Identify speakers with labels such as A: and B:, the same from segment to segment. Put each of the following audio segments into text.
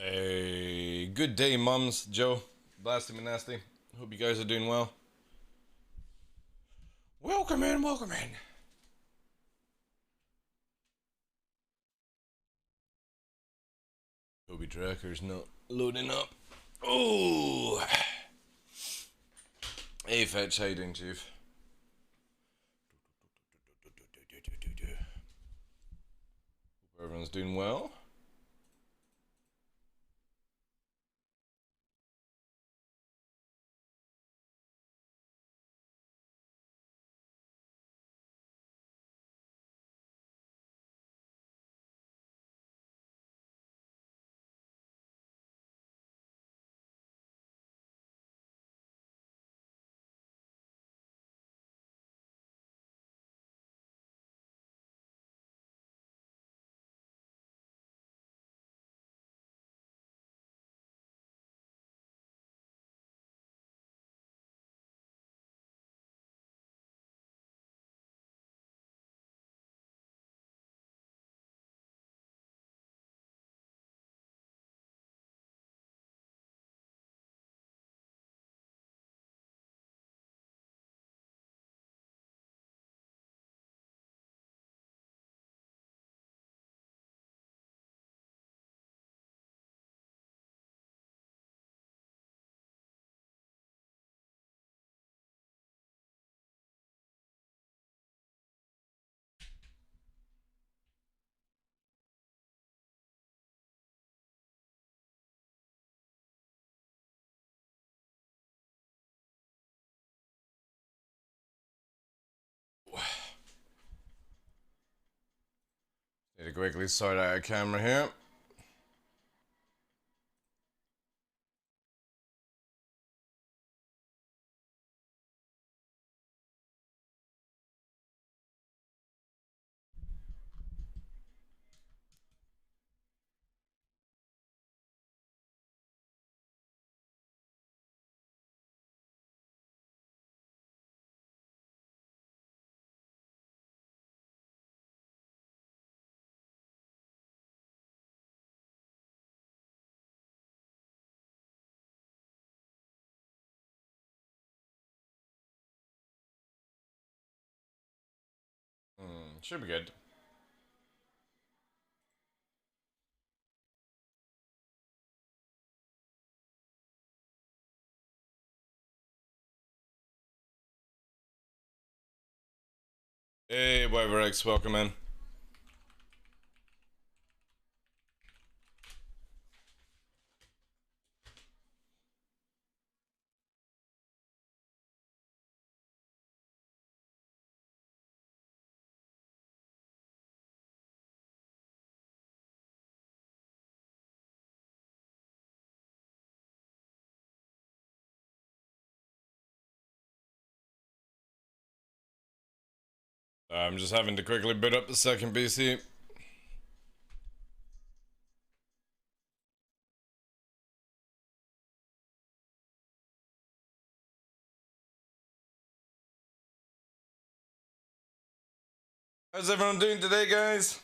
A: Hey, good day, mums. Joe, blasting me nasty. Hope you guys are doing well. Welcome in, welcome in. Toby Tracker's not loading up. Oh, hey, Fetch, how you doing, Chief? Hope everyone's doing well. Need to quickly sort out a camera here. Should be good. Hey, WiberX, welcome in. I'm just having to quickly boot up the second PC. How's everyone doing today, guys?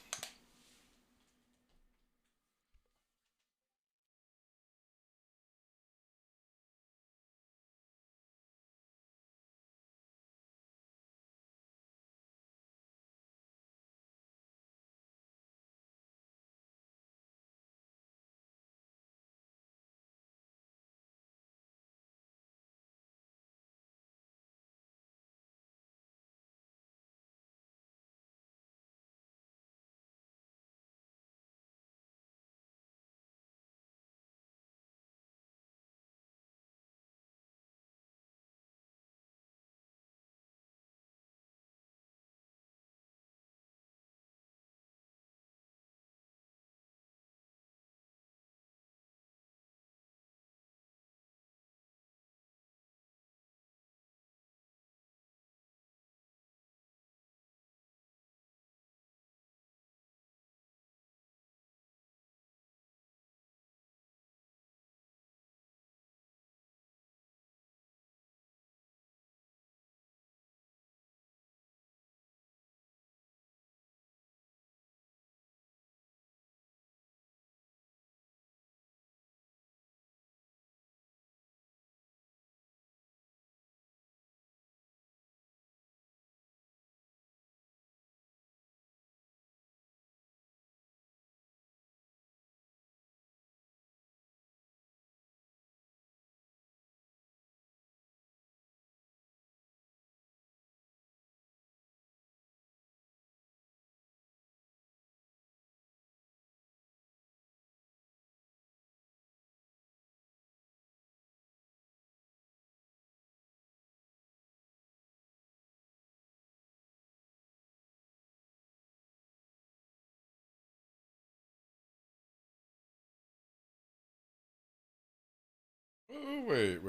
A: Oh, wait.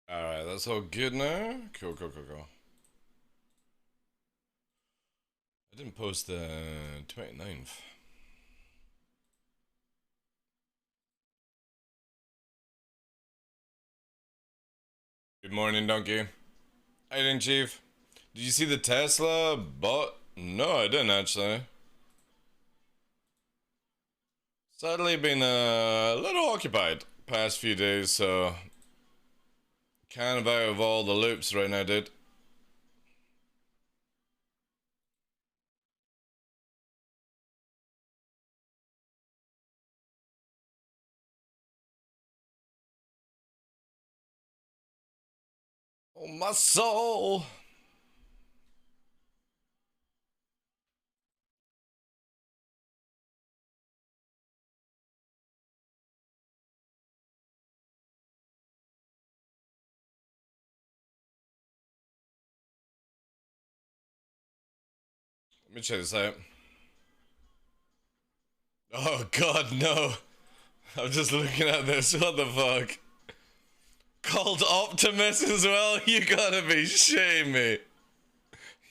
A: Alright, that's all good now. Cool. I didn't post the 29th. Good morning, Donkey. How you doing, Chief? Did you see the Tesla bot? No, I didn't actually. Sadly, been a little occupied past few days, so kind of out of all the loops right now, dude. Oh, my soul. Let me check this out. Oh god, no. I'm just looking at this. What the fuck? Called Optimus as well? You gotta be shitting me.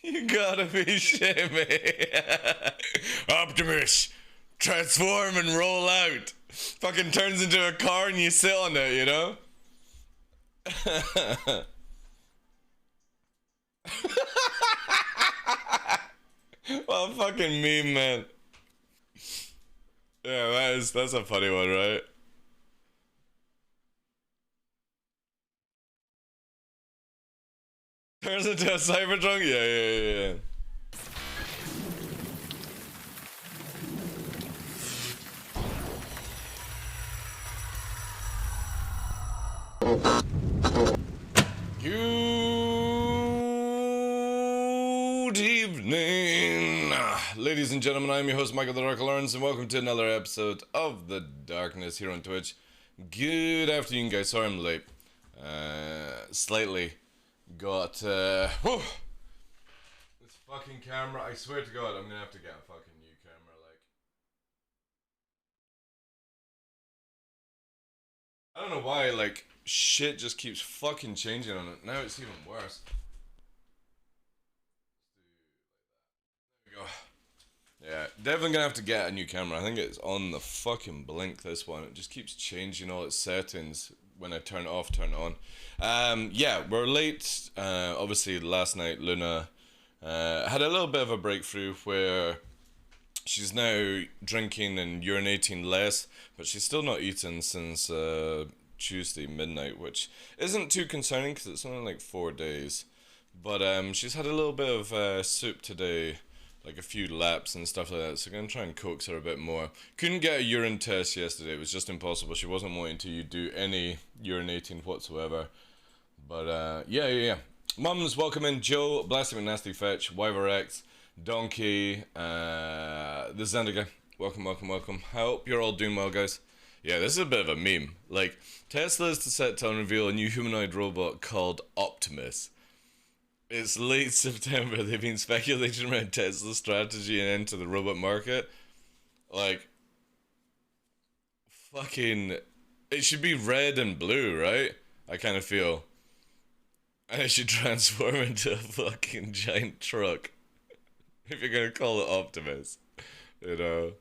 A: You gotta be shitting me. Optimus, transform and roll out. Fucking turns into a car and you sit on it, you know? What a fucking meme, man. Yeah, that's a funny one, right? Turns into a Cybertron? Yeah. Good evening, ladies and gentlemen. I'm your host, Michael the Dark Lawrence, and welcome to another episode of The Darkness here on Twitch. Good afternoon, guys. Sorry I'm late. Slightly got, this fucking camera. I swear to God, I'm gonna have to get a fucking new camera, like. I don't know why, like, shit just keeps fucking changing on it. Now it's even worse. There we go. Yeah, definitely gonna have to get a new camera. I think it's on the fucking blink, this one. It just keeps changing all its settings when I turn it off, turn it on. Yeah, we're late. Obviously, last night, Luna had a little bit of a breakthrough where she's now drinking and urinating less, but she's still not eaten since Tuesday midnight, which isn't too concerning because it's only like 4 days. But she's had a little bit of soup today, like a few laps and stuff like that, so I'm going to try and coax her a bit more. Couldn't get a urine test yesterday, it was just impossible. She wasn't wanting to do any urinating whatsoever. But yeah. Mums, welcome in. Joe, Blasty McNasty Fetch, Wyverx, Donkey, the Zendiga. Welcome. I hope you're all doing well, guys. Yeah, this is a bit of a meme. Like, Tesla is to set to unveil a new humanoid robot called Optimus. It's late September. They've been speculating around Tesla's strategy and into the robot market. Like, fucking, it should be red and blue, right? I kind of feel. And it should transform into a fucking giant truck. If you're gonna call it Optimus. You know.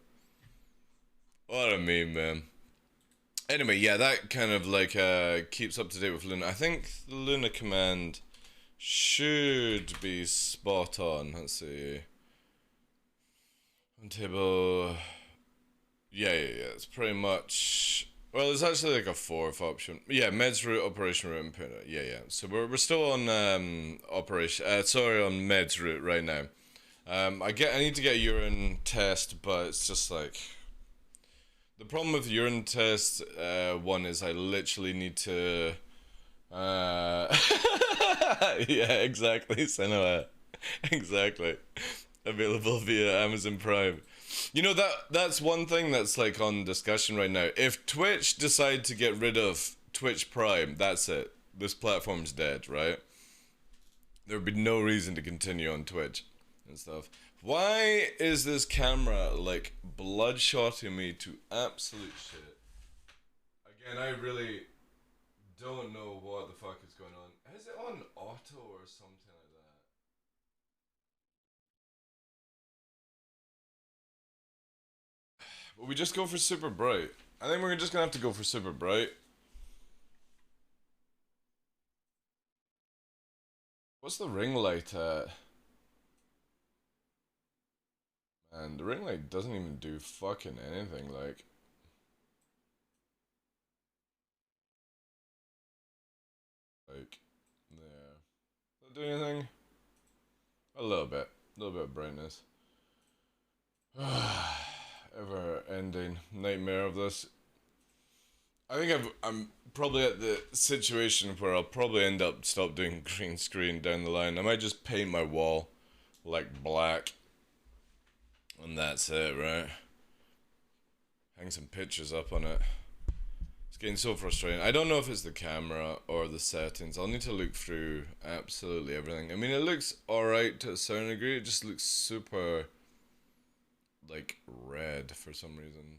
A: What a meme, man. Anyway, yeah, that kind of like keeps up to date with Luna. I think the Luna command should be spot on. Let's see. On table. Yeah. It's pretty much. Well, there's actually like a fourth option. Yeah, meds route, operation route, and put. Yeah. So we're still on operation. Sorry, on meds route right now. I need to get a urine test, but it's just like the problem with urine test. One is I literally need to. Yeah, exactly. Cinema, exactly. Available via Amazon Prime. You know that's one thing that's like on discussion right now. If Twitch decide to get rid of Twitch Prime, that's it. This platform's dead, right? There would be no reason to continue on Twitch and stuff. Why is this camera like bloodshotting me to absolute shit? Again, I really don't know what the fuck is going on. Is it on auto or something like that? Will we just go for super bright? I think we're just gonna have to go for super bright. What's the ring light at? Man, the ring light doesn't even do fucking anything, like. Like, there. Does that do anything? A little bit. A little bit of brightness. Ever ending nightmare of this. I think I'm probably at the situation where I'll probably end up stop doing green screen down the line. I might just paint my wall like black. And that's it, right? Hang some pictures up on it. It's getting so frustrating. I don't know if it's the camera or the settings. I'll need to look through absolutely everything. I mean, it looks alright to a certain degree. It just looks super, like, red for some reason.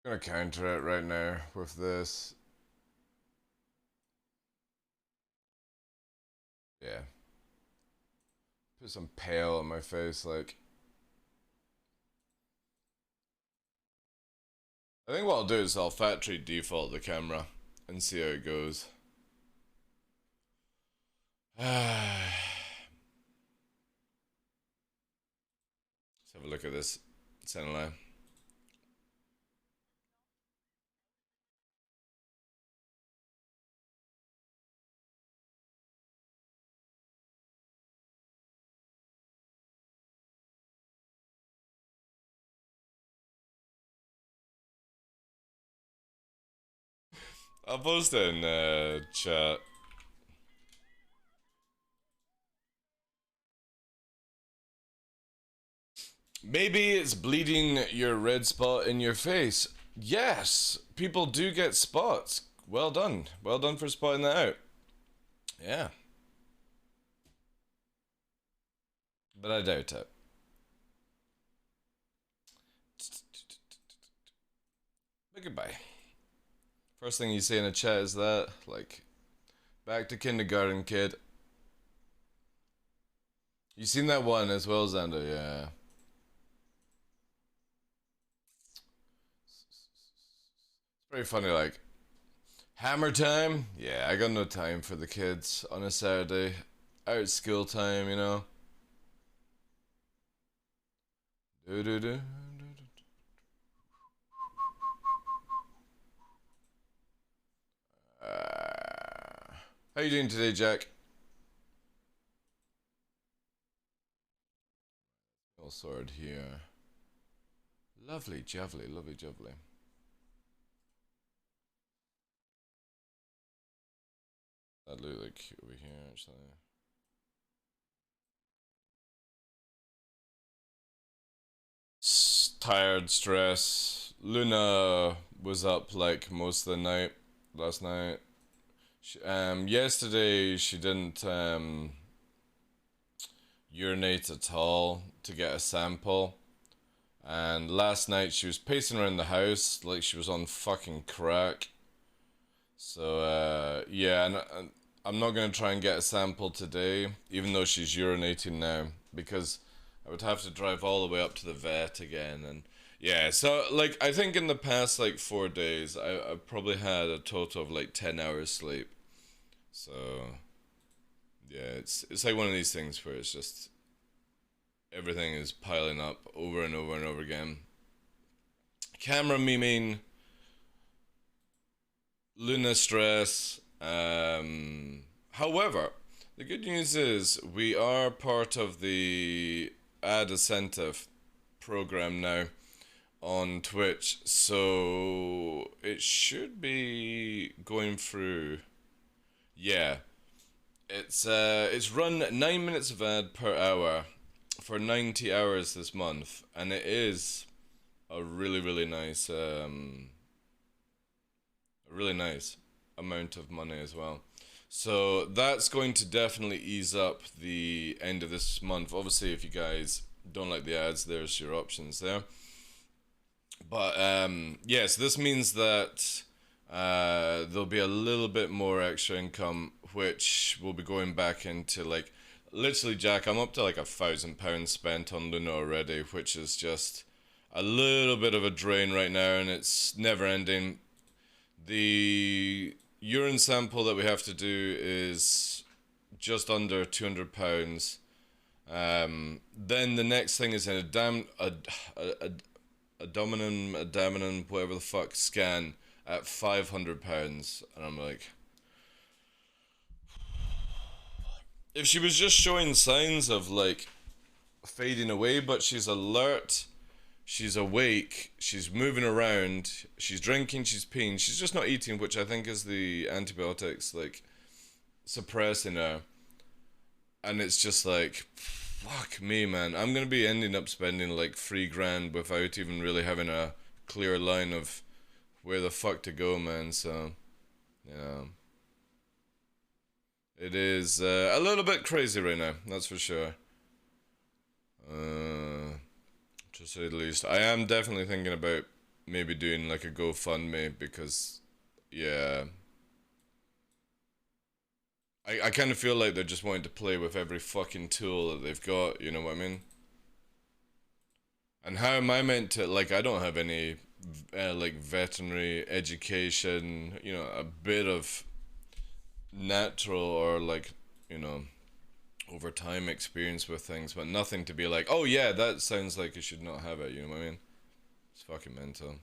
A: I'm gonna counter it right now with this. Yeah. Put some pale on my face, like. I think what I'll do is I'll factory default the camera and see how it goes. Let's have a look at this center line. I'll post it in chat. Maybe it's bleeding your red spot in your face. Yes, people do get spots. Well done. Well done for spotting that out. Yeah. But I doubt it. But goodbye. First thing you say in a chat is that, like, back to kindergarten, kid. You seen that one as well, Xander? Yeah. It's pretty funny, like, hammer time? Yeah, I got no time for the kids on a Saturday. Out school time, you know? Do. How you doing today, Jack? All sorted here. Lovely jubbly, lovely jubbly. That look like over here, actually. Tired, stress. Luna was up like most of the night last night. Yesterday she didn't urinate at all to get a sample. And last night she was pacing around the house like she was on fucking crack. So yeah, and I'm not going to try and get a sample today, even though she's urinating now, because I would have to drive all the way up to the vet again. And yeah, so like I think in the past like 4 days, I've probably had a total of like 10 hours sleep. So yeah, it's like one of these things where it's just everything is piling up over and over and over again. Camera memeing, Luna stress. However, the good news is we are part of the ad incentive program now on Twitch, so it should be going through. Yeah, it's run 9 minutes of ad per hour for 90 hours this month, and it is a really nice a really nice amount of money as well. So that's going to definitely ease up the end of this month. Obviously, if you guys don't like the ads, there's your options there. But yeah, so this means that there'll be a little bit more extra income, which will be going back into like literally, Jack. I'm up to like £1,000 spent on Luna already, which is just a little bit of a drain right now, and it's never ending. The urine sample that we have to do is just under £200. Then the next thing is an abdomen, whatever the fuck, scan at £500, and I'm like, if she was just showing signs of like fading away, but she's alert, she's awake, she's moving around, she's drinking, she's peeing, she's just not eating, which I think is the antibiotics like suppressing her. And it's just like, fuck me, man. I'm gonna be ending up spending like £3,000 without even really having a clear line of where the fuck to go, man. So, yeah. It is a little bit crazy right now, that's for sure. To say the least. I am definitely thinking about maybe doing like a GoFundMe because, yeah. I kind of feel like they're just wanting to play with every fucking tool that they've got, you know what I mean? And how am I meant to, like, I don't have any, like, veterinary education, you know, a bit of natural or, like, you know, over time experience with things, but nothing to be like, oh yeah, that sounds like you should not have it, you know what I mean? It's fucking mental.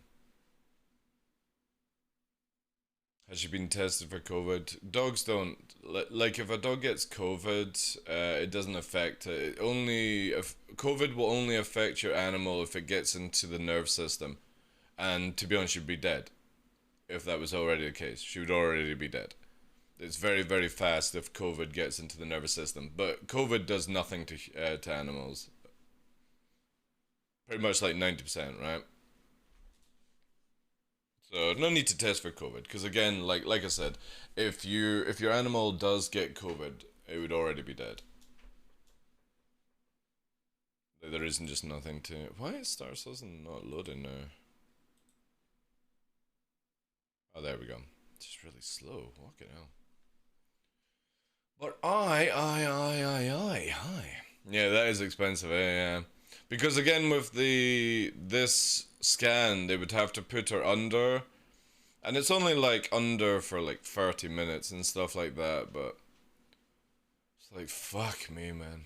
A: Has she been tested for COVID? Dogs don't, like if a dog gets COVID, it doesn't affect it. COVID will only affect your animal if it gets into the nerve system. And to be honest, she'd be dead. If that was already the case, she would already be dead. It's very fast if COVID gets into the nervous system. But COVID does nothing to animals. Pretty much like 90%, right? So no need to test for COVID because again, like I said, if your animal does get COVID, it would already be dead. There isn't just nothing to. Why is Star Citizen not loading now? Oh, there we go. It's just really slow. Fucking hell. But hi. Yeah, that is expensive. Yeah. Because again, with this scan, they would have to put her under. And it's only like under for like 30 minutes and stuff like that, but it's like, fuck me, man.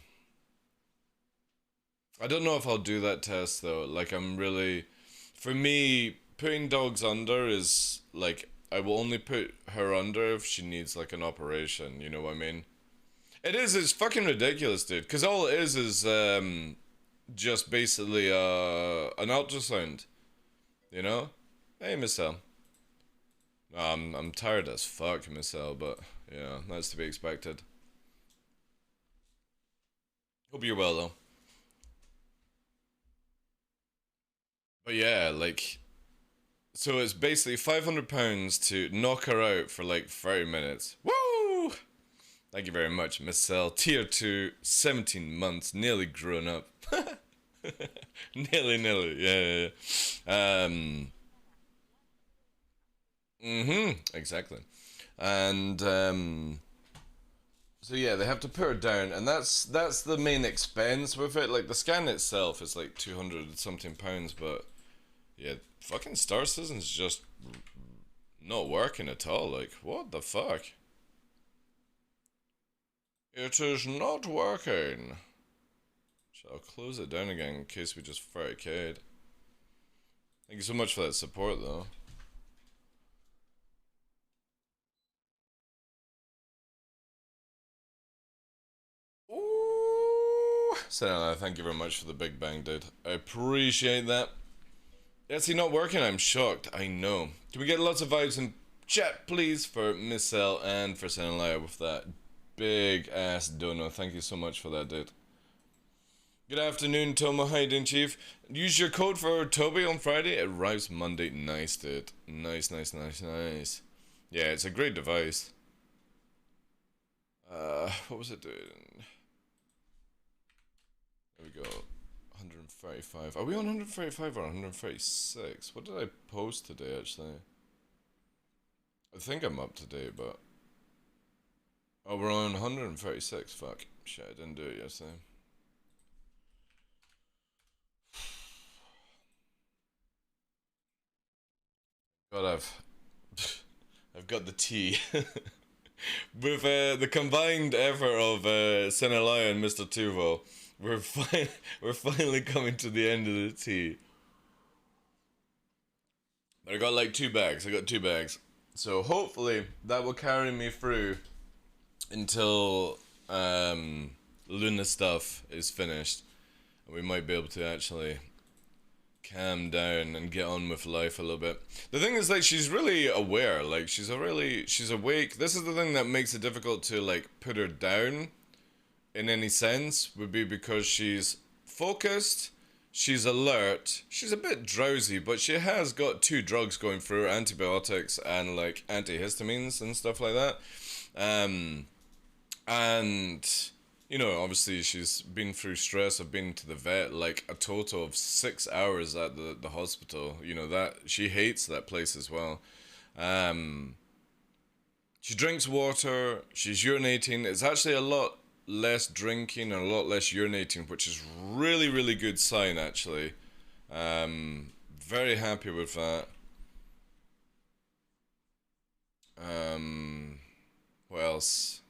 A: I don't know if I'll do that test though. Like, for me, putting dogs under is like, I will only put her under if she needs like an operation, you know what I mean? It's fucking ridiculous, dude. Because all it is just basically an ultrasound, you know? Hey, Miss L. I'm tired as fuck, Miss L, but yeah, that's to be expected. Hope you're well though. But yeah, like, so it's basically £500 to knock her out for like 30 minutes. Woo! Thank you very much, Miss L. Tier 2, 17 months, nearly grown up. Nearly, yeah. Exactly. And, So yeah, they have to put her down, and that's the main expense with it. Like the scan itself is like 200 something pounds, but yeah, fucking Star Citizen's just not working at all. Like what the fuck? It is not working. So I'll close it down again in case we just 30k'd. Thank you so much for that support though. Ooh, Senna, thank you very much for the big bang, dude. I appreciate that. Is he not working? I'm shocked. I know. Can we get lots of vibes in chat, please, for Miss L and for Senna with that big ass dono. Thank you so much for that, dude. Good afternoon, Tomo. How you doing, Chief? Use your code for Toby on Friday. It arrives Monday. Nice, dude. Nice, nice, nice, nice. Yeah, it's a great device. What was it doing? There we go. 135. Are we on 135 or 136? What did I post today, actually? I think I'm up to date, but... Oh, we're on 136. Fuck. Shit, I didn't do it yesterday. God, I've got the tea. With the combined effort of Senelai and Mr. Tuvo, we're finally coming to the end of the tea. But I got like 2 bags. I got 2 bags. So hopefully that will carry me through until Luna stuff is finished. And we might be able to actually calm down and get on with life a little bit. The thing is, like, she's really aware. Like, she's awake. This is the thing that makes it difficult to, like, put her down in any sense, would be because she's focused, she's alert, she's a bit drowsy, but she has got 2 drugs going through her, antibiotics and, like, antihistamines and stuff like that. And... You know, obviously she's been through stress. I've been to the vet like a total of 6 hours at the hospital. You know, that she hates that place as well. She drinks water, she's urinating. It's actually a lot less drinking and a lot less urinating, which is really, really good sign actually. Very happy with that. What else?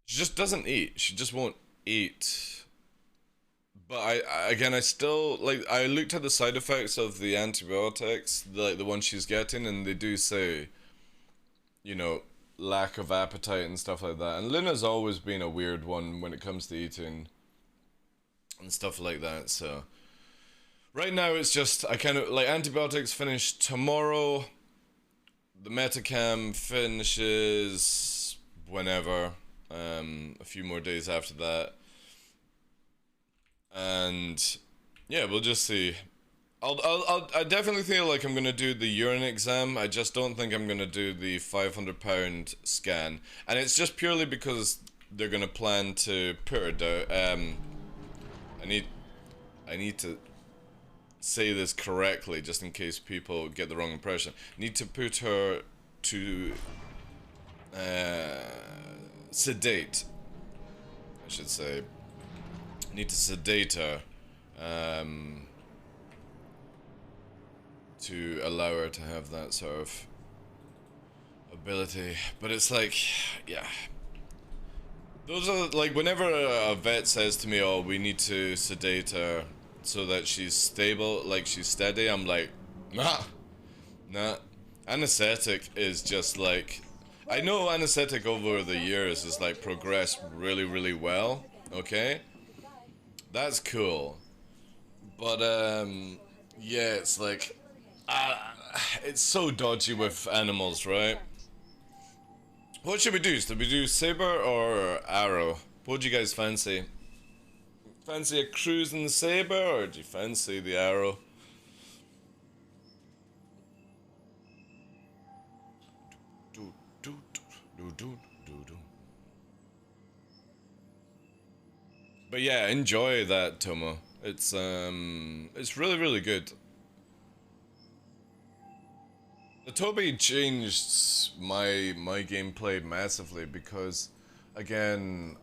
A: She just doesn't eat. She just won't eat. But I still like. I looked at the side effects of the antibiotics, like the one she's getting, and they do say, you know, lack of appetite and stuff like that. And Luna's always been a weird one when it comes to eating and stuff like that. So right now it's just I kind of like antibiotics finish tomorrow. The Metacam finishes whenever. A few more days after that, and yeah, we'll just see. I definitely feel like I'm gonna do the urine exam. I just don't think I'm gonna do the 500-pound scan, and it's just purely because they're gonna plan to put her down. I need to say this correctly, just in case people get the wrong impression. Need to put her to sedate, I should say. Need to sedate her to allow her to have that sort of ability. But it's like, yeah. Those are like, whenever a vet says to me, oh, we need to sedate her so that she's stable, like she's steady, I'm like, nah. Anesthetic is just like, I know anesthetic over the years has like progressed really, really well, okay? That's cool. But, yeah, it's like, it's so dodgy with animals, right? What should we do? Should we do saber or arrow? What do you guys fancy? Fancy a cruise in the saber, or do you fancy the arrow? But yeah, enjoy that, Tomo. It's really, really good. The Toby changed my gameplay massively because, again,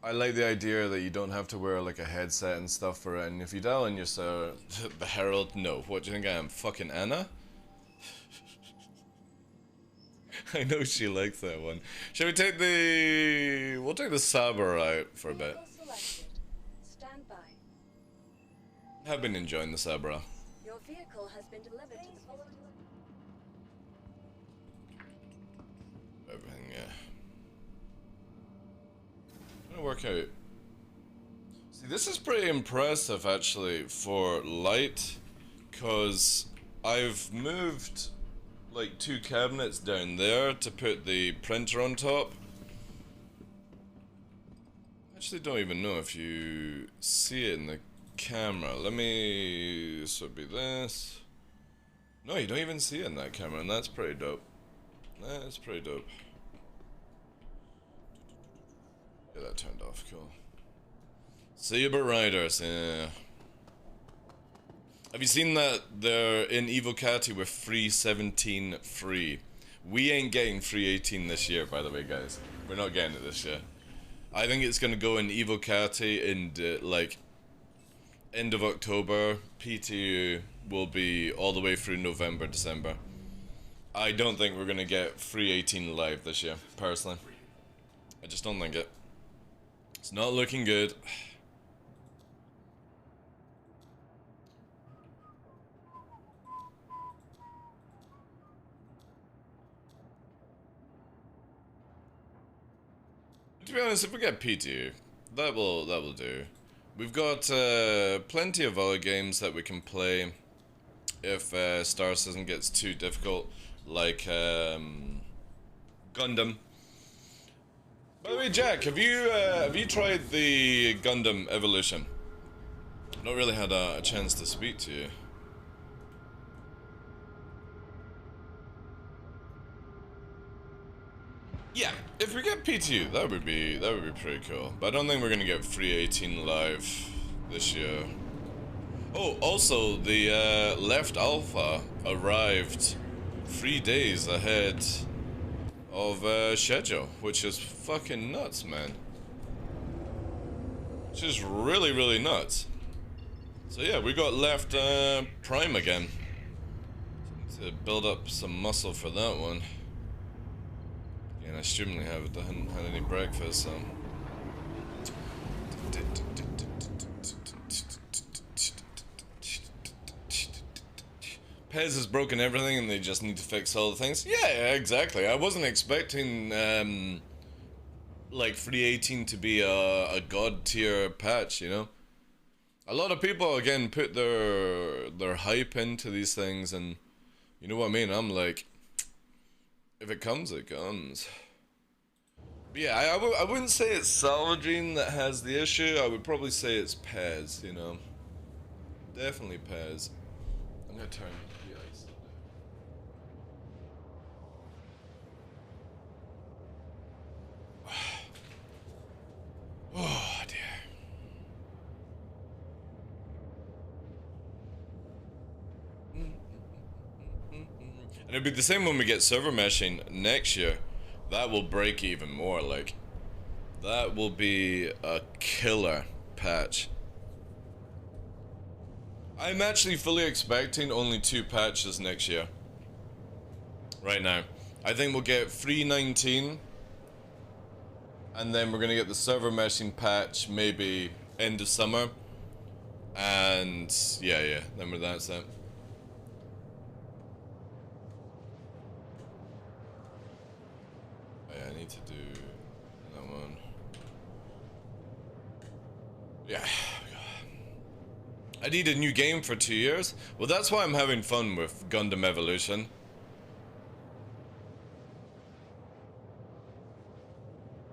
A: I like the idea that you don't have to wear like a headset and stuff for it, and if you dial in your the Herald, no. What do you think I am, fucking Anna? I know she likes that one. Shall we take the... we'll take the Saber out for a bit.
B: Stand by.
A: I've been enjoying the Saber.
B: Your vehicle has been delivered to the
A: Everything, yeah. Trying to work out. See, this is pretty impressive actually for light, cause I've moved like 2 cabinets down there to put the printer on top. Actually, don't even know if you see it in the camera. Let me... so it'd be this. No, you don't even see it in that camera, and that's pretty dope. That's pretty dope. Get that turned off, cool. Saber Riders, yeah. Have you seen that they're in Evocati with free 17 free? We ain't getting free 18 this year, by the way, guys. We're not getting it this year. I think it's gonna go in Evocati in like end of October. PTU will be all the way through November, December. I don't think we're gonna get free 18 live this year, personally. I just don't think it. It's not looking good. To be honest, if we get P2, that will do. We've got plenty of other games that we can play if Star Citizen gets too difficult, like Gundam. By the way, Jack, have you tried the Gundam Evolution? Not really had a chance to speak to you. Yeah, if we get P2, that would be pretty cool. But I don't think we're gonna get free 18 live this year. Oh, also the Left Alpha arrived 3 days ahead of schedule, which is fucking nuts, man. Which is really, really nuts. So yeah, we got Left Prime again. To build up some muscle for that one. And I extremely haven't had any breakfast, so. Pez has broken everything and they just need to fix all the things. Yeah, exactly. I wasn't expecting, like, free 18 to be a god tier patch, you know? A lot of people, again, put their hype into these things, and you know what I mean? I'm like, if it comes, it comes. But yeah, I wouldn't say it's salvaging that has the issue. I would probably say it's Pez, you know. Definitely Pez. I'm gonna turn the ice down. Oh dear. And it'll be the same when we get server meshing next year. That will break even more, like. That will be a killer patch. I'm actually fully expecting only 2 patches next year. Right now. I think we'll get 3.19. And then we're gonna get the server meshing patch maybe end of summer. And yeah, then that's it. I need to do that one. Yeah. I need a new game for 2 years. Well, that's why I'm having fun with Gundam Evolution.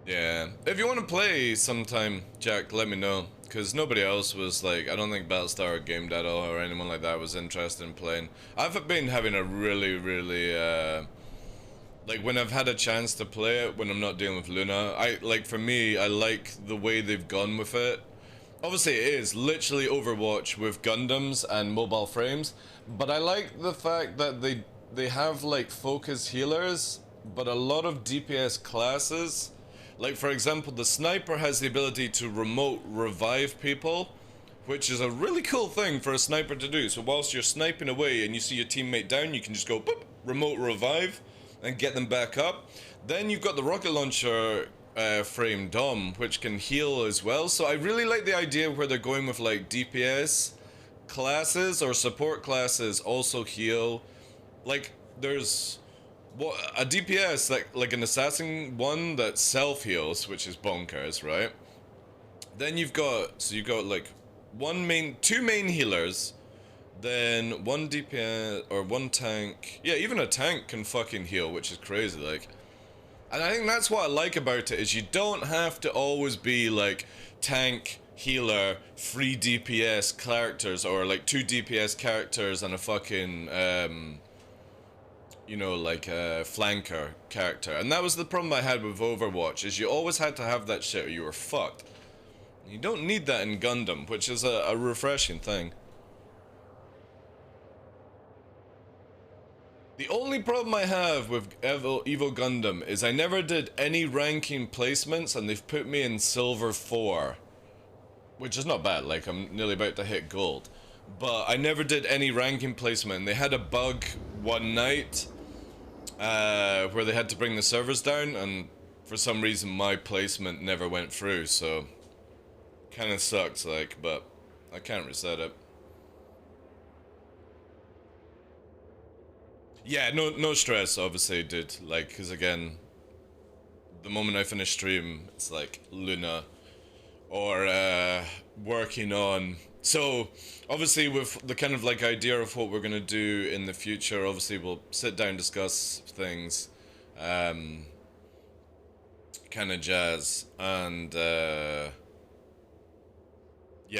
A: Yeah. If you want to play sometime, Jack, let me know. Because nobody else was like, I don't think Battlestar or Game Data or anyone like that was interested in playing. I've been having a really, like, when I've had a chance to play it, when I'm not dealing with Luna, for me, I like the way they've gone with it. Obviously, it is literally Overwatch with Gundams and mobile frames, but I like the fact that they have like focus healers, but a lot of DPS classes, like for example, the sniper has the ability to remote revive people, which is a really cool thing for a sniper to do. So whilst you're sniping away and you see your teammate down, you can just go boop, remote revive and get them back up. Then you've got the rocket launcher frame Dom, which can heal as well. So I really like the idea where they're going with like DPS classes or support classes also heal. Like there's what a DPS like an assassin one that self heals, which is bonkers, right? Then you've got like two main healers, then one DPS or one tank. Yeah, even a tank can fucking heal, which is crazy. Like, and I think that's what I like about it is you don't have to always be like tank, healer, 3 DPS characters or like 2 DPS characters and a fucking you know, like a flanker character. And that was the problem I had with Overwatch, is you always had to have that shit or you were fucked. You don't need that in Gundam, which is a refreshing thing. The only problem I have with Evo Gundam is I never did any ranking placements and they've put me in Silver 4. Which is not bad, like I'm nearly about to hit gold. But I never did any ranking placement. They had a bug one night where they had to bring the servers down, and for some reason my placement never went through, so kind of sucks, like, but I can't reset it. Yeah, no stress, obviously, dude, like, because again, the moment I finish stream, it's like Luna or working on. So obviously with the kind of like idea of what we're gonna do in the future, obviously we'll sit down, discuss things, kind of jazz, and yeah,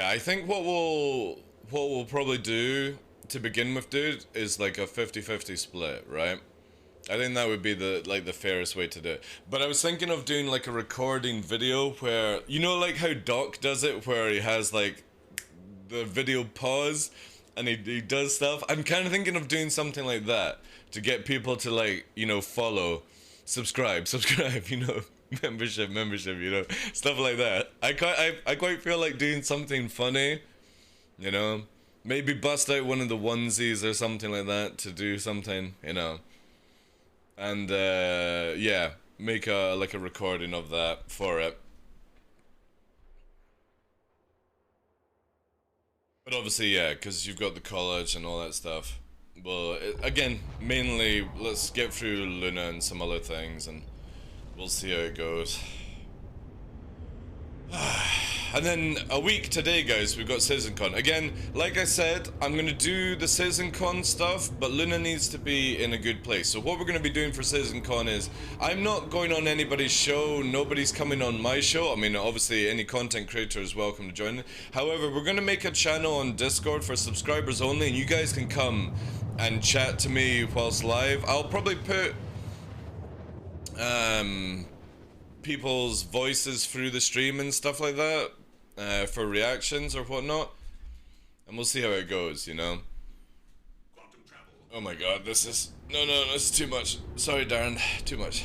A: I think what we'll probably do to begin with, dude, is like a 50-50 split, right? I think that would be the fairest way to do it. But I was thinking of doing like a recording video where, you know, like how Doc does it, where he has like the video pause and he does stuff. I'm kind of thinking of doing something like that to get people to, like, you know, follow, subscribe, you know, membership, you know, stuff like that. I quite feel like doing something funny, you know, maybe bust out one of the onesies or something like that to do something, you know, and yeah, make a like a recording of that for it. But obviously, yeah, because you've got the college and all that stuff. Well, again, mainly, let's get through Luna and some other things, and we'll see how it goes. And then a week today, guys, we've got CitizenCon. Again, like I said, I'm going to do the CitizenCon stuff, but Luna needs to be in a good place. So what we're going to be doing for CitizenCon is, I'm not going on anybody's show, nobody's coming on my show. I mean, obviously, any content creator is welcome to join. However, we're going to make a channel on Discord for subscribers only, and you guys can come and chat to me whilst live. I'll probably put people's voices through the stream and stuff like that. For reactions or whatnot, and we'll see how it goes, you know. Oh my god, this is no, this is too much. Sorry, Darren, too much.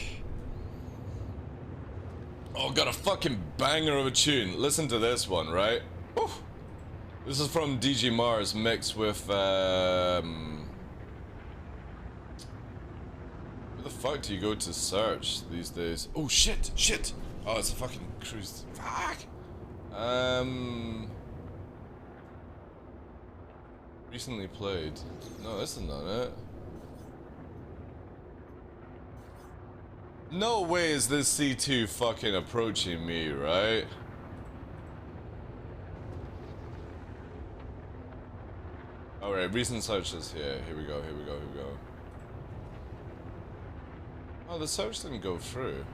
A: Oh, got a fucking banger of a tune. Listen to this one, right? Woo. This is from DG Mars mixed with where the fuck do you go to search these days? Oh shit. Oh, it's a fucking cruise. Fuck. Recently played. No, this is not it. No way is this C2 fucking approaching me, right? Alright, recent searches here. Here we go. Oh, the search didn't go through.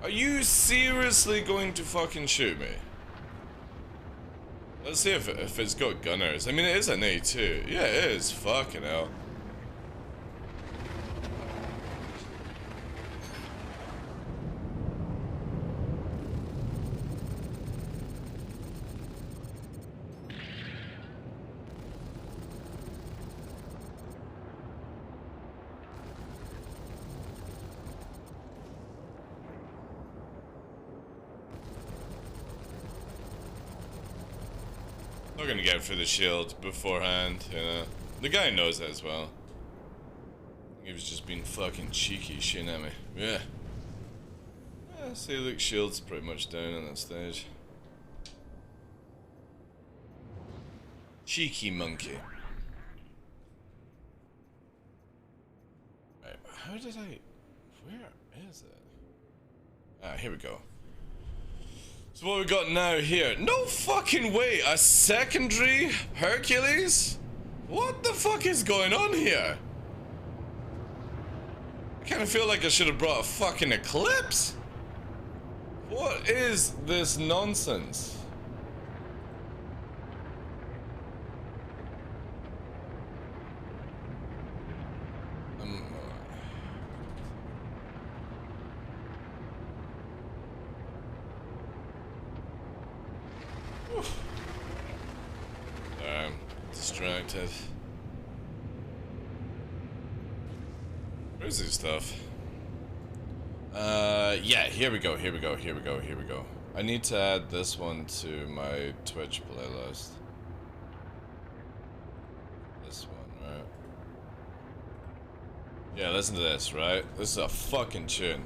A: Are you seriously going to fucking shoot me? Let's see if it's got gunners. I mean, it is an A2. Yeah, it is. Fucking hell. Not gonna get through the shield beforehand, you know. The guy knows that as well. He was just being fucking cheeky, shooting at me. Yeah. Yeah, see, look, shield's pretty much down on that stage. Cheeky monkey. Right, how did I... Where is it? Ah, here we go. So what we got now here? No fucking way! A secondary Hercules? What the fuck is going on here? I kind of feel like I should have brought a fucking Eclipse. What is this nonsense? I'm distracted. Where's this stuff? Yeah, here we go, here we go, here we go, here we go. I need to add this one to my Twitch playlist. This one, right? Yeah, listen to this, right? This is a fucking tune.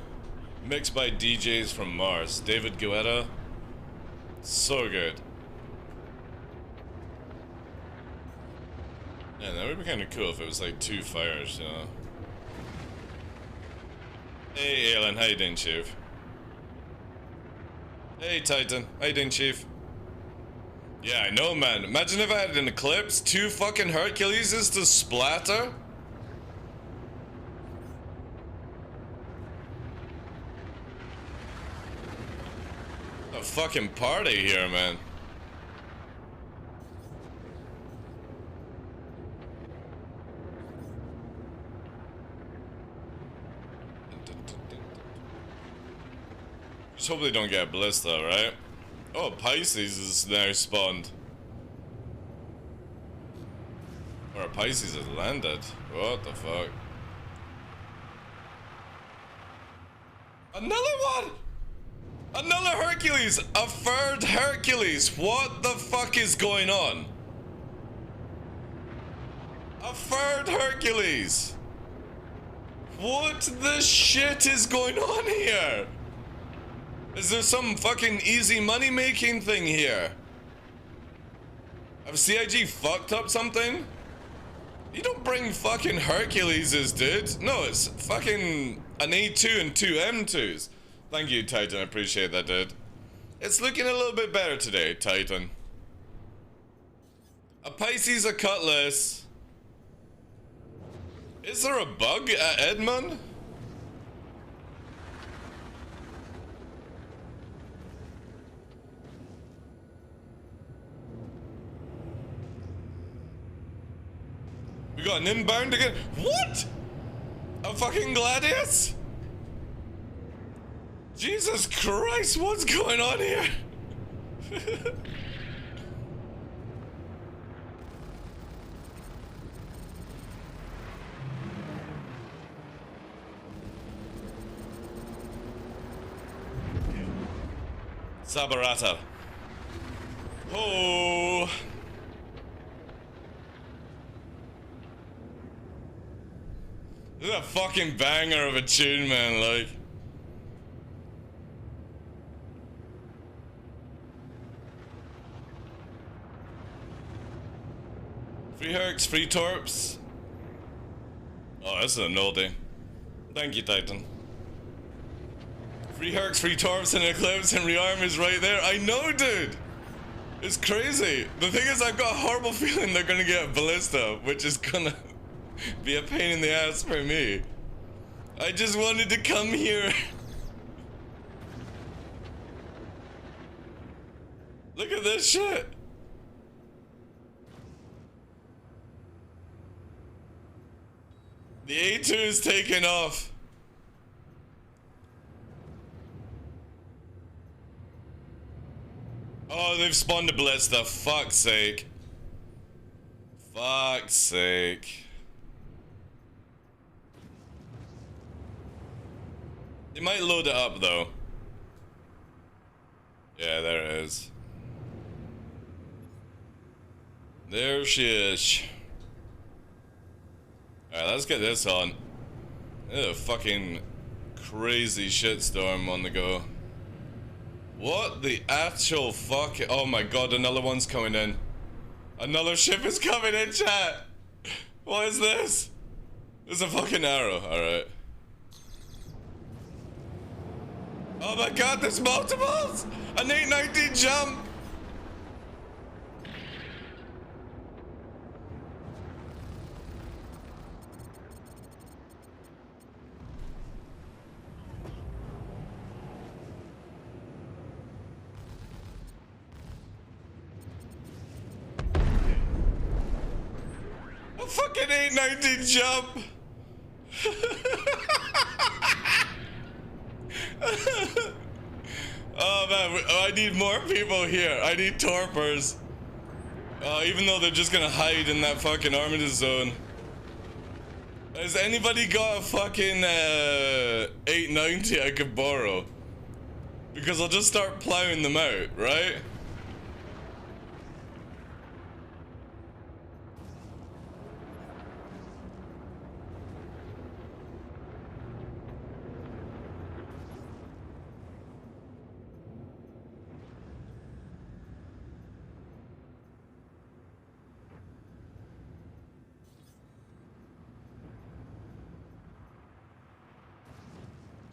A: Mixed by DJs from Mars. David Guetta. So good. Yeah, that would be kind of cool if it was like 2 fires, you know? Hey, Alan, how you doing, Chief? Hey, Titan, how you doing, Chief? Yeah, I know, man. Imagine if I had an Eclipse, 2 fucking Herculeses to splatter. A fucking party here, man. Just hope they don't get blitzed though, right? Oh, Pisces is now spawned. Or Pisces has landed. What the fuck? Another one! Another Hercules! A third Hercules! What the fuck is going on? A third Hercules! What the shit is going on here? Is there some fucking easy money making thing here? Have CIG fucked up something? You don't bring fucking Herculeses, dude. No, it's fucking an A2 and 2 M2s. Thank you, Titan. I appreciate that, dude. It's looking a little bit better today, Titan. A Pisces, a Cutlass. Is there a bug at Edmund? We got an inbound again. What? A fucking Gladius? Jesus Christ, what's going on here? Sabarata. Oh. This is a fucking banger of a tune, man, like. Free Hercs, free Torps. Oh, this is an oldie. Thank you, Titan. Free Hercs, free Torps, and Eclipse, and Rearm is right there. I know, dude! It's crazy. The thing is, I've got a horrible feeling they're gonna get a Ballista, which is gonna be a pain in the ass for me. I just wanted to come here. Look at this shit. The A2 is taking off. Oh, they've spawned a Ballista. Fuck's sake. Fuck's sake. They might load it up though. Yeah, there it is. There she is. Alright, let's get this on. There's a fucking crazy shitstorm on the go. What the actual fuck? Oh my god, another one's coming in. Another ship is coming in, chat! What is this? There's a fucking arrow, alright. Oh my god, there's multiples! An 819 jump! A fucking 819 jump! Oh man, I need more people here. I need torpors. Even though they're just gonna hide in that fucking armitage zone. Has anybody got a fucking 890 I could borrow? Because I'll just start plowing them out, right?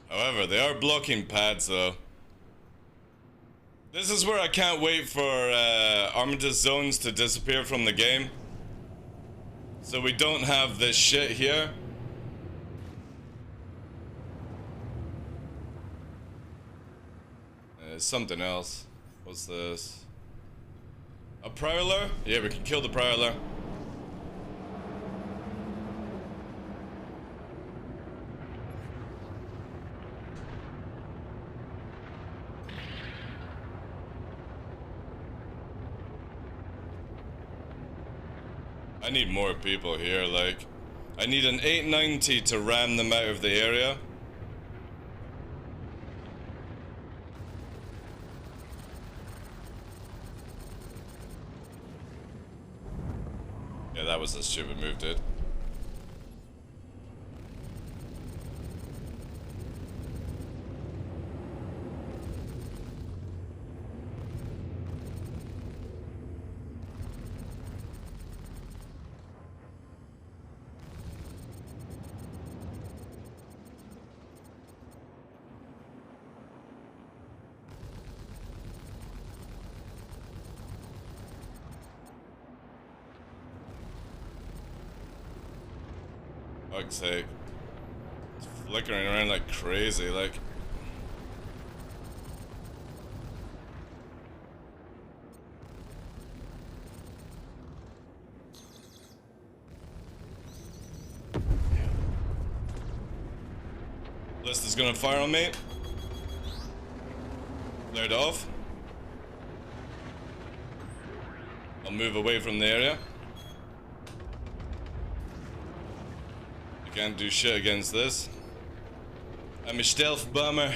A: However, they are blocking pads though. This is where I can't wait for armitage zones to disappear from the game. So we don't have this shit here. Something else. What's this? A prowler? Yeah, we can kill the prowler. I need more people here, like, I need an 890 to ram them out of the area. Yeah, that was a stupid move, dude. Fuck's sake. It's flickering around like crazy, like. List is gonna fire on me. Clear it off. I'll move away from the area. Can't do shit against this. I'm a stealth bomber.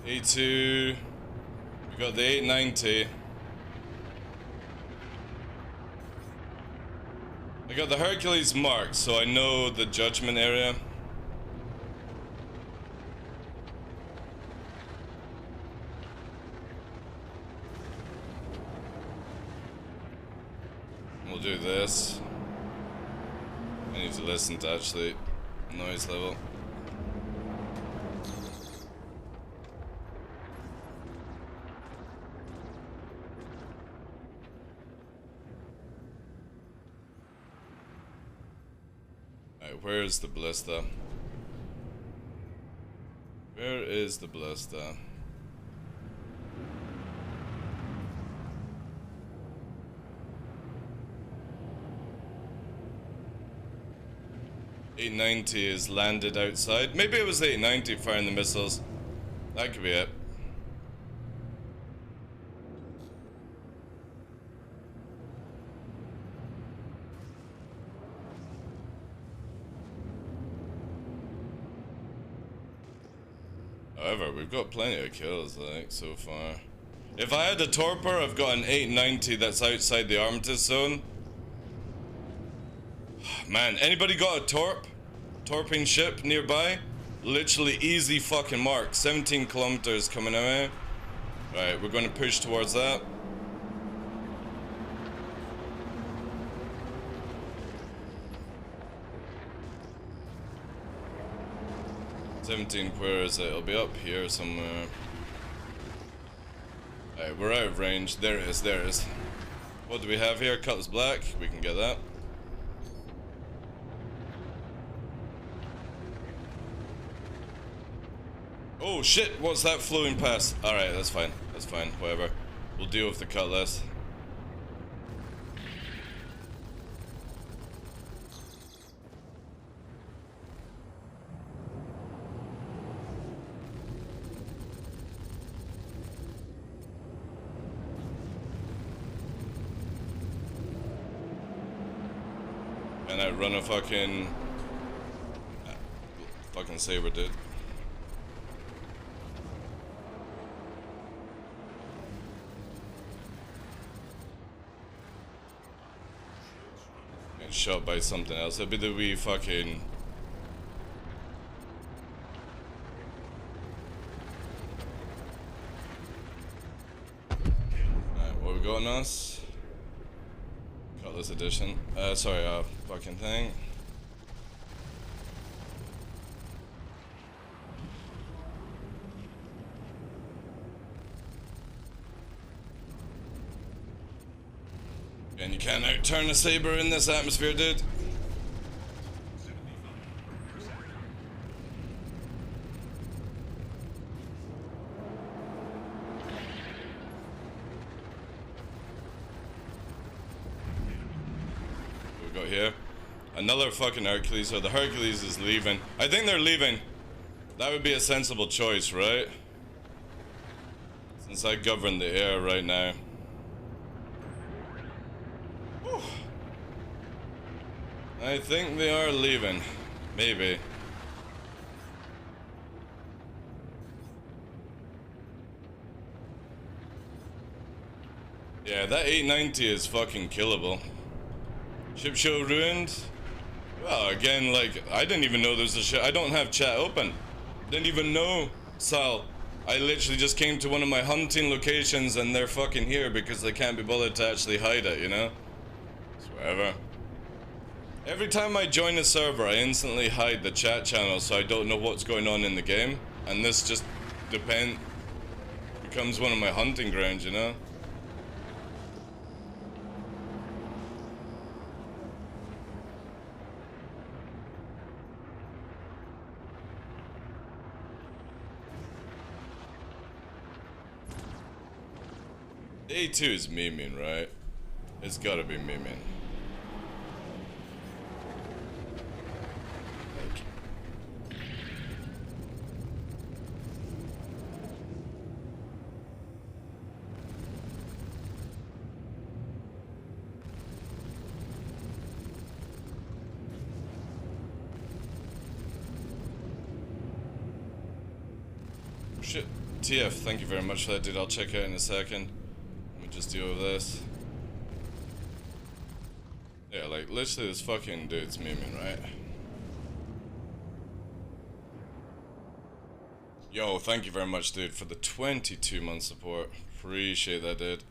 A: A2. We got the 890. I got the Hercules marked, so I know the judgment area. We'll do this. I need to listen to actually noise level. Alright, where is the ballista? Where is the ballista? .890 is landed outside. Maybe it was 890 firing the missiles. That could be it. However, we've got plenty of kills, like, so far. If I had a torpor, I've got an 890 that's outside the armistice zone. Man, anybody got a torping ship nearby? Literally easy fucking mark. 17 kilometers coming out. Right, we're going to push towards that. Where is it? It'll be up here somewhere. Alright, we're out of range. There it is, there it is. What do we have here? Cutlass black. We can get that. Oh shit, what's that flowing past? Alright, that's fine. That's fine, whatever. We'll deal with the cutlass. And I run a fucking saber, dude. Get shot by something else. It'll be the wee fucking. Alright, what we got on us? Cutlass edition. Sorry, fucking thing. And you can't outturn a saber in this atmosphere, dude. What we got here? Another fucking Hercules. So the Hercules is leaving. I think they're leaving. That would be a sensible choice, right? Since I govern the air right now. Whew. I think they are leaving. Maybe. Yeah, that 890 is fucking killable. Ship show ruined? Well, again, like, I didn't even know there's a ship. I don't have chat open. Didn't even know, Sal. I literally just came to one of my hunting locations and they're fucking here because they can't be bothered to actually hide it, you know? So whatever. Every time I join a server, I instantly hide the chat channel so I don't know what's going on in the game. And this just becomes one of my hunting grounds, you know? A2 is memeing, right? It's gotta be memeing. Shit. TF, thank you very much for that, dude. I'll check out in a second. Just deal with this. Yeah, like literally this fucking dude's memeing, right? Yo, thank you very much, dude, for the 22-month support. Appreciate that, dude.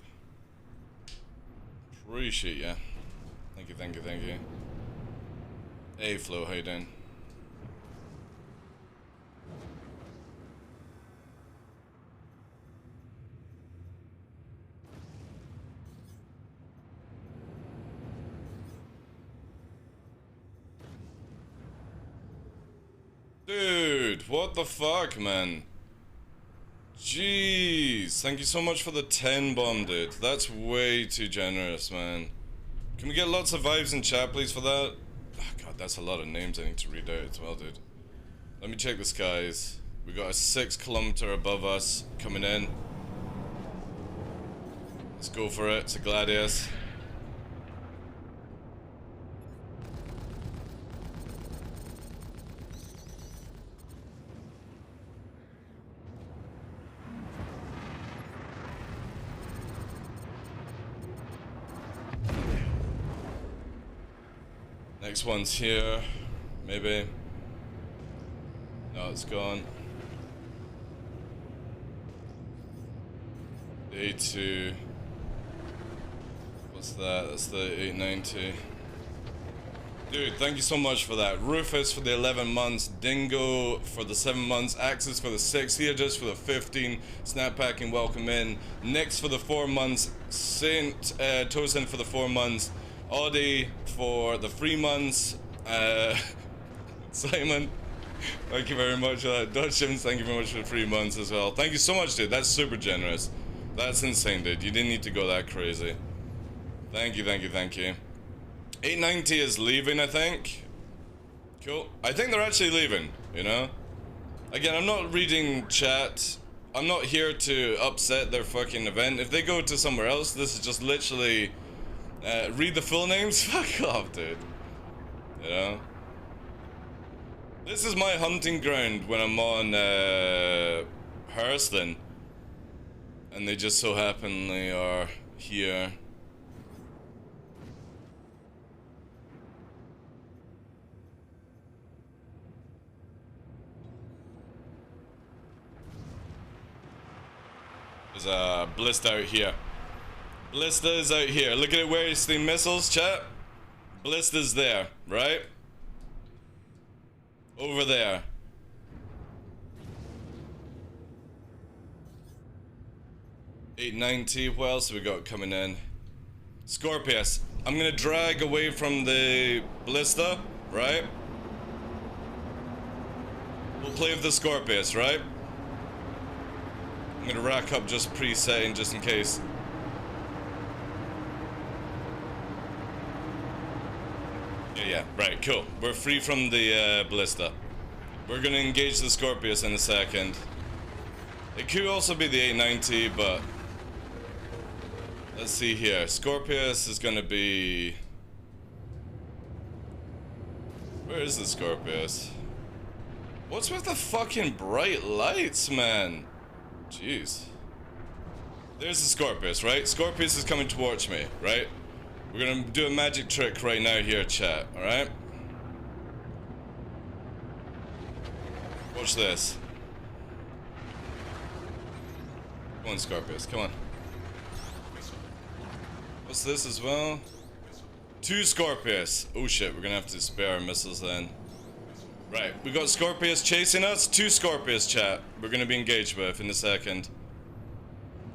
A: Appreciate ya. Thank you, thank you, thank you. Hey, Flo, how you doing? Dude, what the fuck, man? Jeez, thank you so much for the 10 bomb, dude. That's way too generous, man. Can we get lots of vibes in chat, please, for that? Oh, God, that's a lot of names I need to read out as well, dude. Let me check the skies. We got a 6 kilometer above us coming in. Let's go for it. It's a Gladius. Next one's here. Maybe. No, it's gone. The A2. What's that? That's the 890. Dude, thank you so much for that. Rufus for the 11 months, Dingo for the 7 months, Axis for the 6, Theodus for the 15, Snappacking, welcome in, Nix for the 4 months, Saint Tosin for the 4 months, Audie for the 3 months, Simon, thank you very much for that. Dutchins, thank you very much for the 3 months as well. Thank you so much, dude. That's super generous. That's insane, dude. You didn't need to go that crazy. Thank you, thank you, thank you. 890 is leaving, I think. Cool. I think they're actually leaving, you know? Again, I'm not reading chat. I'm not here to upset their fucking event. If they go to somewhere else, this is just literally... read the full names? Fuck off, dude. You know? This is my hunting ground when I'm on, Hurston. And they just so happen they are here. There's a Blista out here. Blista's out here. Look at it where it's the missiles, chat. Blista's there, right? Over there. $890. What else have we got coming in? Scorpius. I'm gonna drag away from the Blista, right? We'll play with the Scorpius, right? I'm gonna rack up just presetting just in case. Yeah, right, cool. We're free from the Ballista. We're gonna engage the Scorpius in a second. It could also be the 890, but let's see here. Scorpius is gonna be... Where is the Scorpius? What's with the fucking bright lights, man? Jeez. There's the Scorpius, right? Scorpius is coming towards me, right? We're gonna do a magic trick right now here, chat, alright? Watch this. Come on, Scorpius, come on. What's this as well? 2 Scorpius. Oh shit, we're gonna have to spare our missiles then. Right, we got Scorpius chasing us. 2 Scorpius, chat. We're gonna be engaged with in a second.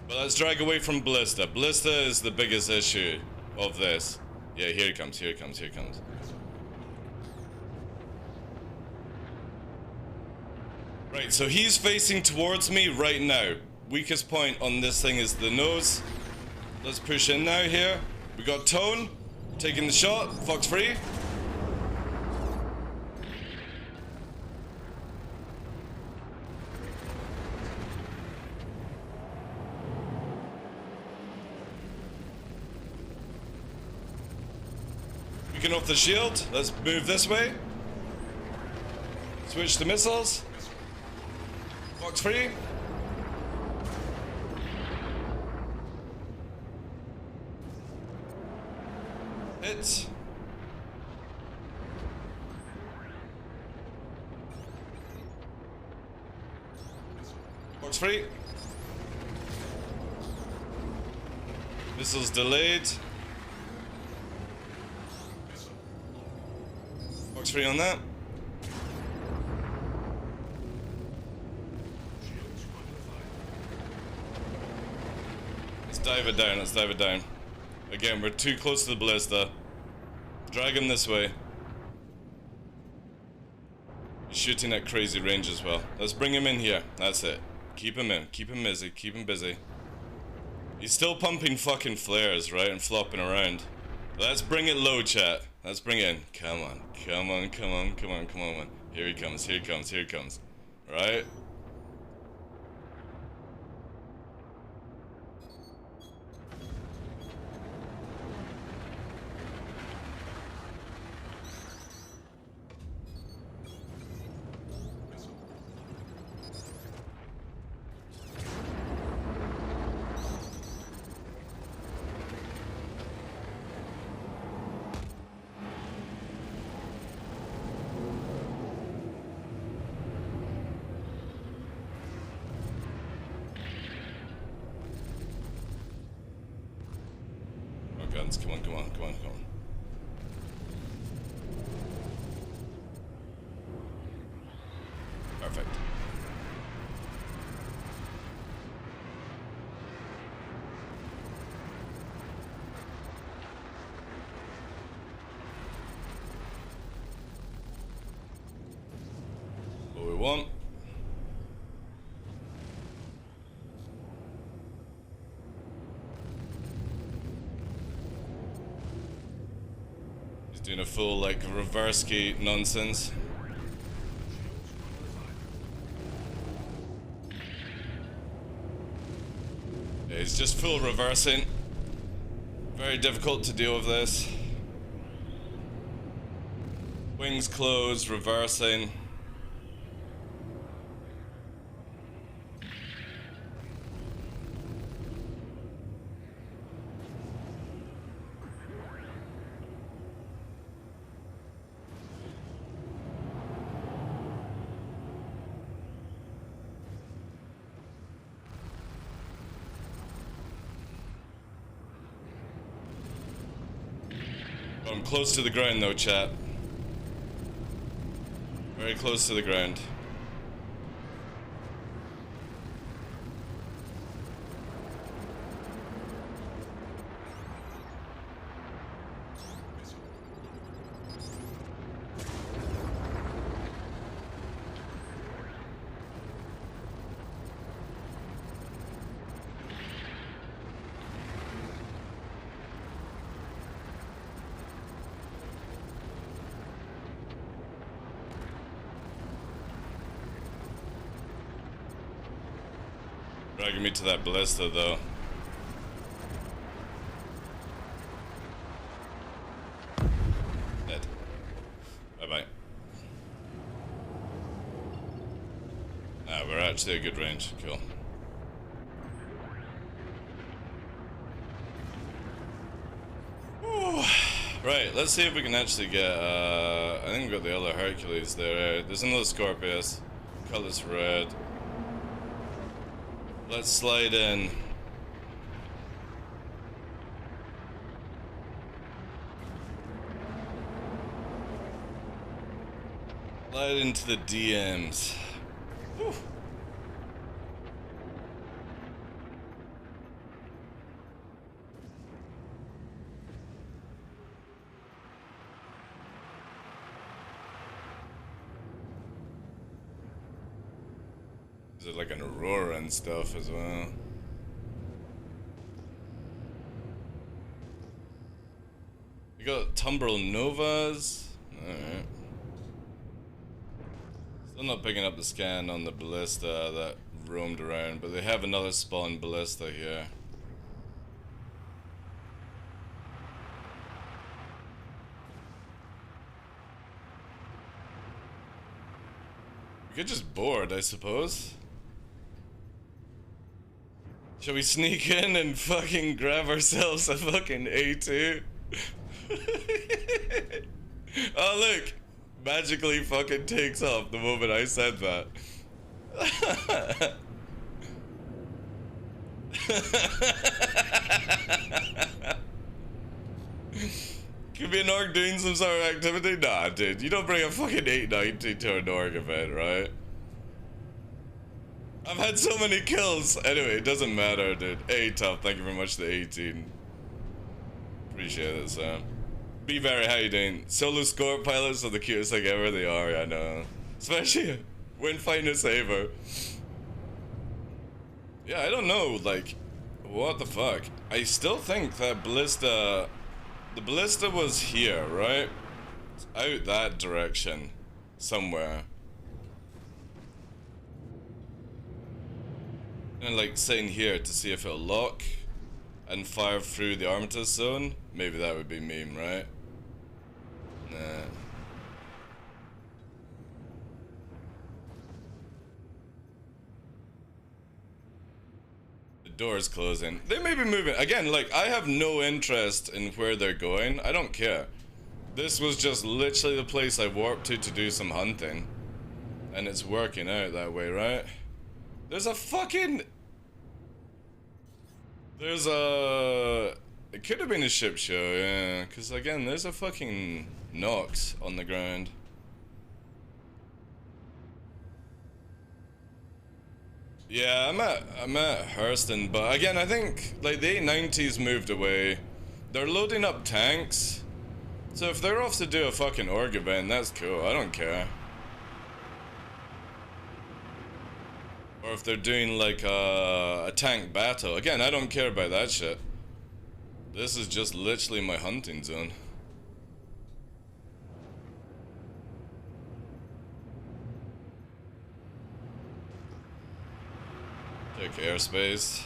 A: But let's drag away from Ballista. Ballista is the biggest issue of this. Yeah, here he comes, here he comes, here he comes. Right, so he's facing towards me right now. Weakest point on this thing is the nose. Let's push in now here. We got Tone taking the shot. Fox free. Picking off the shield. Let's move this way. Switch the missiles. Fox free. Hit. Fox free. Missiles delayed. Fox free on that. Let's dive it down, let's dive it down. Again, we're too close to the Ballista. Drag him this way. He's shooting at crazy range as well. Let's bring him in here. That's it. Keep him in. Keep him busy. Keep him busy. He's still pumping fucking flares, right? And flopping around. Let's bring it low, chat. Let's bring it in. Come on. Come on, come on, come on, come on. Here he comes, here he comes, here he comes. Right? once. Come on, come on, come on, come on. Perfect. What we want. He's doing a full, like, reverse key nonsense. Yeah, he's just full reversing. Very difficult to deal with this. Wings closed, reversing. I'm close to the ground though, chat. Very close to the ground. Dragging me to that ballista though. Dead. Bye bye. Ah, we're actually a good range. Cool. Whew. Right, let's see if we can actually get, I think we've got the other Hercules there. There's another Scorpius. Color's red. Let's slide in. Slide into the DMs. Whew. Is it like an Aurora and stuff as well? You got Tumbril Novas? Alright. Still not picking up the scan on the ballista that roamed around, but they have another spawn ballista here. We could just board, I suppose. Shall we sneak in and fucking grab ourselves a fucking A2? Oh look! Magically fucking takes off the moment I said that. Could be an orc doing some sort of activity? Nah, dude, you don't bring a fucking 890 to an orc event, right? I've had so many kills. Anyway, it doesn't matter, dude. Hey, tough. Thank you very much for the 18. Appreciate it, Sam. Be very, how you doing? Solo Scorp pilots are the cutest thing ever. They are, I know. Especially when fighting a saber. Yeah, I don't know, like, what the fuck? I still think that ballista... The ballista was here, right? It's out that direction. Somewhere. And like sitting here to see if it'll lock and fire through the Armitage zone. Maybe that would be meme, right? Nah. The door's closing. They may be moving. Again, like, I have no interest in where they're going. I don't care. This was just literally the place I warped to do some hunting. And it's working out that way, right? There's a fucking... There's a... It could have been a ship show, yeah. Because again, there's a fucking Nox on the ground. Yeah, I'm at Hurston, but again, I think like the 890s moved away. They're loading up tanks, so if they're off to do a fucking org event, that's cool. I don't care. Or if they're doing like a tank battle, again, I don't care about that shit. This is just literally my hunting zone. Take airspace.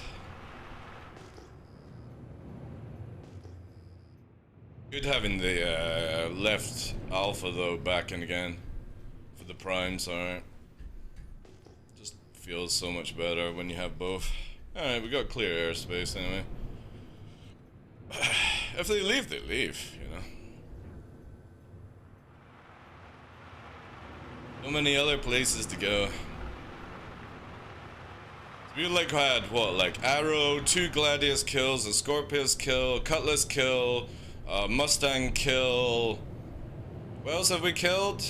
A: Good having the left alpha though back in again for the primes. Alright, just feels so much better when you have both. Alright, we got clear airspace anyway. If they leave, you know. So many other places to go. We like had what, like Arrow, 2 Gladius kills, a Scorpius kill, Cutlass kill, Mustang kill. What else have we killed?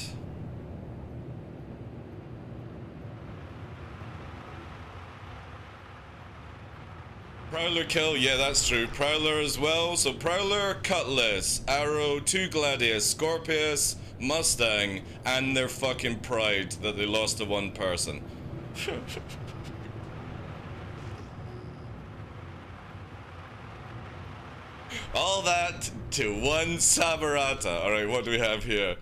A: Prowler kill, yeah, that's true. Prowler as well. So Prowler, Cutlass, Arrow, 2 Gladius, Scorpius, Mustang, and their fucking pride that they lost to one person. All that to one Sabarata. Alright, what do we have here?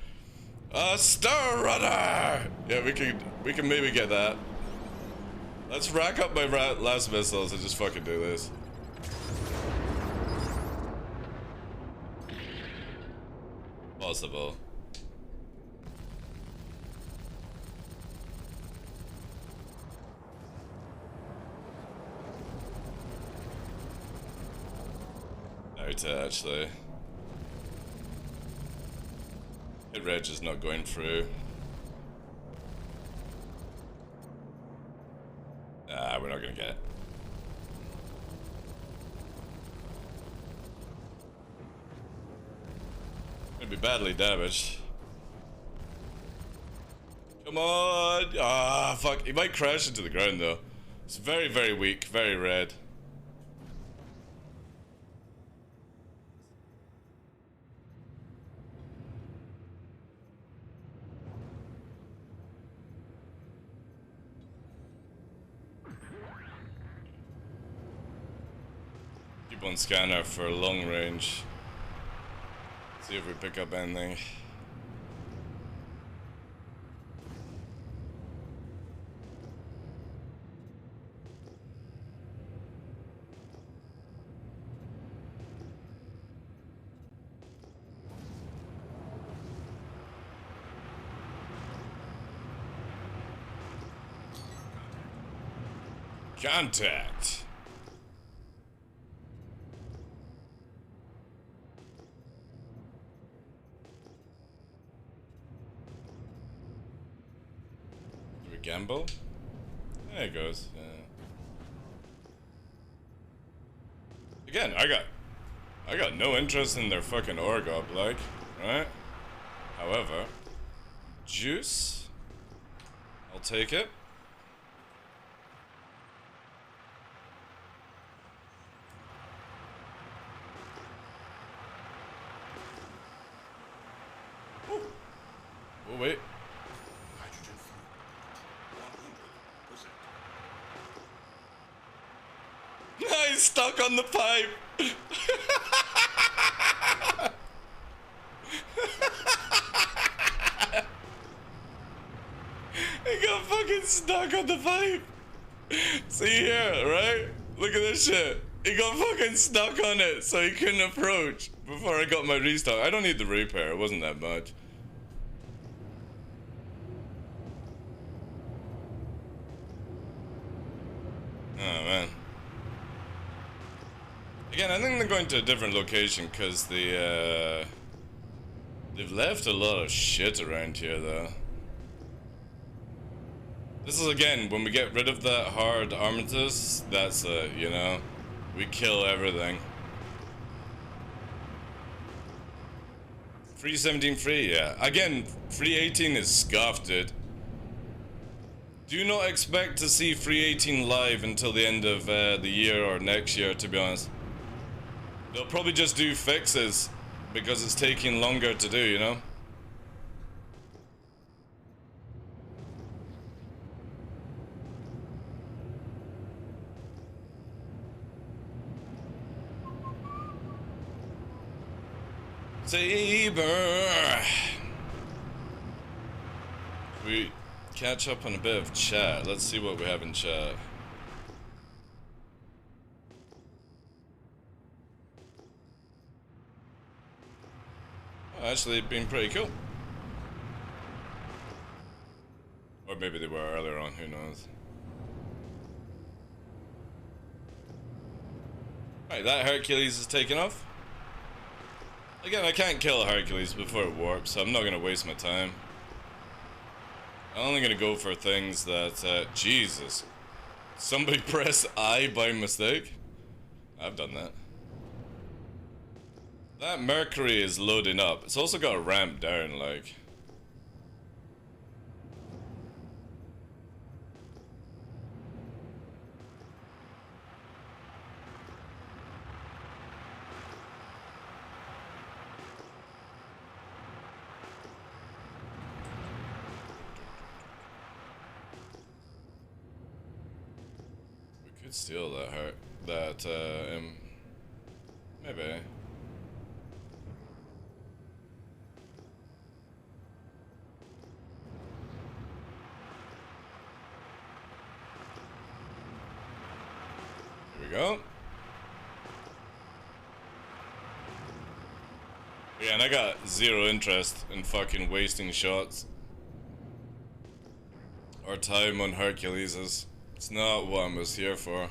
A: A Star Runner! Yeah, we can maybe get that. Let's rack up my last missiles and just fucking do this. Possible. Out actually. Hit Reg is not going through. Nah, we're not gonna get it. Gonna be badly damaged. Come on! Ah, fuck. He might crash into the ground though. It's very, very weak, very red. Keep on scanner for long range. See if we pick up anything. Contact. Do we gamble? There it goes. Yeah. Again, I got no interest in their fucking org up, like, right? However, juice. I'll take it. Oh, wait.
C: Hydrogen fuel, 100%.
A: He's stuck on the pipe. He got fucking stuck on the pipe. See here, right? Look at this shit. He got fucking stuck on it, so he couldn't approach before I got my restock. I don't need the repair. It wasn't that much. Oh man. Again, I think they're going to a different location because they've left a lot of shit around here though. This is again, when we get rid of that hard armistice, that's it, you know? We kill everything. Free 17 free, yeah. Again, free 18 is scuffed, dude. Do not expect to see free 18 live until the end of the year or next year, to be honest. They'll probably just do fixes because it's taking longer to do, you know? Saber! We catch up on a bit of chat. Let's see what we have in chat. Oh, actually, been pretty cool. Or maybe they were earlier on, who knows. Right, that Hercules is taken off. Again, I can't kill a Hercules before it warps, so I'm not gonna waste my time. I'm only gonna go for things that, Jesus. Somebody press I by mistake? I've done that. That Mercury is loading up. It's also got a ramp down, like. We could steal that maybe. Here we go. Yeah, and I got zero interest in fucking wasting shots or time on Herculeses. It's not what I was here for.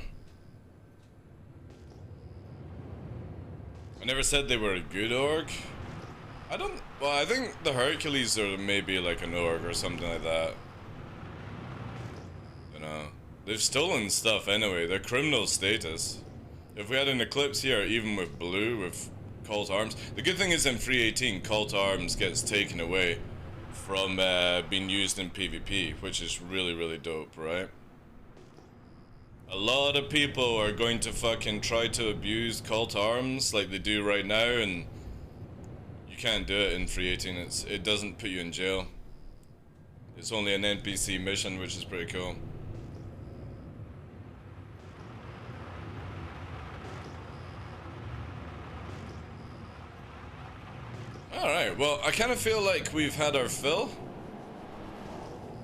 A: I never said they were a good org. Well, I think the Hercules are maybe like an org or something like that. You know, they've stolen stuff anyway. They're criminal status. If we had an Eclipse here, even with blue, with Call to Arms. The good thing is in free 18, Call to Arms gets taken away from being used in PvP, which is really, really dope, right? A lot of people are going to fucking try to abuse Call to Arms like they do right now, and you can't do it in free 18. It doesn't put you in jail. It's only an NPC mission, which is pretty cool. Alright, well, I kind of feel like we've had our fill.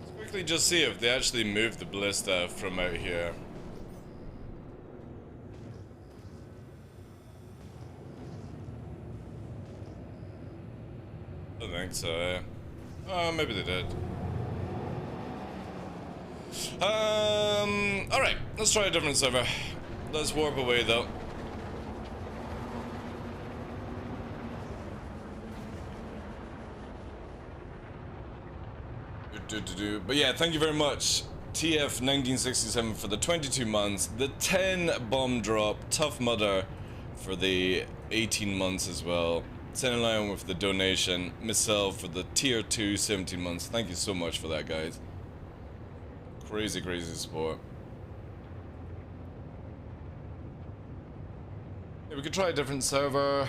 A: Let's quickly just see if they actually moved the ballista from out here. I don't think so. Oh, maybe they did. Alright, let's try a different server. Let's warp away though. But yeah, thank you very much, TF1967, for the 22 months, the 10 bomb drop, Tough Mudder for the 18 months as well, Senna Lion with the donation, myself for the tier 2 17 months. Thank you so much for that, guys. Crazy, crazy support. Yeah, we could try a different server.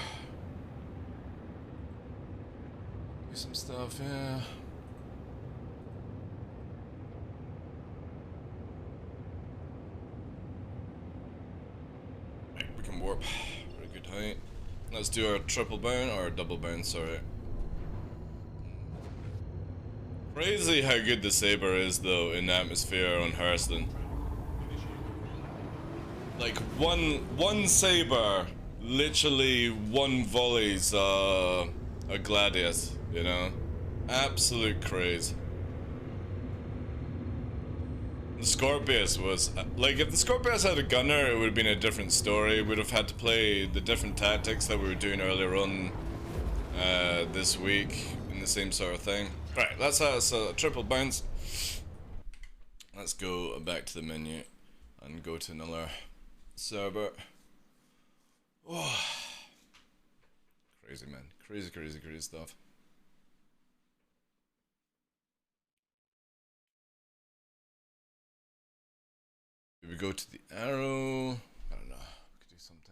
A: Do some stuff, yeah. We can warp. Very good height. Let's do our triple bound, or double bound, sorry. Crazy how good the Saber is though in atmosphere on Hearthstone. Like one Saber, literally one volley's a Gladius, you know? Absolute craze. The Scorpius was, like, if the Scorpius had a gunner, it would have been a different story. We'd have had to play the different tactics that we were doing earlier on this week in the same sort of thing. Right, let's have a triple bounce. Let's go back to the menu and go to another server. Oh. Crazy, man. Crazy, crazy, crazy stuff. Maybe go to the arrow. I don't know. We could do something.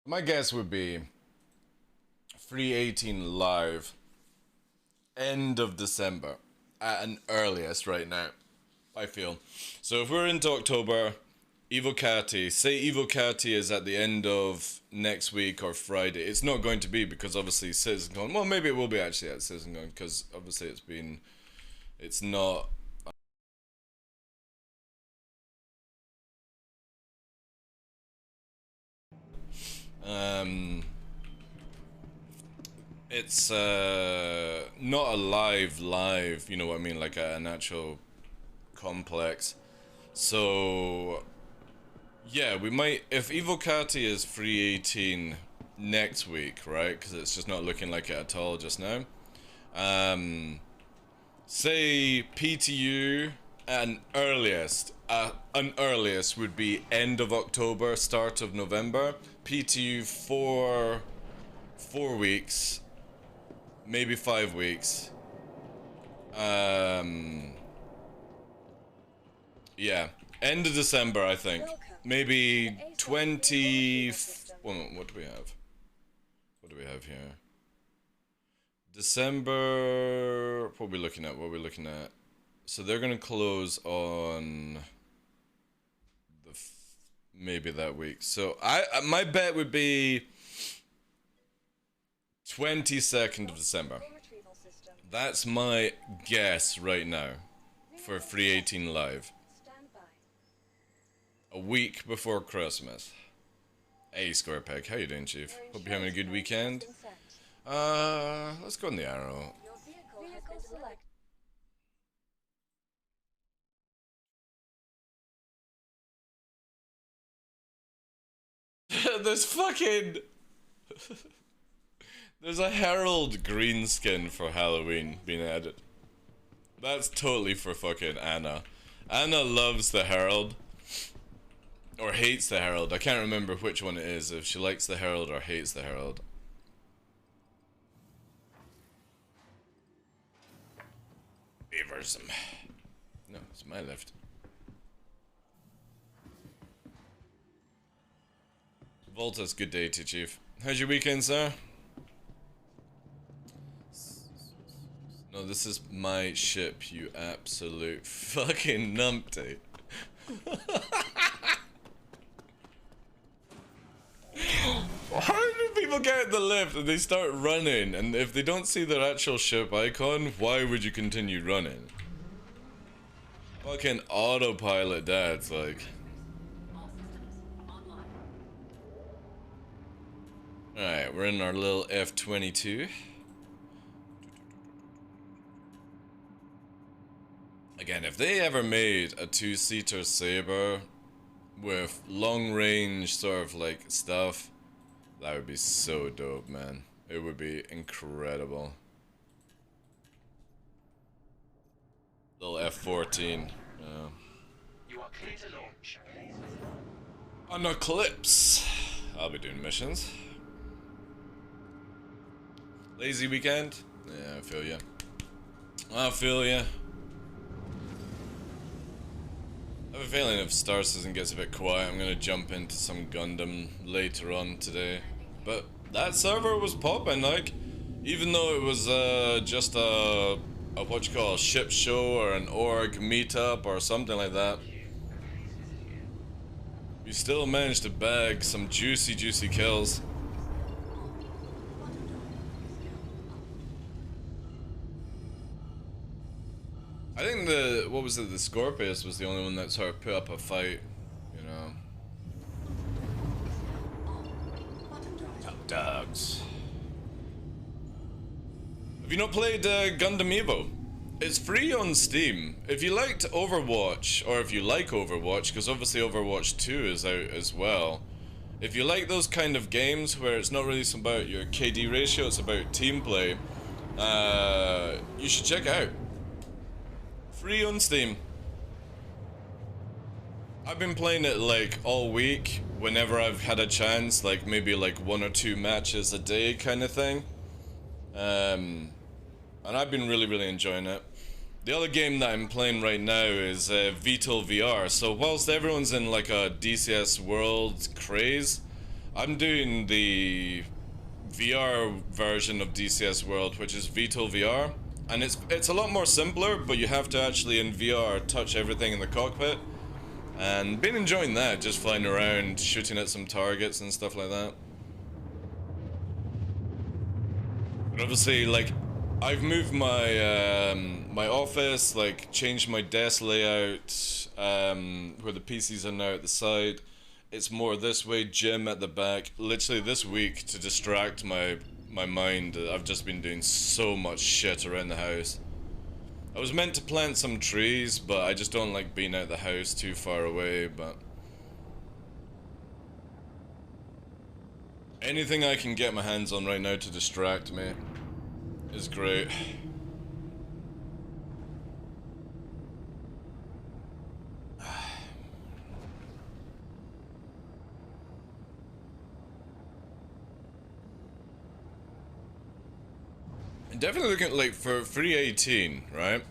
A: My guess would be Free 18 live end of December at an earliest right now, I feel. So if we're into October, Evocati, say Evocati is at the end of next week or Friday. It's not going to be because obviously CitizenCon, well maybe it will be actually at CitizenCon because obviously it's not. It's not a live, you know what I mean, like an actual complex. So yeah, we might, if Evocati is Free 18 next week, right? Because it's just not looking like it at all just now. Say PTU at an earliest would be end of October, start of November. PTU for 4 weeks, maybe 5 weeks. Yeah, end of December, I think. Maybe 20. What do we have? What do we have here? December. What are we looking at? What are we looking at? So they're gonna close on the maybe that week. So my bet would be 22nd of December. That's my guess right now for Free 18 live. A week before Christmas. Hey Squarepeg, how you doing, Chief? Hope you're having a good weekend. Let's go on the arrow. There's fucking... There's a Herald green skin for Halloween being added. That's totally for fucking Anna. Anna loves the Herald. Or hates the Herald. I can't remember which one it is, if she likes the Herald or hates the Herald. Beavers. No, it's my lift. Volta's good day to Chief. How's your weekend, sir? No, this is my ship, you absolute fucking numpty. How do people get in the lift and they start running, and if they don't see their actual ship icon, why would you continue running? Fucking autopilot dads, like. Alright, we're in our little F-22. Again, if they ever made a two-seater Saber with long-range sort of like stuff, that would be so dope, man. It would be incredible. Little F-14. Yeah.
C: You are clear to launch.
A: On Eclipse. I'll be doing missions. Lazy weekend? Yeah, I feel ya. I feel ya. I have a feeling if Star Citizen gets a bit quiet, I'm gonna jump into some Gundam later on today. But that server was popping, like, even though it was just a what you call a ship show or an org meetup or something like that. We still managed to bag some juicy kills. I think the Scorpius was the only one that sort of put up a fight, you know. Top dogs. Have you not played Gundam Evo? It's free on Steam. If you liked Overwatch, or if you like Overwatch, because obviously Overwatch 2 is out as well, If you like those kind of games where it's not really about your KD ratio, it's about team play, you should check it out. Free on Steam. I've been playing it like all week, whenever I've had a chance, like maybe like 1 or 2 matches a day kind of thing. And I've been really enjoying it. The other game that I'm playing right now is VTOL VR. So whilst everyone's in like a DCS World craze, I'm doing the VR version of DCS World, which is VTOL VR. And it's a lot more simpler, but you have to actually in VR touch everything in the cockpit. And been enjoying that, just flying around, shooting at some targets and stuff like that. But obviously, like, I've moved my my office, like changed my desk layout, where the PCs are now at the side. It's more this way, gym at the back. Literally this week, to distract my mind, I've just been doing so much shit around the house. I was meant to plant some trees, but I just don't like being out the house too far away, but anything I can get my hands on right now to distract me is great. Definitely looking like for 318, right?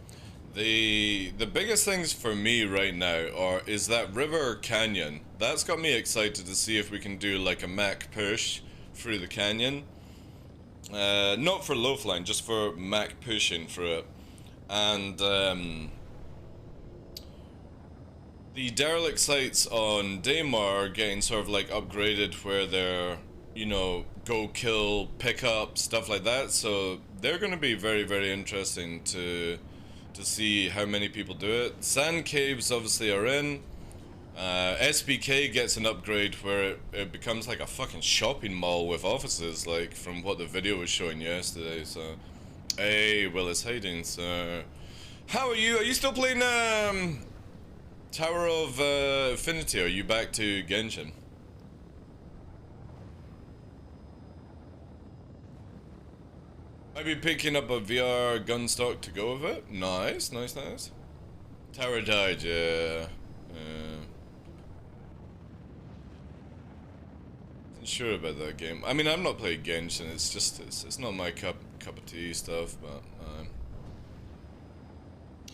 A: The biggest things for me right now is that river canyon. That's got me excited to see if we can do like a Mac push through the canyon. Not for low flying, just for Mac pushing through it. And the derelict sites on Daymar are getting sort of like upgraded where they're, you know, go kill, pick up, stuff like that. So they're going to be very interesting to see how many people do it. Sand caves obviously are in. SPK gets an upgrade where it becomes like a fucking shopping mall with offices, like from what the video was showing yesterday. So, hey Willis, how you doing, sir? How are you? Are you still playing Tower of Affinity? Or are you back to Genshin? Maybe picking up a VR gun stock to go with it. Nice. Tower died, yeah. Wasn't sure about that game. I mean, I'm not playing Genshin. It's just it's not my cup of tea stuff. But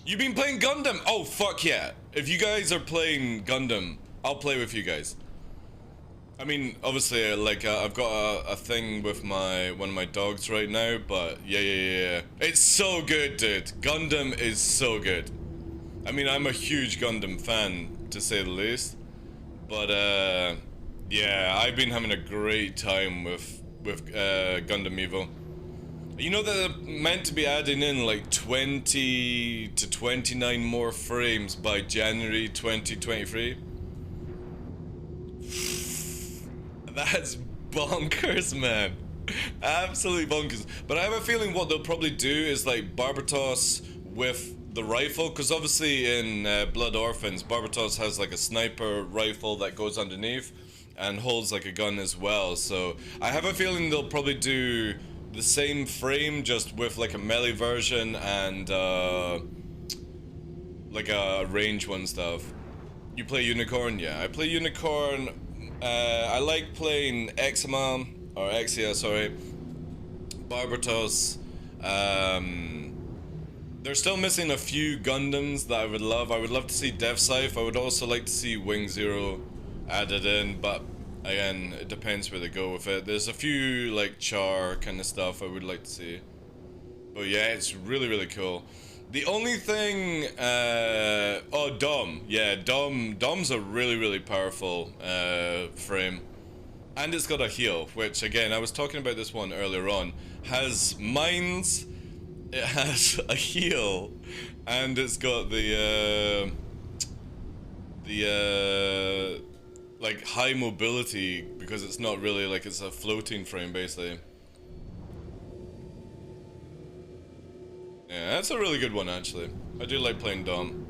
A: you've been playing Gundam. Oh fuck yeah! If you guys are playing Gundam, I'll play with you guys. I mean, obviously, like, I've got a thing with one of my dogs right now, but yeah. It's so good, dude. Gundam is so good. I mean, I'm a huge Gundam fan, to say the least. But, yeah, I've been having a great time with Gundam Evo. You know that they're meant to be adding in, like, 20 to 29 more frames by January 2023? That's bonkers, man. Absolutely bonkers. But I have a feeling what they'll probably do is like Barbatos with the rifle, because obviously in Blood Orphans, Barbatos has like a sniper rifle that goes underneath and holds like a gun as well. So I have a feeling they'll probably do the same frame, just with like a melee version and like a range one stuff. You play Unicorn? Yeah, I play Unicorn. I like playing Exima, or Exia, sorry, Barbatos. They're still missing a few Gundams that I would love. I would love to see Death Scythe. I would also like to see Wing Zero added in, but again, it depends where they go with it. There's a few like Char kind of stuff I would like to see. But yeah, it's really cool. The only thing, oh, Dom. Yeah, Dom's a really powerful frame. And it's got a heal, which again, I was talking about this one earlier on. Has mines, it has a heal, and it's got the like high mobility, because it's not really like, it's a floating frame basically. Yeah, that's a really good one actually. I do like playing Dom.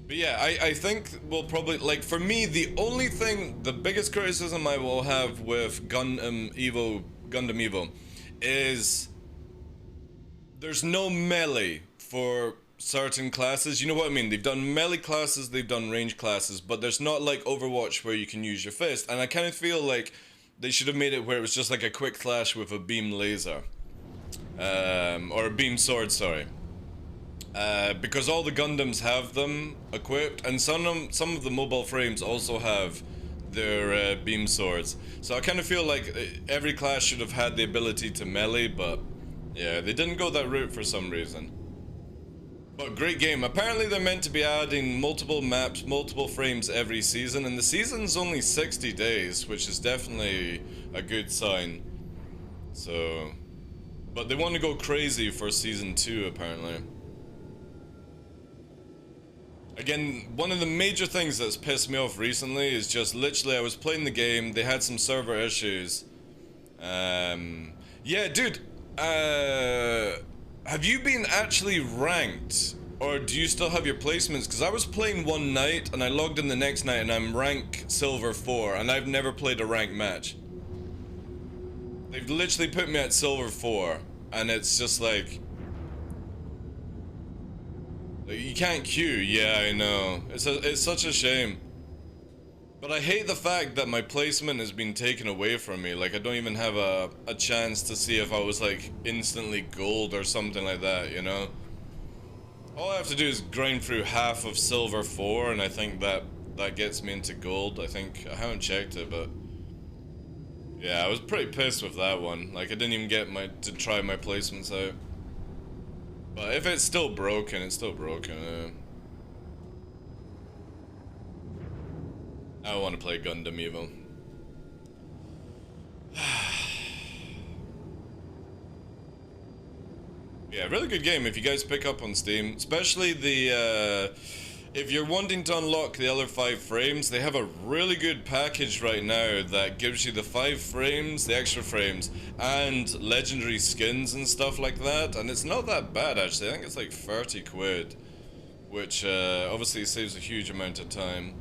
A: But yeah, I think we'll probably, like, for me, the biggest criticism I will have with Gundam Evo is there's no melee for certain classes. You know what I mean? They've done melee classes, they've done range classes, but there's not like Overwatch where you can use your fist. And I kind of feel like they should have made it where it was just like a quick flash with a beam laser. Or a beam sword, sorry. Because all the Gundams have them equipped, and some of the mobile frames also have their beam swords. So I kind of feel like every class should have had the ability to melee, but yeah, they didn't go that route for some reason. But great game. Apparently they're meant to be adding multiple maps, multiple frames every season, and the season's only 60 days, which is definitely a good sign. So, but they want to go crazy for season 2 apparently. Again, one of the major things that's pissed me off recently is just literally I was playing the game, they had some server issues. Yeah, dude, have you been actually ranked? Or do you still have your placements? Because I was playing one night and I logged in the next night and I'm rank silver 4 and I've never played a ranked match. They've literally put me at silver 4 and it's just like you can't queue. Yeah, I know. It's such a shame. But I hate the fact that my placement has been taken away from me. Like, I don't even have a chance to see if I was, like, instantly gold or something like that, you know? All I have to do is grind through half of silver 4, and I think that gets me into gold. I think, I haven't checked it, but yeah, I was pretty pissed with that one. Like, I didn't even get to try my placements out. But if it's still broken, it's still broken. I want to play Gundam Evo. Yeah, really good game if you guys pick up on Steam. Especially the, if you're wanting to unlock the other 5 frames, they have a really good package right now that gives you the 5 frames, the extra frames, and legendary skins and stuff like that. And it's not that bad actually, I think it's like 30 quid. Which obviously saves a huge amount of time.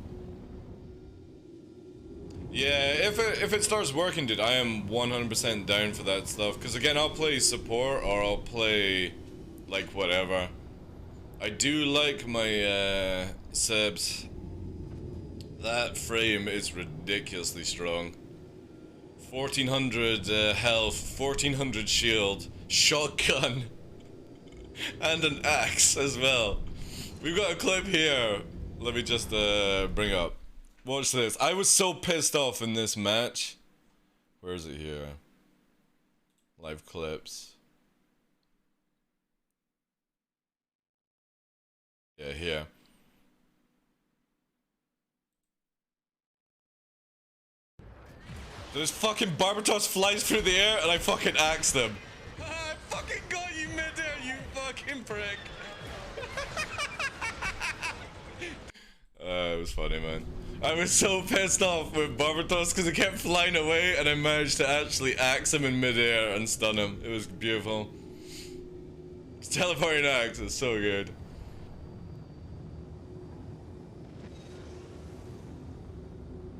A: Yeah, if it starts working, dude, I am 100% down for that stuff. Because again, I'll play support or I'll play, like, whatever. I do like my Sebs. That frame is ridiculously strong. 1400 health, 1400 shield, shotgun, and an axe as well. We've got a clip here. Let me just bring up. Watch this. I was so pissed off in this match. Where is it here? Live clips. Yeah, here. This fucking Barbatos flies through the air and I fucking axe them. I fucking got you mid-air, you fucking prick. It was funny, man. I was so pissed off with Barbatos because he kept flying away and I managed to actually axe him in mid-air and stun him. It was beautiful. Teleporting axe is so good.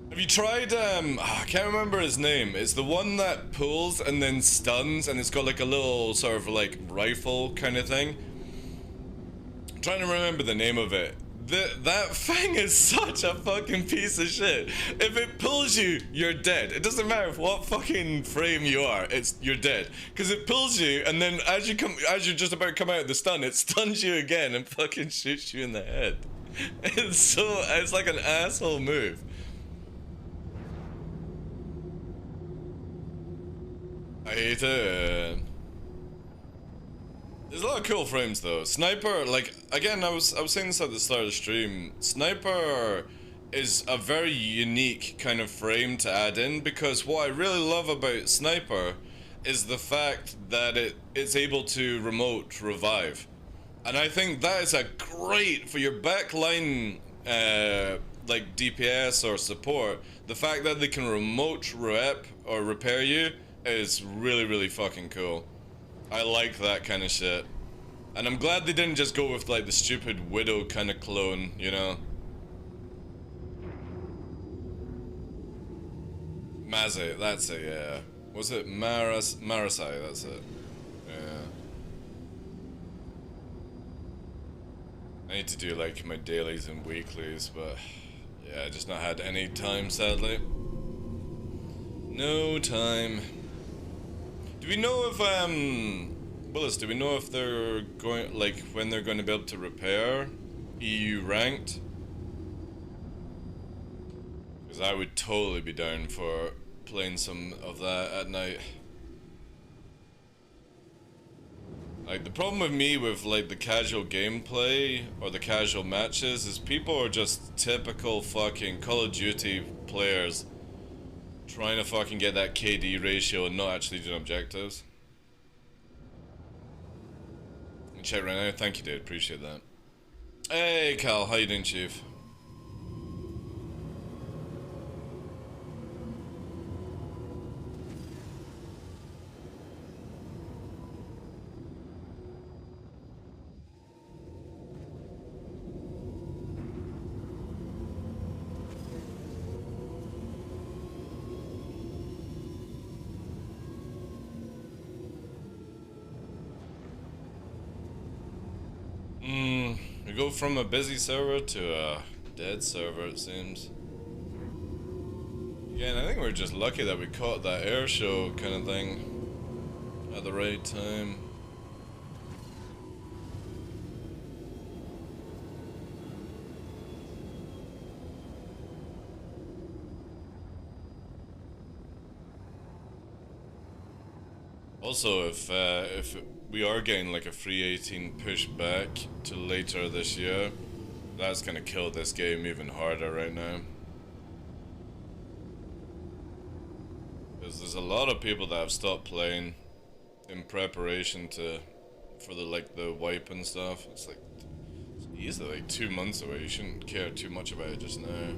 A: Have you tried, I can't remember his name. It's the one that pulls and then stuns and it's got like a little sort of like rifle kind of thing. I'm trying to remember the name of it. That thing is such a fucking piece of shit. If it pulls you, you're dead. It doesn't matter what fucking frame you are, you're dead. Because it pulls you, and then as you're just about to come out of the stun, it stuns you again and fucking shoots you in the head. It's like an asshole move. I hate it. There's a lot of cool frames though. Sniper, like, again, I was saying this at the start of the stream. Sniper is a very unique kind of frame to add in because what I really love about Sniper is the fact that it's able to remote revive. And I think that is a great for your backline like DPS or support. The fact that they can remote rep or repair you is really, really fucking cool. I like that kind of shit. And I'm glad they didn't just go with like the stupid Widow kind of clone, you know? Maze, that's it, yeah. Was it Marasai, that's it. Yeah. I need to do like my dailies and weeklies, but yeah, just not had any time, sadly. No time. Do we know if, Willis, do we know if they're going, like, when they're going to be able to repair EU ranked? Because I would totally be down for playing some of that at night. Like, the problem with me with, like, the casual gameplay or the casual matches is people are just typical fucking Call of Duty players trying to fucking get that KD ratio and not actually doing objectives. Check right now. Thank you, dude. Appreciate that. Hey, Cal. How you doing, Chief? We go from a busy server to a dead server, it seems. Again, I think we're just lucky that we caught that air show kind of thing at the right time. Also, if we are getting like a free 18 pushed back to later this year, that's gonna kill this game even harder right now. Because there's a lot of people that have stopped playing in preparation for the wipe and stuff. It's like it's easily like 2 months away. You shouldn't care too much about it just now.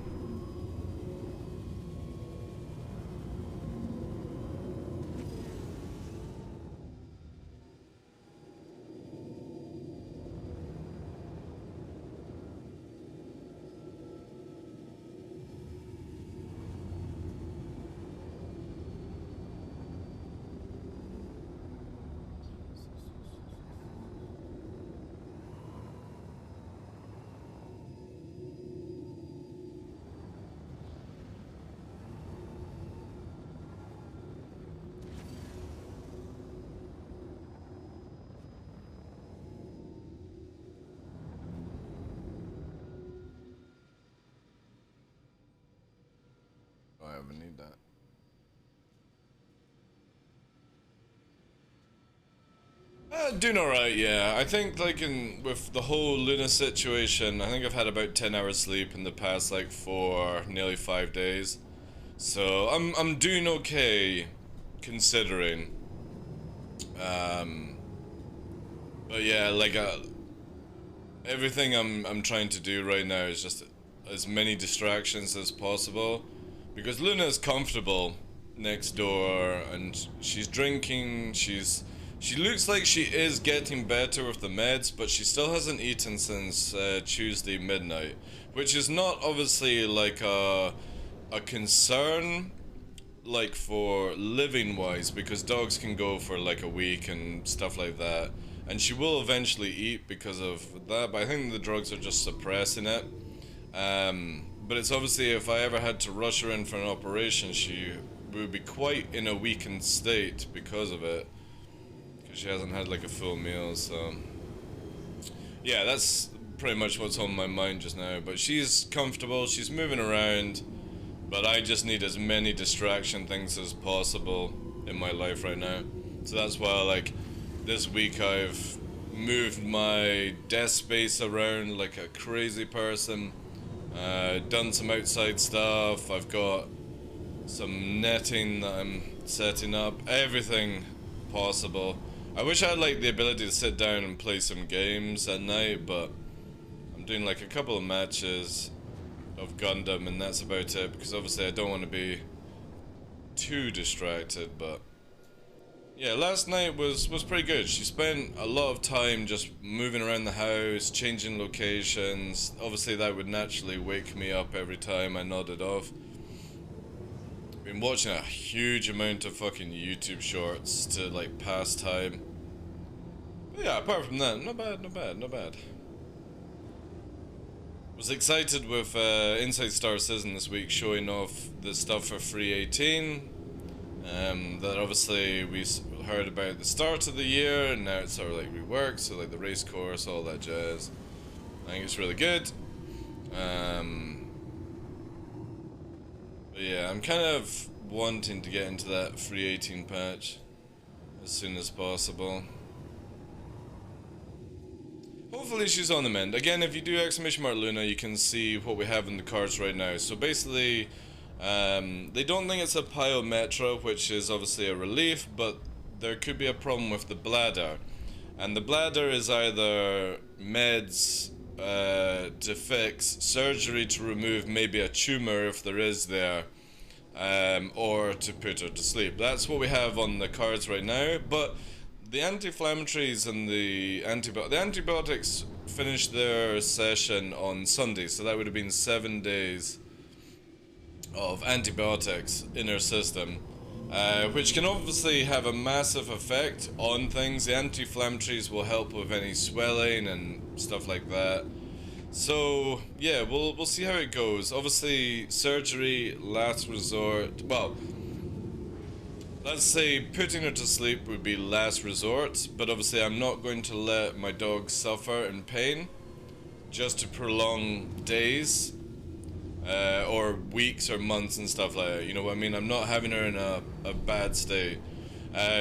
A: I ever need that. Doing alright, yeah. I think like with the whole Luna situation, I think I've had about 10 hours sleep in the past like 4, nearly 5 days. So I'm doing okay considering. But yeah, like everything I'm trying to do right now is just as many distractions as possible, because Luna's comfortable next door and she's drinking. She looks like she is getting better with the meds, but she still hasn't eaten since Tuesday midnight, which is not obviously like a concern like for living wise, because dogs can go for like a week and stuff like that, and she will eventually eat because of that, but I think the drugs are just suppressing it. But it's obviously, if I ever had to rush her in for an operation, she would be quite in a weakened state because of it, because she hasn't had like a full meal. So yeah, that's pretty much what's on my mind just now. But she's comfortable, she's moving around, but I just need as many distraction things as possible in my life right now. So that's why, like, this week I've moved my desk space around like a crazy person. Done some outside stuff. I've got some netting that I'm setting up. Everything possible. I wish I had like the ability to sit down and play some games at night, but I'm doing like a couple of matches of Gundam and that's about it, because obviously I don't want to be too distracted. But Yeah, last night was pretty good. She spent a lot of time just moving around the house, changing locations. Obviously, that would naturally wake me up every time I nodded off. Been watching a huge amount of fucking YouTube shorts to like pass time. But yeah, apart from that, not bad, not bad, not bad. Was excited with Inside Star Citizen this week showing off the stuff for Free 18. That obviously we heard about at the start of the year, and now it's sort of like reworked, so like the race course, all that jazz. I think it's really good. But yeah, I'm kind of wanting to get into that Free 18 patch as soon as possible. Hopefully she's on the mend. Again, if you do exclamation mark Luna, you can see what we have in the cards right now. So basically, they don't think it's a pyometra, which is obviously a relief, but there could be a problem with the bladder. And the bladder is either meds to fix, surgery to remove maybe a tumor if there is there, or to put her to sleep. That's what we have on the cards right now, but the anti-inflammatories and the antibiotics finished their session on Sunday, so that would have been 7 days of antibiotics in her system, which can obviously have a massive effect on things. The anti-inflammatories will help with any swelling and stuff like that. So yeah, we'll see how it goes. Obviously, surgery, last resort. Well, let's say putting her to sleep would be last resort, but obviously I'm not going to let my dog suffer in pain just to prolong days or weeks or months and stuff like that. You know what I mean? I'm not having her in a bad state.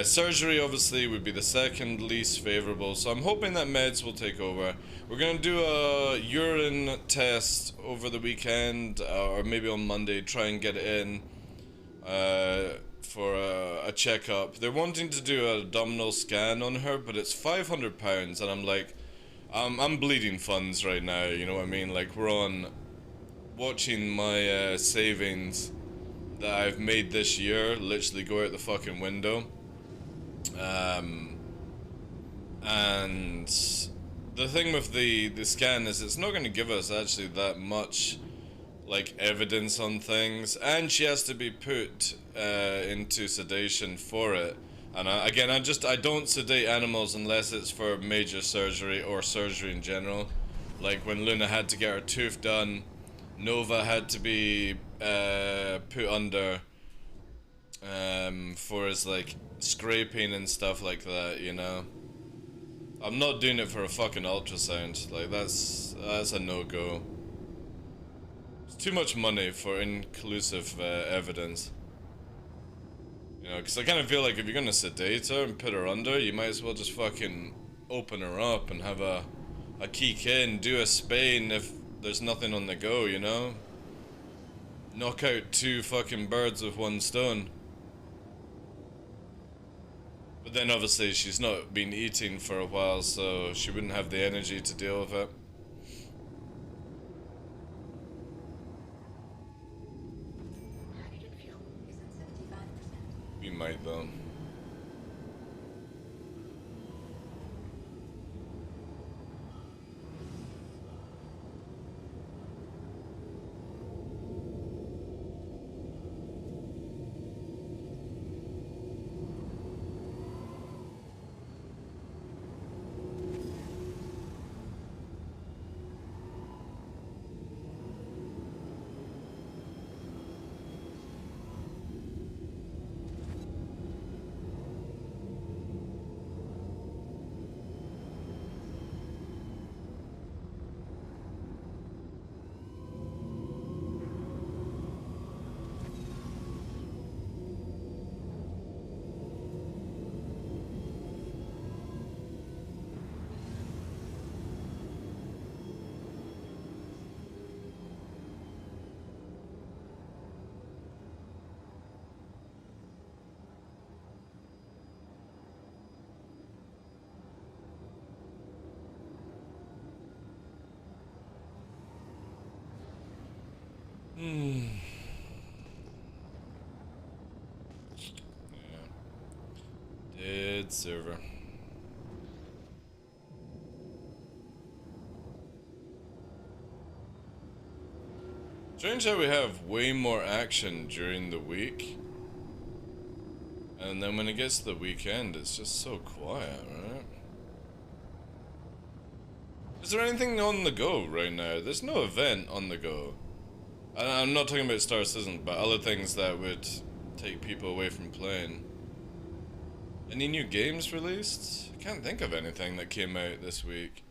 A: Surgery obviously would be the second least favorable, so I'm hoping that meds will take over. We're gonna do a urine test over the weekend, or maybe on Monday, try and get it in for a checkup. They're wanting to do an abdominal scan on her, but it's £500, and I'm like, I'm bleeding funds right now, you know what I mean? Like, we're on watching my savings that I've made this year literally go out the fucking window. And the thing with the scan is it's not going to give us actually that much like evidence on things, and she has to be put into sedation for it. And again, I don't sedate animals unless it's for major surgery or surgery in general. Like when Luna had to get her tooth done, Nova had to be put under for his like scraping and stuff like that, you know. I'm not doing it for a fucking ultrasound. Like that's a no-go. It's too much money for inclusive evidence. You know, because I kind of feel like if you're gonna sedate her and put her under, you might as well just fucking open her up and have a kick in, do a spane if there's nothing on the go, you know? Knock out two fucking birds with one stone. But then obviously she's not been eating for a while, so she wouldn't have the energy to deal with it. We might though. dead server. Strange how we have way more action during the week, and then when it gets to the weekend, it's just so quiet, right? Is there anything on the go right now? There's no event on the go. I'm not talking about Star Citizen, but other things that would take people away from playing. Any new games released? I can't think of anything that came out this week.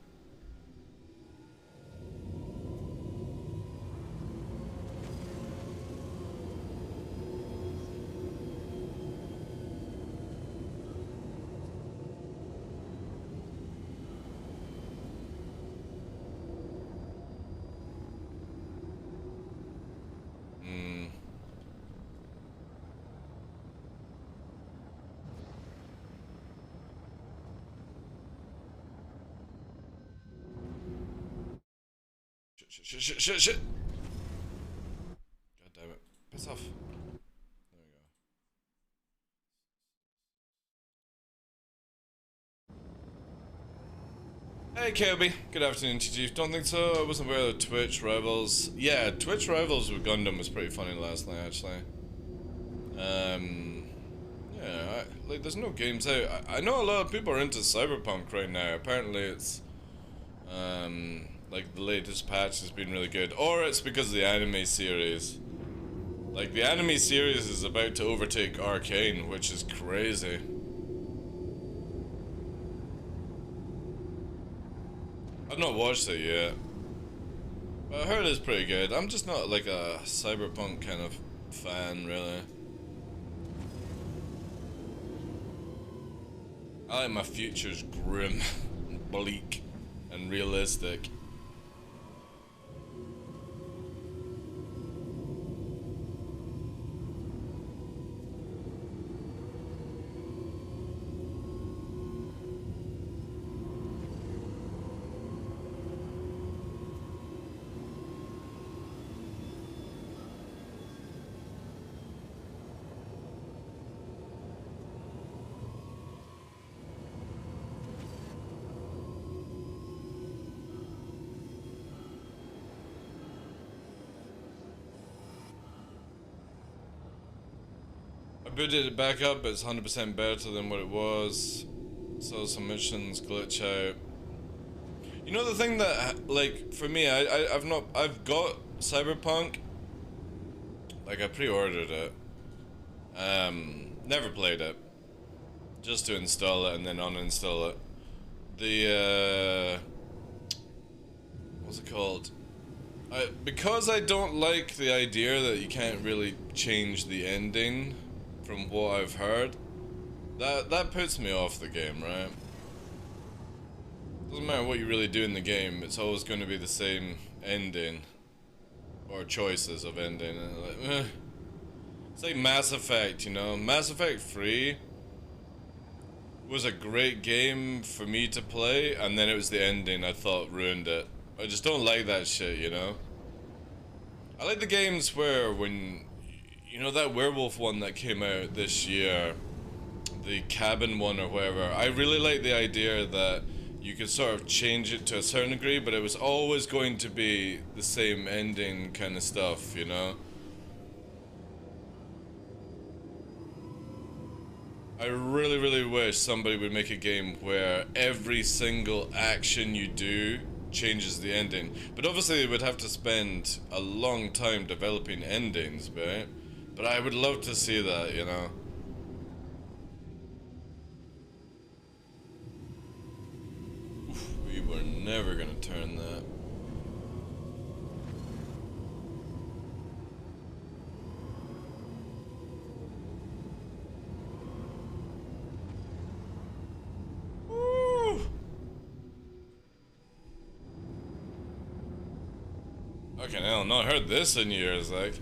A: Shit. God damn it. Piss off. There we go. Hey Kelby, good afternoon to you. Don't think so. I wasn't aware of Twitch Rivals. Yeah, Twitch Rivals with Gundam was pretty funny last night actually. Yeah, like there's no games out. I know a lot of people are into Cyberpunk right now. Apparently it's like the latest patch has been really good, or it's because of the anime series. Like the anime series is about to overtake Arcane, which is crazy. I've not watched it yet, but I heard it's pretty good. I'm just not like a Cyberpunk kind of fan, really. I like my futures grim, and bleak, and realistic. I booted it back up, it's 100% better than what it was. Saw some missions glitch out. You know the thing that, like, for me, I've got Cyberpunk. Like, I pre-ordered it. Never played it. Just to install it and then uninstall it. What's it called? Because I don't like the idea that you can't really change the ending from what I've heard, that puts me off the game, right? Doesn't matter what you really do in the game, it's always going to be the same ending. Or choices of ending. Like, it's like Mass Effect, you know? Mass Effect 3 was a great game for me to play, and then it was the ending I thought ruined it. I just don't like that shit, you know? I like the games where when... You know that werewolf one that came out this year? The cabin one or whatever. I really like the idea that you could sort of change it to a certain degree, but it was always going to be the same ending kind of stuff, you know? I really, really wish somebody would make a game where every single action you do changes the ending. But obviously they would have to spend a long time developing endings, right? But I would love to see that, you know? Oof, we were never gonna turn that. Woo! Okay, now not heard this in years, like.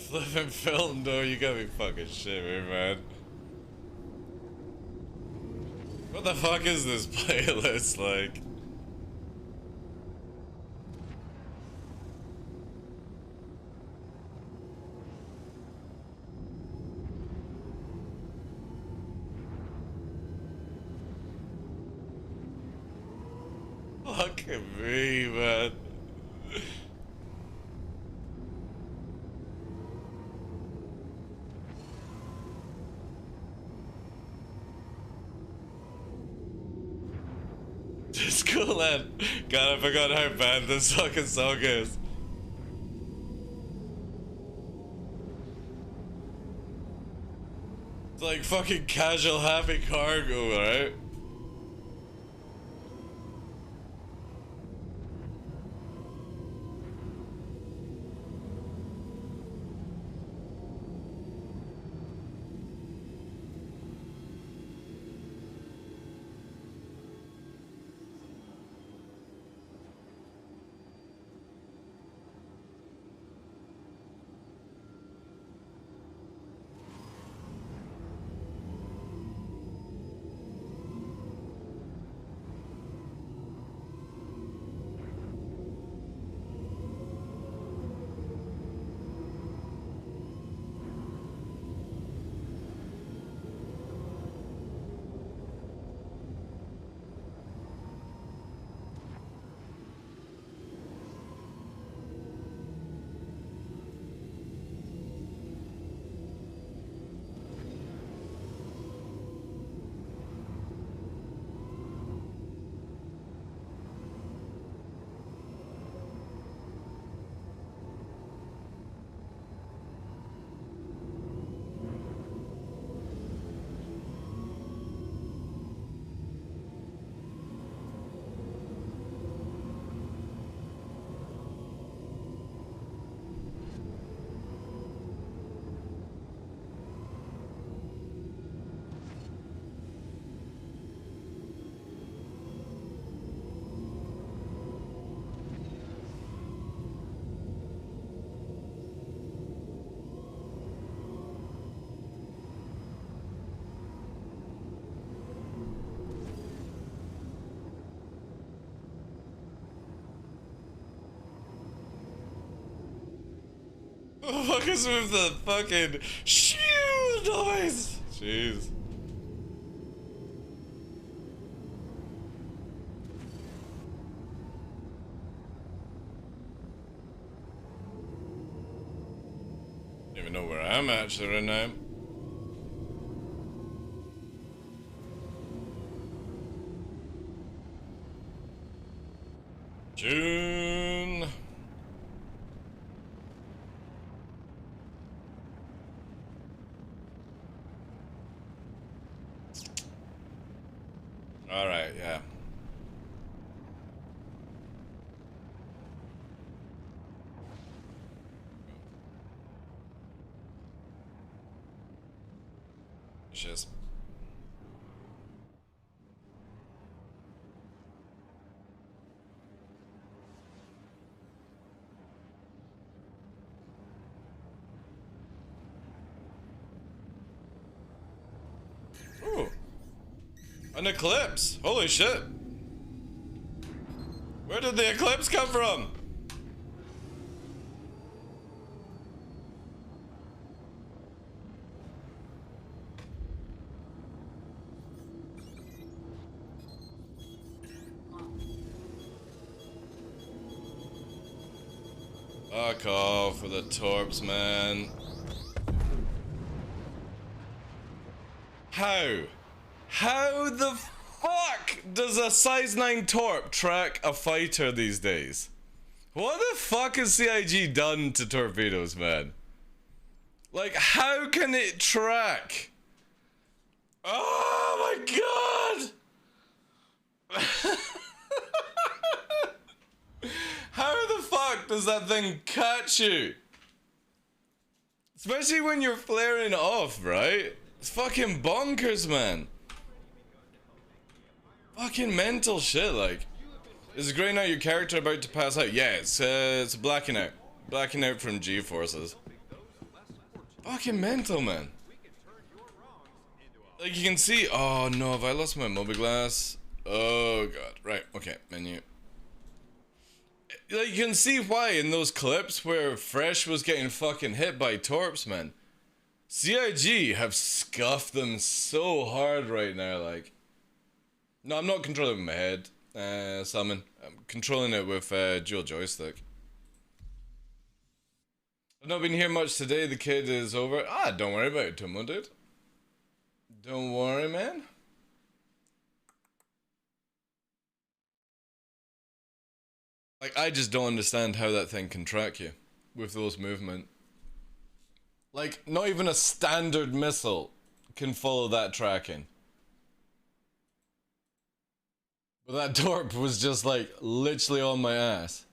A: Flipping film, though, you gotta be fucking shit, man. What the fuck is this playlist like? Fucking me, man. It's cool, man. God, I forgot how bad this fucking song is. It's like fucking casual happy cargo, right? What the fuck is with the fucking shoo noise? Jeez. Don't even know where I'm actually right now. June. All right, yeah. Just. Ooh. An eclipse! Holy shit! Where did the eclipse come from? Fuck off with the torps, man. How? How the fuck does a size 9 torp track a fighter these days? What the fuck has CIG done to torpedoes, man? Like, how can it track? Oh my god! How the fuck does that thing catch you? Especially when you're flaring off, right? It's fucking bonkers, man. Fucking mental shit, like. This is graying out your character about to pass out. Yeah, it's blacking out. Blacking out from G-forces. Fucking mental, man. Like, you can see. Oh no, have I lost my mobiGlass? Oh god. Right, okay, menu. Like, you can see why in those clips where Fresh was getting fucking hit by Torps, man. CIG have scuffed them so hard right now, like. No, I'm not controlling it with my head, Salmon. I'm controlling it with dual joystick. I've not been here much today, the kid is over. Ah, don't worry about it, Tomo, dude. Don't worry, man. Like, I just don't understand how that thing can track you with those movement. Like, not even a standard missile can follow that tracking. But that Torp was just like literally on my ass.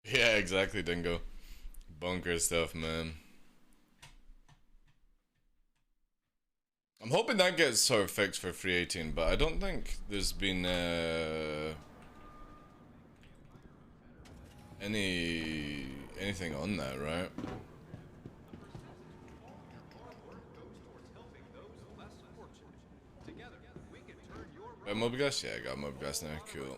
A: Yeah, exactly, Dingo. Bunker stuff, man. I'm hoping that gets sort of fixed for 318, but I don't think there's been anything on that, right? mobiGlass? Yeah, I got mobiGlass now. Cool.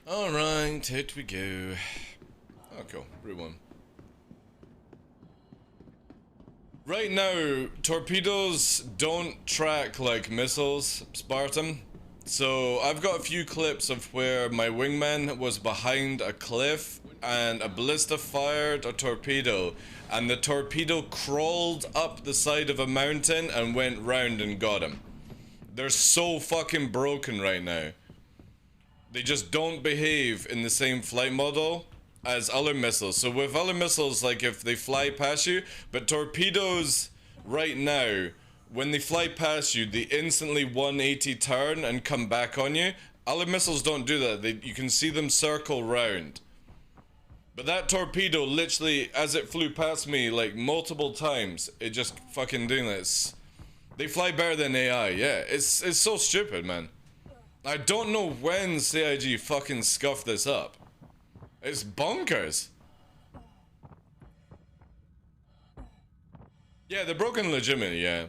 A: Alright, out we go. Oh, cool. Route 1. Right now, torpedoes don't track like missiles, Spartan. So I've got a few clips of where my wingman was behind a cliff and a ballista fired a torpedo and the torpedo crawled up the side of a mountain and went round and got him. They're so fucking broken right now. They just don't behave in the same flight model as other missiles. So with other missiles, like if they fly past you, but torpedoes right now, when they fly past you, they instantly 180 turn and come back on you. Other missiles don't do that. You can see them circle round. But that torpedo literally, as it flew past me like multiple times, it just fucking doing this. They fly better than AI, yeah. It's so stupid, man. I don't know when CIG fucking scuffed this up. It's bonkers. Yeah, they're broken legitimately, yeah.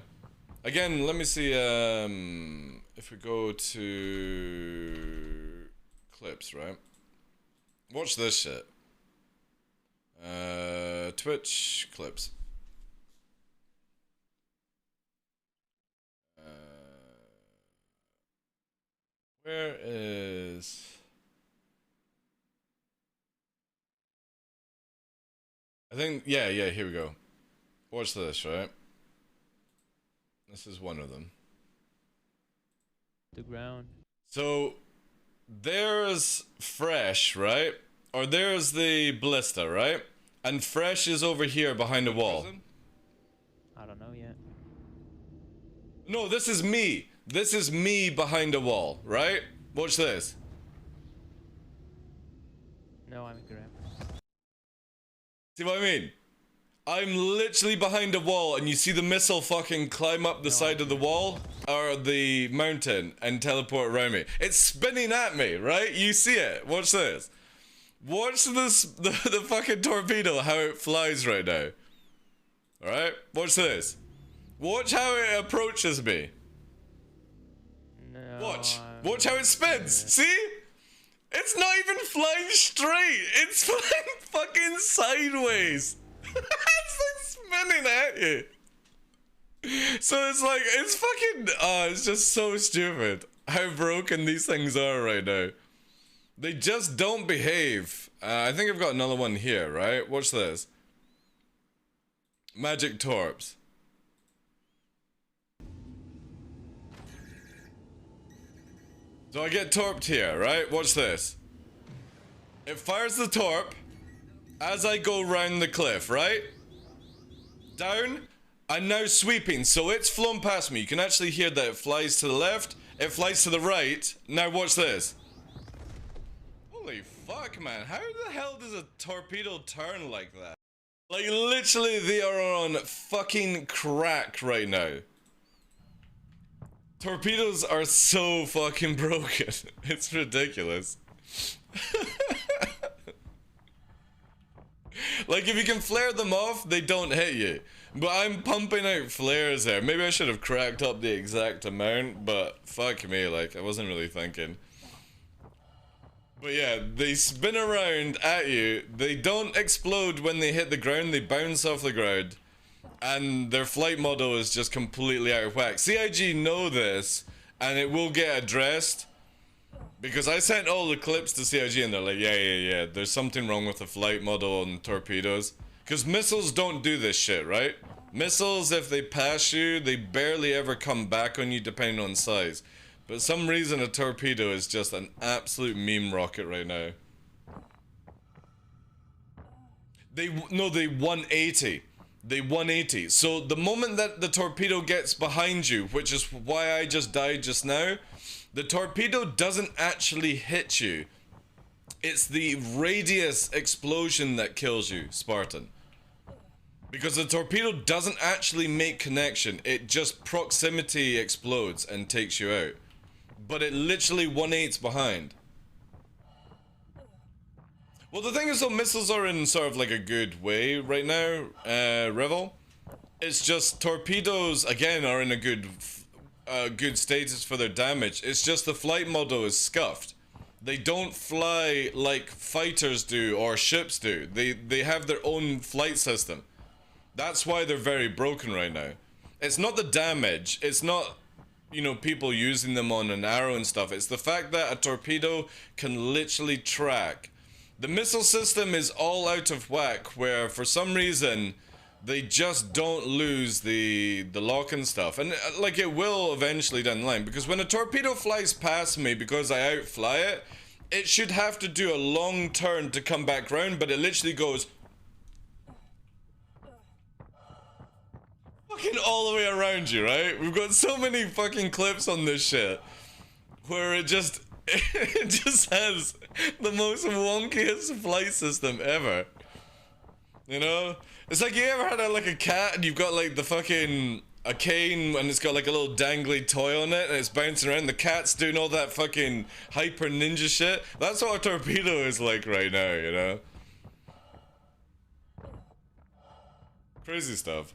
A: Again, let me see, if we go to clips, right? Watch this shit. Twitch clips. Where is... I think, yeah, here we go. Watch this, right? This is one of them.
D: The ground.
A: So, there's Fresh, right? Or there's the ballista, right? And Fresh is over here behind a wall.
D: I don't know yet.
A: No, this is me. This is me behind a wall, right? Watch this.
D: No, I'm correct.
A: See what I mean? I'm literally behind a wall and you see the missile fucking climb up the side of the wall or the mountain and teleport around me. It's spinning at me, right? You see it. Watch this. Watch this, the fucking torpedo, how it flies right now. Alright? Watch this. Watch how it approaches me.
D: No,
A: Watch. Watch how it spins. See? It's not even flying straight. It's flying fucking sideways. It's like spinning at you. So it's like, it's fucking, it's just so stupid how broken these things are right now. They just don't behave. I think I've got another one here, right? Watch this. Magic Torps. So I get torped here, right? Watch this. It fires the torp as I go round the cliff, right? Down. I'm now sweeping, so it's flown past me. You can actually hear that it flies to the left, it flies to the right. Now watch this. Holy fuck, man. How the hell does a torpedo turn like that? Like, literally, they are on fucking crack right now. Torpedoes are so fucking broken. It's ridiculous. Like, if you can flare them off, they don't hit you. But I'm pumping out flares there. Maybe I should have cracked up the exact amount, but fuck me, like, I wasn't really thinking. But yeah, they spin around at you. They don't explode when they hit the ground. They bounce off the ground. And their flight model is just completely out of whack. CIG know this, and it will get addressed. Because I sent all the clips to CIG and they're like, yeah, there's something wrong with the flight model on torpedoes. Because missiles don't do this shit, right? Missiles, if they pass you, they barely ever come back on you depending on size. But for some reason a torpedo is just an absolute meme rocket right now. They 180. They 180. So the moment that the torpedo gets behind you, which is why I just died just now, the torpedo doesn't actually hit you. It's the radius explosion that kills you, Spartan. Because the torpedo doesn't actually make connection. It just proximity explodes and takes you out. But it literally 180s behind. Well, the thing is, though, missiles are in sort of like a good way right now, Revel. It's just torpedoes, again, are in a good status for their damage. It's just the flight model is scuffed. They don't fly like fighters do or ships do. They have their own flight system. That's why they're very broken right now. It's not the damage. It's not, you know, people using them on an arrow and stuff. It's the fact that a torpedo can literally track. The missile system is all out of whack, where for some reason they just don't lose the lock and stuff. And like, it will eventually down the line, because when a torpedo flies past me because I outfly it, it should have to do a long turn to come back round, but it literally goes fucking all the way around you, right? We've got so many fucking clips on this shit where it just has the most wonkiest flight system ever. You know? It's like, you ever had like a cat and you've got like the fucking a cane and it's got like a little dangly toy on it and it's bouncing around. The cat's doing all that fucking hyper ninja shit. That's what a torpedo is like right now, you know? Crazy stuff.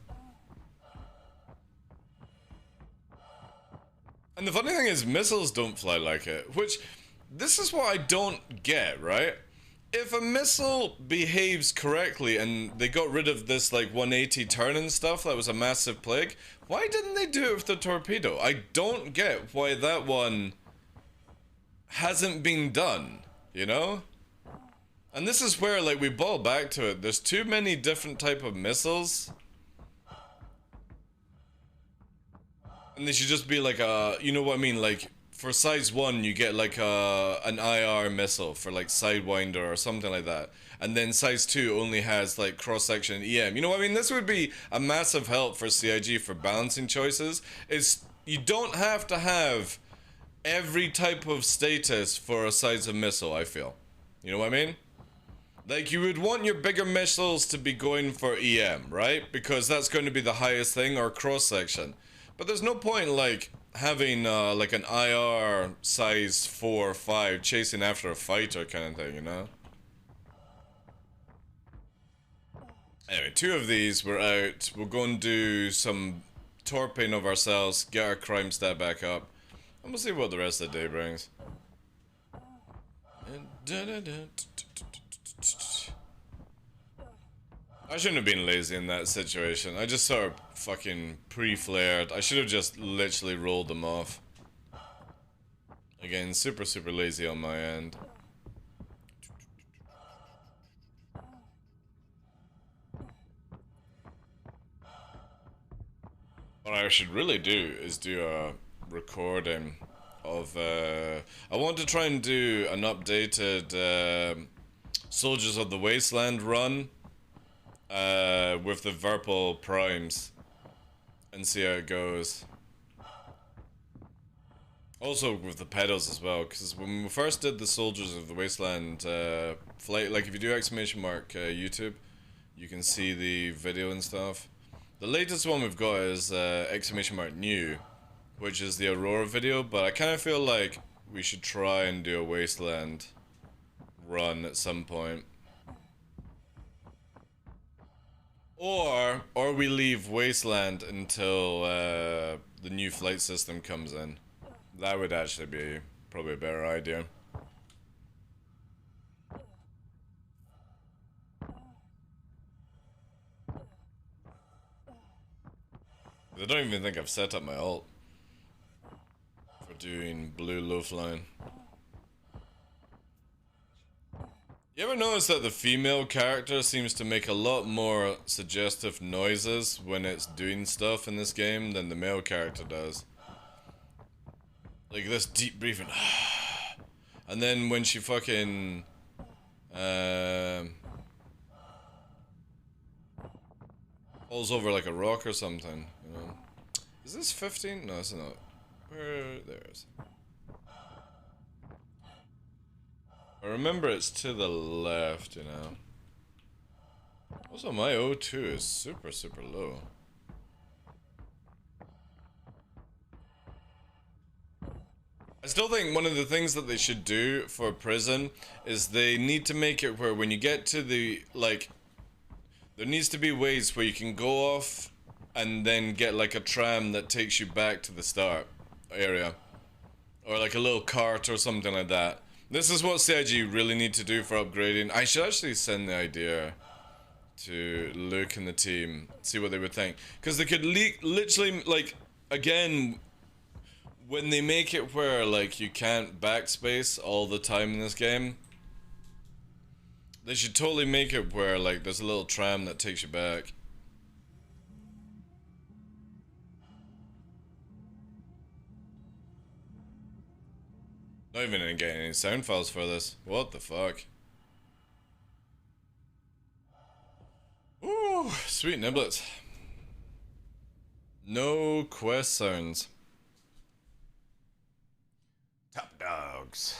A: And the funny thing is, missiles don't fly like it, which, this is what I don't get, right? If a missile behaves correctly and they got rid of this like 180 turn and stuff, that was a massive plague, why didn't they do it with the torpedo? I don't get why that one hasn't been done, you know? And this is where, like, we ball back to it. There's too many different type of missiles. And they should just be like a, you know what I mean, like, for size 1 you get like an IR missile for like Sidewinder or something like that. And then size 2 only has like cross-section EM. You know what I mean? This would be a massive help for CIG for balancing choices. Is you don't have to have every type of status for a size of missile, I feel. You know what I mean? Like, you would want your bigger missiles to be going for EM, right? Because that's going to be the highest thing, or cross-section. But there's no point, like, having, like, an IR size 4 or 5 chasing after a fighter kind of thing, you know? Anyway, 2 of these, we're out. We'll go and do some torping of ourselves, get our crime stat back up, and we'll see what the rest of the day brings. I shouldn't have been lazy in that situation. I just sort of fucking pre-flared. I should have just literally rolled them off. Again, super lazy on my end. What I should really do is do a recording of, I want to try and do an updated Soldiers of the Wasteland run with the Verpal primes and see how it goes. Also with the pedals as well, because when we first did the Soldiers of the Wasteland flight, like if you do exclamation mark YouTube, you can see the video and stuff. The latest one we've got is exclamation mark new, which is the Aurora video, but I kind of feel like we should try and do a Wasteland run at some point. Or we leave Wasteland until the new flight system comes in. That would actually be probably a better idea. I don't even think I've set up my ult for doing blue low flying. You ever notice that the female character seems to make a lot more suggestive noises when it's doing stuff in this game than the male character does? Like this deep breathing. And then when she fucking falls over like a rock or something, you know. Is this 15? No, it's not. Where there's. I remember it's to the left, you know. Also, my O2 is super, super low. I still think one of the things that they should do for prison is they need to make it where when you get to the, like, there needs to be ways where you can go off and then get like a tram that takes you back to the start area. Or like a little cart or something like that. This is what CIG really need to do for upgrading. I should actually send the idea to Luke and the team, see what they would think. Because they could literally, like, again, when they make it where, like, you can't backspace all the time in this game, they should totally make it where, like, there's a little tram that takes you back. Not even getting any sound files for this. What the fuck? Ooh, sweet niblets. No quest sounds. Top dogs.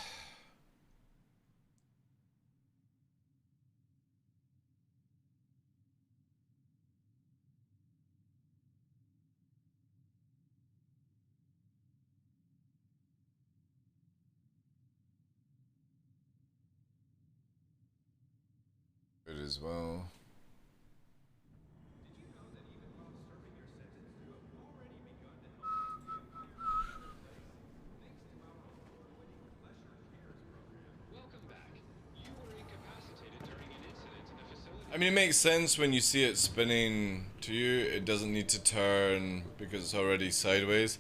A: Good as well. I mean, it makes sense when you see it spinning to you. It doesn't need to turn because it's already sideways.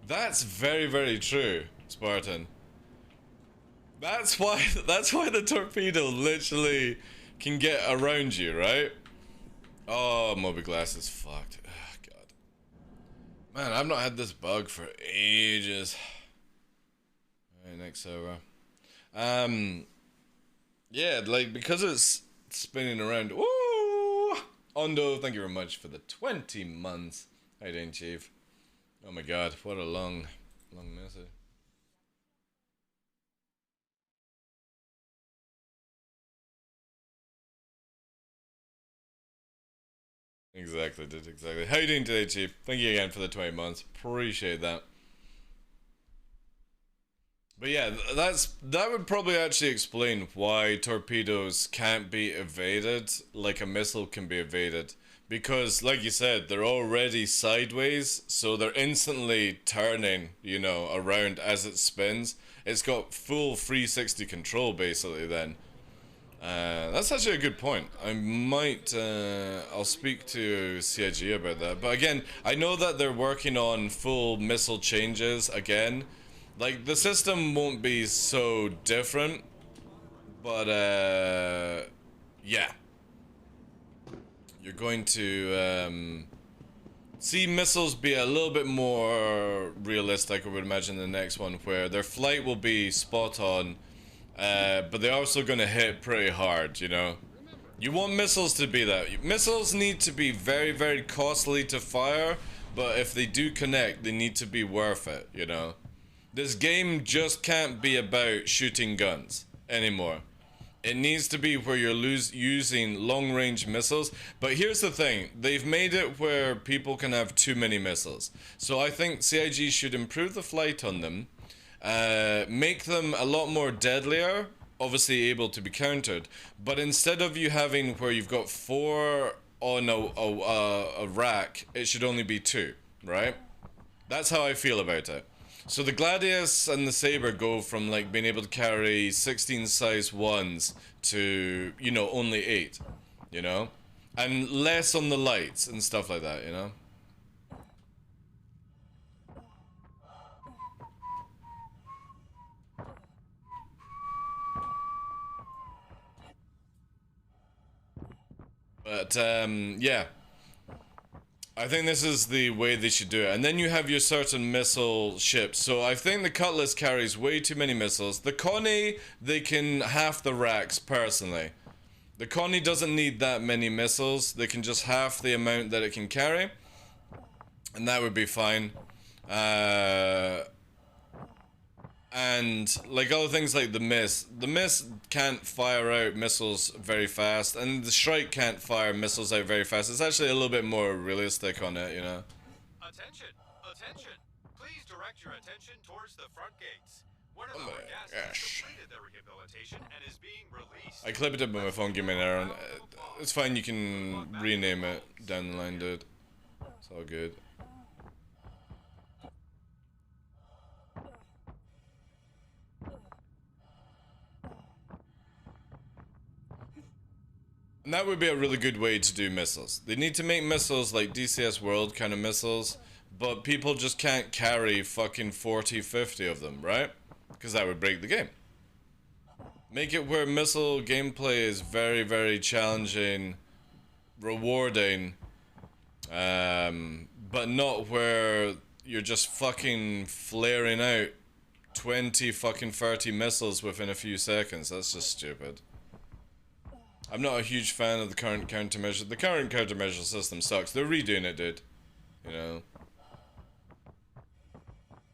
A: That's very, very true, Spartan. That's why the torpedo literally can get around you, right? Oh, Moby Glass is fucked. Oh, God. Man, I've not had this bug for ages. Alright, next server. Yeah, like, because it's spinning around. Ooh! Ondo, thank you very much for the 20 months. How you doing, Chief? Oh my God, what a long message. Exactly, dude, exactly. How you doing today, Chief? Thank you again for the 20 months. Appreciate that. But yeah, that would probably actually explain why torpedoes can't be evaded like a missile can be evaded. Because, like you said, they're already sideways, so they're instantly turning, you know, around as it spins. It's got full 360 control, basically, then. That's actually a good point. I might, I'll speak to CIG about that. But again, I know that they're working on full missile changes again. Like, the system won't be so different, but, yeah. You're going to, see missiles be a little bit more realistic, I would imagine, the next one, where their flight will be spot on, but they're also going to hit pretty hard, you know? You want missiles to be that. Missiles need to be very, very costly to fire, but if they do connect, they need to be worth it, you know? This game just can't be about shooting guns anymore. It needs to be where you're using long-range missiles. But here's the thing. They've made it where people can have too many missiles. So I think CIG should improve the flight on them. Make them a lot more deadlier. Obviously able to be countered. But instead of you having where you've got 4 on a rack, it should only be 2, right? That's how I feel about it. So the Gladius and the Saber go from like being able to carry 16 size 1s to, you know, only 8, you know? And less on the lights and stuff like that, you know? But, yeah. I think this is the way they should do it. And then you have your certain missile ships. So I think the Cutlass carries way too many missiles. The Connie, they can half the racks, personally. The Connie doesn't need that many missiles. They can just half the amount that it can carry. And that would be fine. And like other things like the Miss can't fire out missiles very fast, and the Shrike can't fire missiles out very fast. It's actually a little bit more realistic on it, you know.
E: Attention, attention! Please direct your attention towards the front gates. One of
A: Oh
E: our
A: my
E: guests
A: gosh.
E: has completed their rehabilitation and is being released.
A: I clipped it, but my phone gave me an error. It's fine, you can rename it down the line, dude. It's all good. And that would be a really good way to do missiles. They need to make missiles like DCS World kind of missiles, but people just can't carry fucking 40, 50 of them, right? Because that would break the game. Make it where missile gameplay is very, very challenging, rewarding, but not where you're just fucking flaring out 20 fucking 30 missiles within a few seconds. That's just stupid. I'm not a huge fan of the current countermeasure. The current countermeasure system sucks. They're redoing it, dude. You know?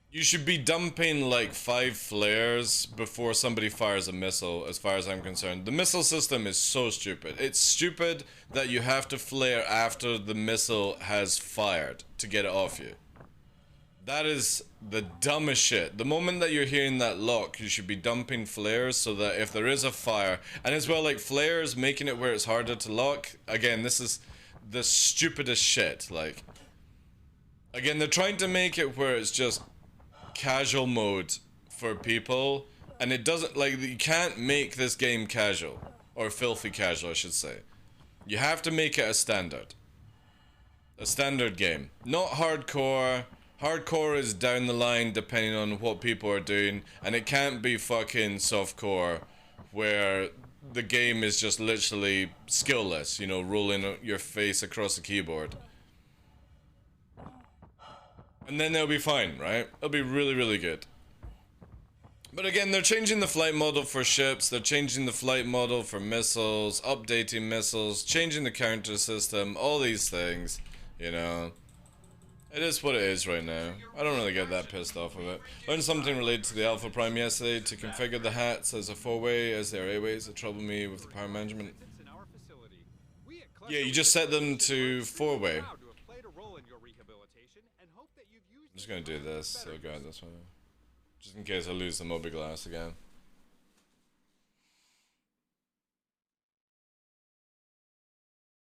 A: You should be dumping like 5 flares before somebody fires a missile, as far as I'm concerned. The missile system is so stupid. It's stupid that you have to flare after the missile has fired to get it off you. That is the dumbest shit. The moment that you're hearing that lock, you should be dumping flares so that if there is a fire, and as well like flares making it where it's harder to lock. Again, this is the stupidest shit. Like, again, they're trying to make it where it's just casual mode for people, and it doesn't, like, you can't make this game casual, or filthy casual I should say. You have to make it a standard game, not hardcore. Hardcore is down the line depending on what people are doing, and it can't be fucking softcore where the game is just literally skillless, you know, rolling your face across the keyboard. And then they'll be fine, right? It'll be really, really good. But again, they're changing the flight model for ships, they're changing the flight model for missiles, updating missiles, changing the counter system, all these things, you know. It is what it is right now. I don't really get that pissed off of it. Learned something related to the Alpha Prime yesterday. To configure the hats as a 4-way, as they are 8-ways, it troubled me with the power management. Yeah, you just set them to 4-way. I'm just gonna do this, so go this way. Just in case I lose the Mobi-Glass again.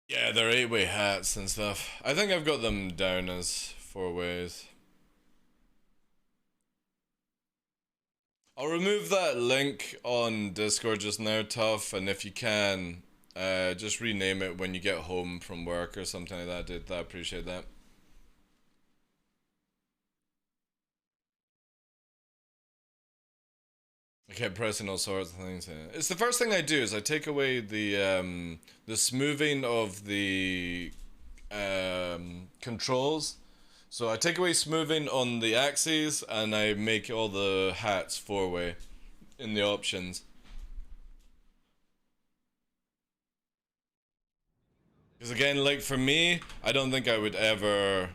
A: Yeah, they're 8-way hats and stuff. I think I've got them down as 4-ways. I'll remove that link on Discord just now, Tough, and if you can, just rename it when you get home from work or something like that, dude. I appreciate that. I kept pressing all sorts of things. It's the first thing I do is I take away the smoothing of the controls. So I take away smoothing on the axes and I make all the hats 4-way in the options. Because again, like for me, I don't think I would ever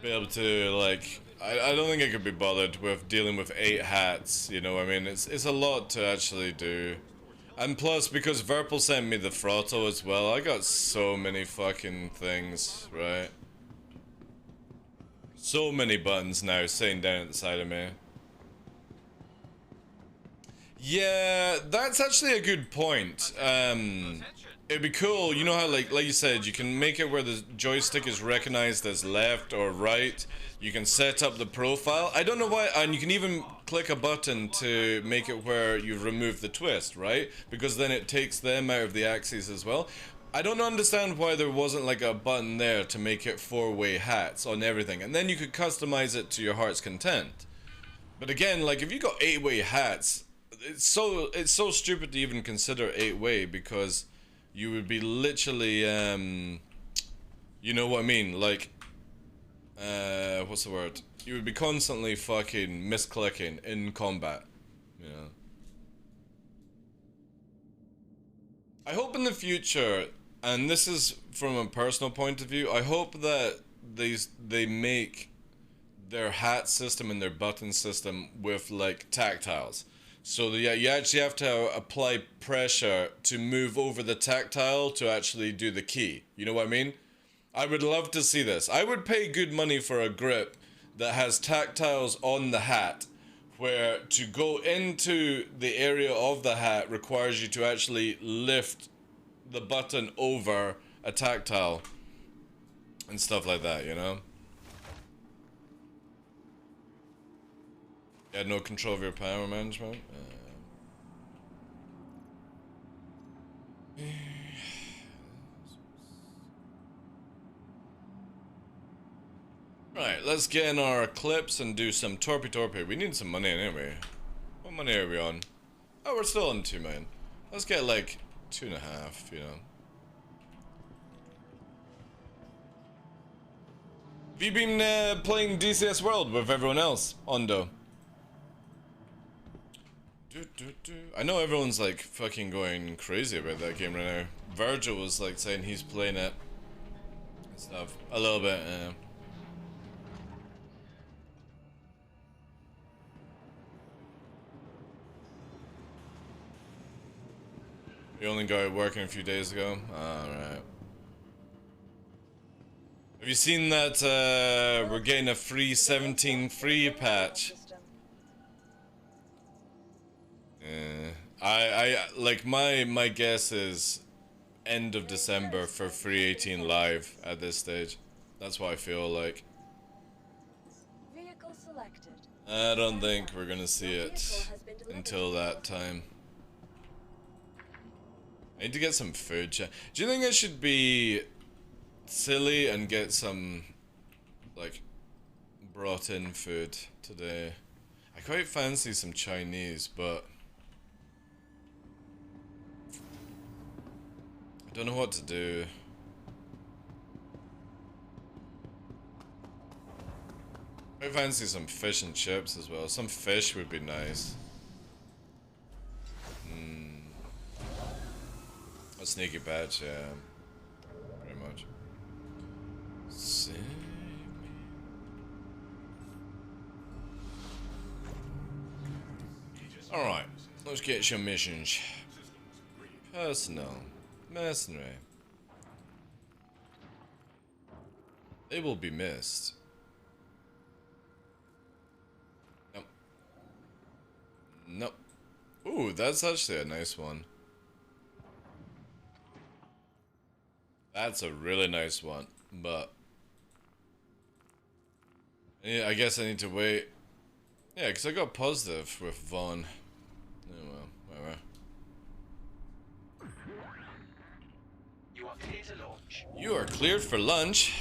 A: be able to like. I don't think I could be bothered with dealing with 8 hats, you know. I mean, it's a lot to actually do. And plus, because Verpal sent me the throttle as well, I got so many fucking things, right? So many buttons now sitting down at the side of me. Yeah, that's actually a good point. It'd be cool, you know how like you said, you can make it where the joystick is recognized as left or right. You can set up the profile. I don't know why, and you can even click a button to make it where you remove the twist, right? Because then it takes them out of the axes as well. I don't understand why there wasn't like a button there to make it four-way hats on everything, and then you could customize it to your heart's content. But again, like if you got 8-way hats, it's so stupid to even consider 8-way because you would be literally you know what I mean, like what's the word? You would be constantly fucking misclicking in combat, you know. I hope in the future, and this is from a personal point of view, I hope that they make their hat system and their button system with like tactiles. So yeah, you actually have to apply pressure to move over the tactile to actually do the key. You know what I mean? I would love to see this. I would pay good money for a grip that has tactiles on the hat, where to go into the area of the hat requires you to actually lift the button over a tactile and stuff like that, you know? You had no control of your power management? Right, let's get in our clips and do some torpy. We need some money anyway. What money are we on? Oh, we're still on 2 million. Let's get like 2.5, you know. Have you been playing DCS World with everyone else, Ondo? I know everyone's like fucking going crazy about that game right now. Virgil was like saying he's playing it and stuff. A little bit, You only got working a few days ago? Alright. Have you seen that we're getting a free 17 free patch? Yeah. I like my guess is end of December for free 18 live at this stage. That's what I feel like.
B: Vehicle selected.
A: I don't think we're gonna see it until that time. I need to get some food. Do you think I should be silly and get some like brought in food today? I quite fancy some Chinese, but I don't know what to do. I fancy some fish and chips as well. Some fish would be nice. A sneaky patch, yeah. Pretty much. Alright, let's get some missions. Personal. Mercenary. They will be missed. Nope. Nope. Ooh, that's actually a nice one. That's a really nice one, but yeah, I guess I need to wait. Yeah, because I got positive with Vaughn. Oh well, whatever.
C: You are clear to launch.
A: You are cleared for lunch.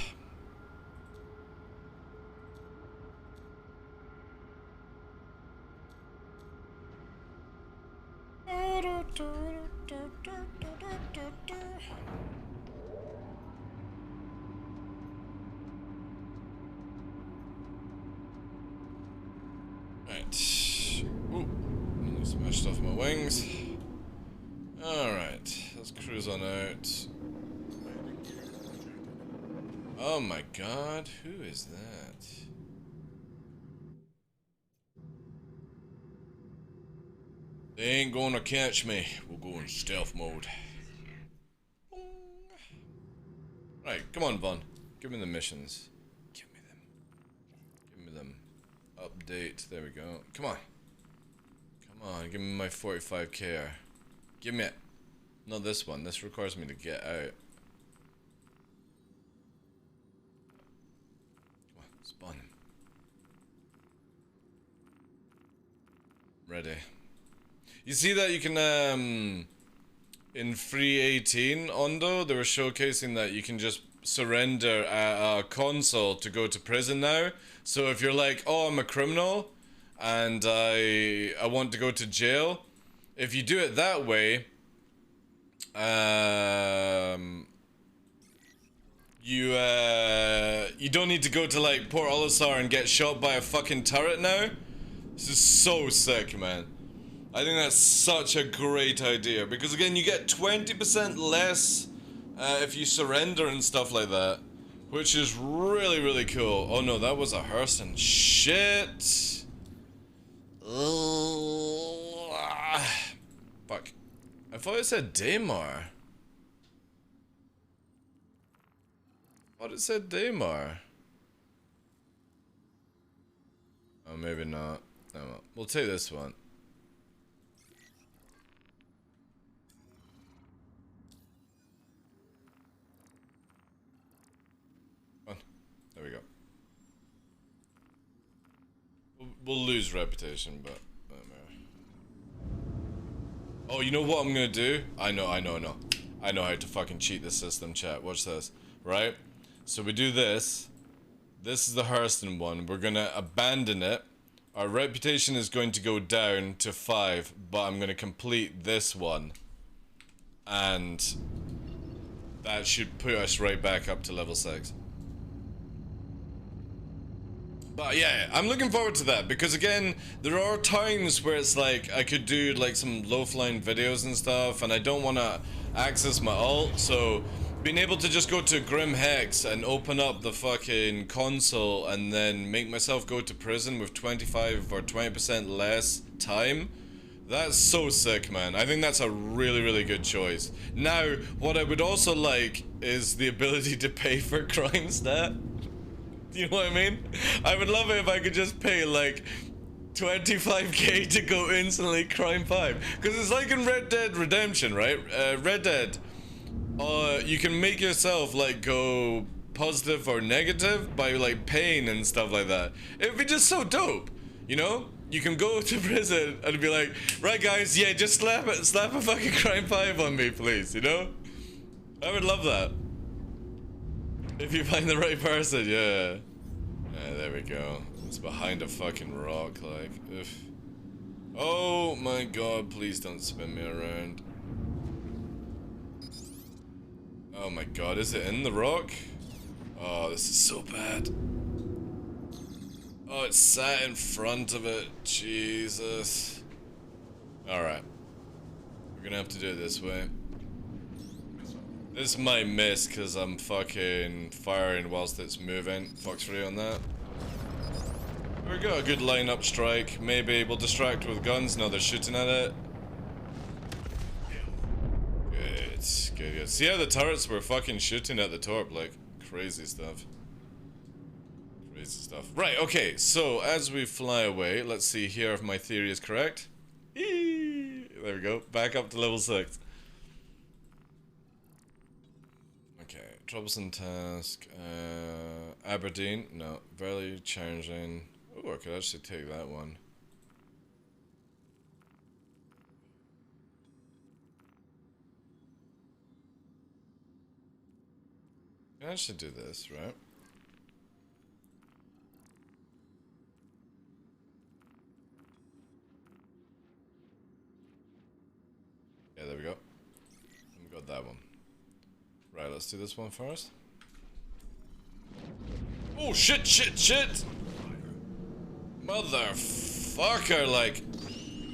A: Right. Ooh, nearly smashed off my wings. Alright, let's cruise on out. Oh my god, who is that? They ain't gonna catch me. We'll go in stealth mode. Right, come on, Vaughn. Give me the missions. Give me them. Give me them. Update. There we go. Come on. Come on, give me my 45k. Give me it. Not this one. This requires me to get out. Come on, spawn him. Ready. You see that you can, in free 18 Ondo, they were showcasing that you can just surrender a console to go to prison now. So if you're like, oh, I'm a criminal and I want to go to jail, if you do it that way, you don't need to go to like Port Olisar and get shot by a fucking turret now. This is so sick, man. I think that's such a great idea because again, you get 20% less if you surrender and stuff like that, which is really, really cool. Oh no, that was a Hurston. Shit. Fuck. I thought it said Daymar. I thought it said Daymar. Oh, maybe not. No, we'll take this one. There we go. We'll lose reputation, but... Oh, you know what I'm gonna do? I know. I know how to fucking cheat the system, chat. Watch this. Right? So we do this. This is the Hurston one. We're gonna abandon it. Our reputation is going to go down to 5, but I'm gonna complete this one. And... that should put us right back up to level 6. But yeah, I'm looking forward to that because again, there are times where it's like I could do like some low-flying videos and stuff and I don't want to access my alt, so being able to just go to Grim Hex and open up the fucking console and then make myself go to prison with 25 or 20% less time, that's so sick, man. I think that's a really, really good choice. Now, what I would also like is the ability to pay for crime stat. You know what I mean? I would love it if I could just pay like 25k to go instantly crime 5. Because it's like in Red Dead Redemption, right? Red Dead, you can make yourself like go positive or negative by like paying and stuff like that. It'd be just so dope, you know? You can go to prison and be like, right guys, yeah, just slap a fucking crime 5 on me, please, you know? I would love that. If you find the right person, yeah. Yeah, there we go. It's behind a fucking rock, like, oof. Oh my god, please don't spin me around. Oh my god, is it in the rock? Oh, this is so bad. Oh, it's sat in front of it. Jesus. Alright. We're gonna have to do it this way. This might miss because I'm fucking firing whilst it's moving. Fox free on that. We got a good line-up strike. Maybe we'll distract with guns. No, they're shooting at it. Good. See how the turrets were fucking shooting at the torp, like crazy stuff. Right, okay, so as we fly away, let's see here if my theory is correct. Eee! There we go, back up to level 6. Okay, troublesome task, Aberdeen, no, very challenging. Oh, I could actually take that one. I can actually do this, right? Yeah, there we go. We got that one. Right, let's do this one first. Oh, shit! Motherfucker, like,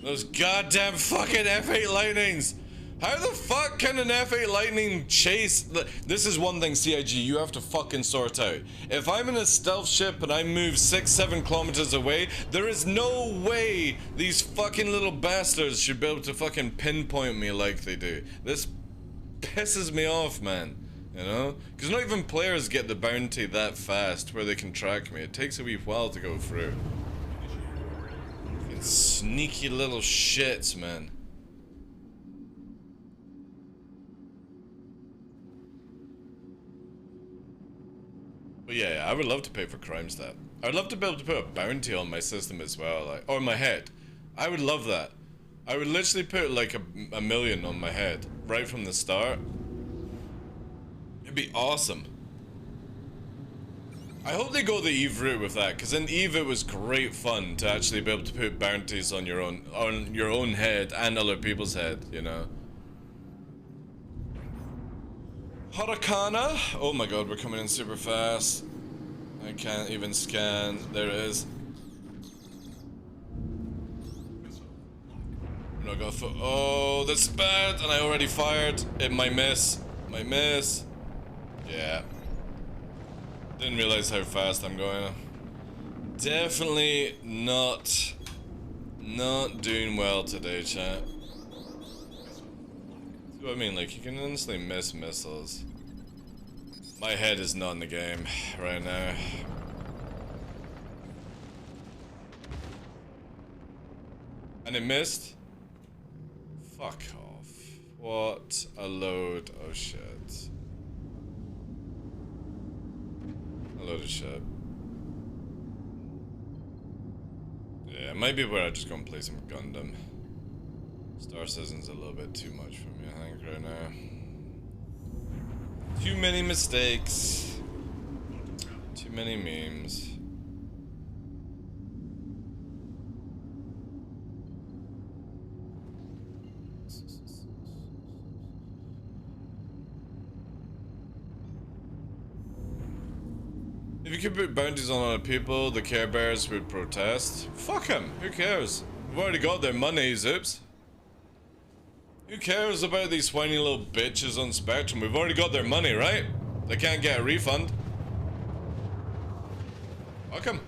A: those goddamn fucking F8 lightnings! How the fuck can an F8 Lightning chase? This is one thing, CIG, you have to fucking sort out. If I'm in a stealth ship and I move 6-7 kilometers away, there is no way these fucking little bastards should be able to fucking pinpoint me like they do. This pisses me off, man. You know? Because not even players get the bounty that fast where they can track me. It takes a wee while to go through. Fucking sneaky little shits, man. But yeah, I would love to pay for crime stat. I would love to be able to put a bounty on my system as well, like, or my head. I would love that. I would literally put like a million on my head right from the start. It'd be awesome. I hope they go the Eve route with that, because in Eve it was great fun to actually be able to put bounties on your own head and other people's head, you know. Hurricane. Oh my god, we're coming in super fast. I can't even scan. There it is. I'm not gonna oh, that's bad, and I already fired. It might miss. Might miss. Yeah. Didn't realize how fast I'm going. Definitely not doing well today, chat. See what I mean? Like, you can instantly miss missiles. My head is not in the game right now. And it missed? Fuck off. What a load of shit. A load of shit. Yeah, it might be where I just go and play some Gundam. Star Citizen's a little bit too much for me, I think, right now. Too many mistakes. Too many memes. If you could put bounties on other people, the Care Bears would protest. Fuck them. Who cares? We've already got their money, Zoops. Who cares about these whiny little bitches on Spectrum? We've already got their money, right? They can't get a refund. Fuck them.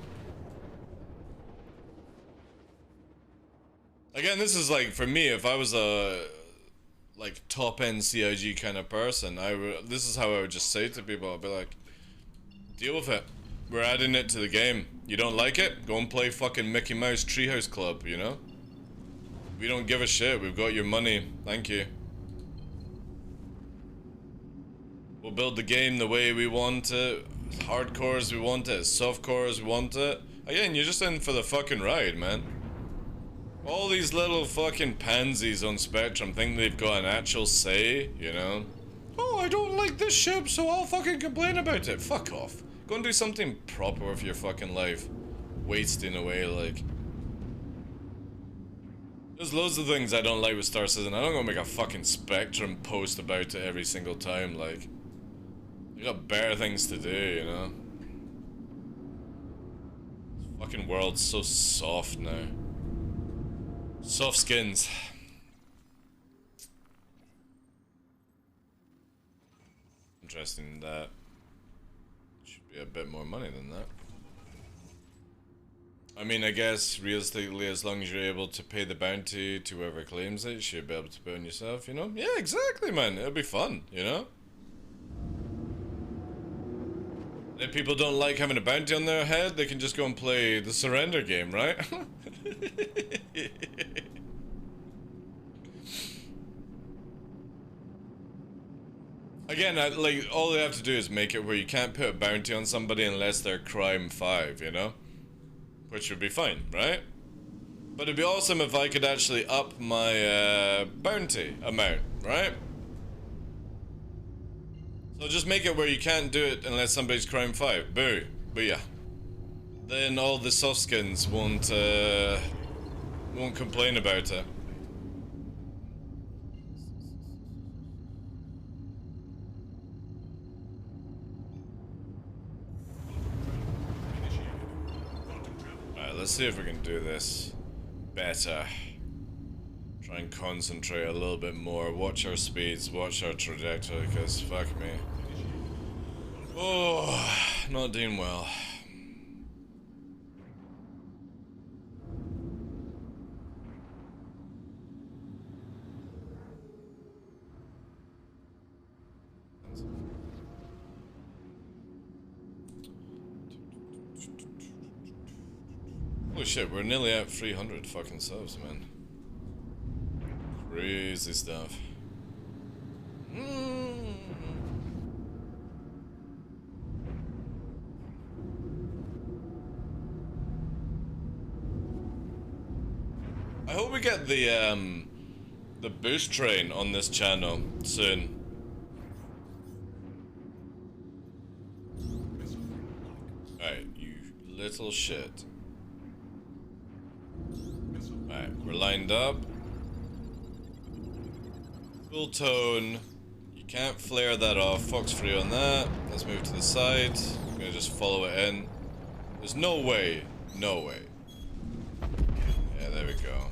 A: Again, this is like, for me, if I was a like top-end CIG kind of person, this is how I would just say to people. I'd be like, deal with it. We're adding it to the game. You don't like it? Go and play fucking Mickey Mouse Treehouse Club, you know? We don't give a shit. We've got your money. Thank you. We'll build the game the way we want it. Hardcore as we want it. Softcore as we want it. Again, you're just in for the fucking ride, man. All these little fucking pansies on Spectrum think they've got an actual say, you know? Oh, I don't like this ship, so I'll fucking complain about it. Fuck off. Go and do something proper with your fucking life. Wasting away, like... There's loads of things I don't like with Star Citizen. I don't go make a fucking Spectrum post about it every single time, like... You got better things to do, you know? This fucking world's so soft now. Soft skins. Interesting that. Should be a bit more money than that. I mean, I guess, realistically, as long as you're able to pay the bounty to whoever claims it, you should be able to pay on yourself, you know? Yeah, exactly, man. It'll be fun, you know? If people don't like having a bounty on their head, they can just go and play the surrender game, right? Again, like, all they have to do is make it where you can't put a bounty on somebody unless they're crime 5, you know? Which would be fine, right? But it'd be awesome if I could actually up my bounty amount, right? So just make it where you can't do it unless somebody's crime 5. Boo. Booyah. Then all the soft skins won't complain about it. Alright, let's see if we can do this better. Try and concentrate a little bit more. Watch our speeds, watch our trajectory, because fuck me. Oh, not doing well. Holy shit, we're nearly at 300 fucking subs, man. Crazy stuff. I hope we get the boost train on this channel soon. Alright, you little shit. Alright, we're lined up. Full tone. You can't flare that off. Fox free on that. Let's move to the side. I'm gonna just follow it in. There's no way. No way. Yeah, there we go.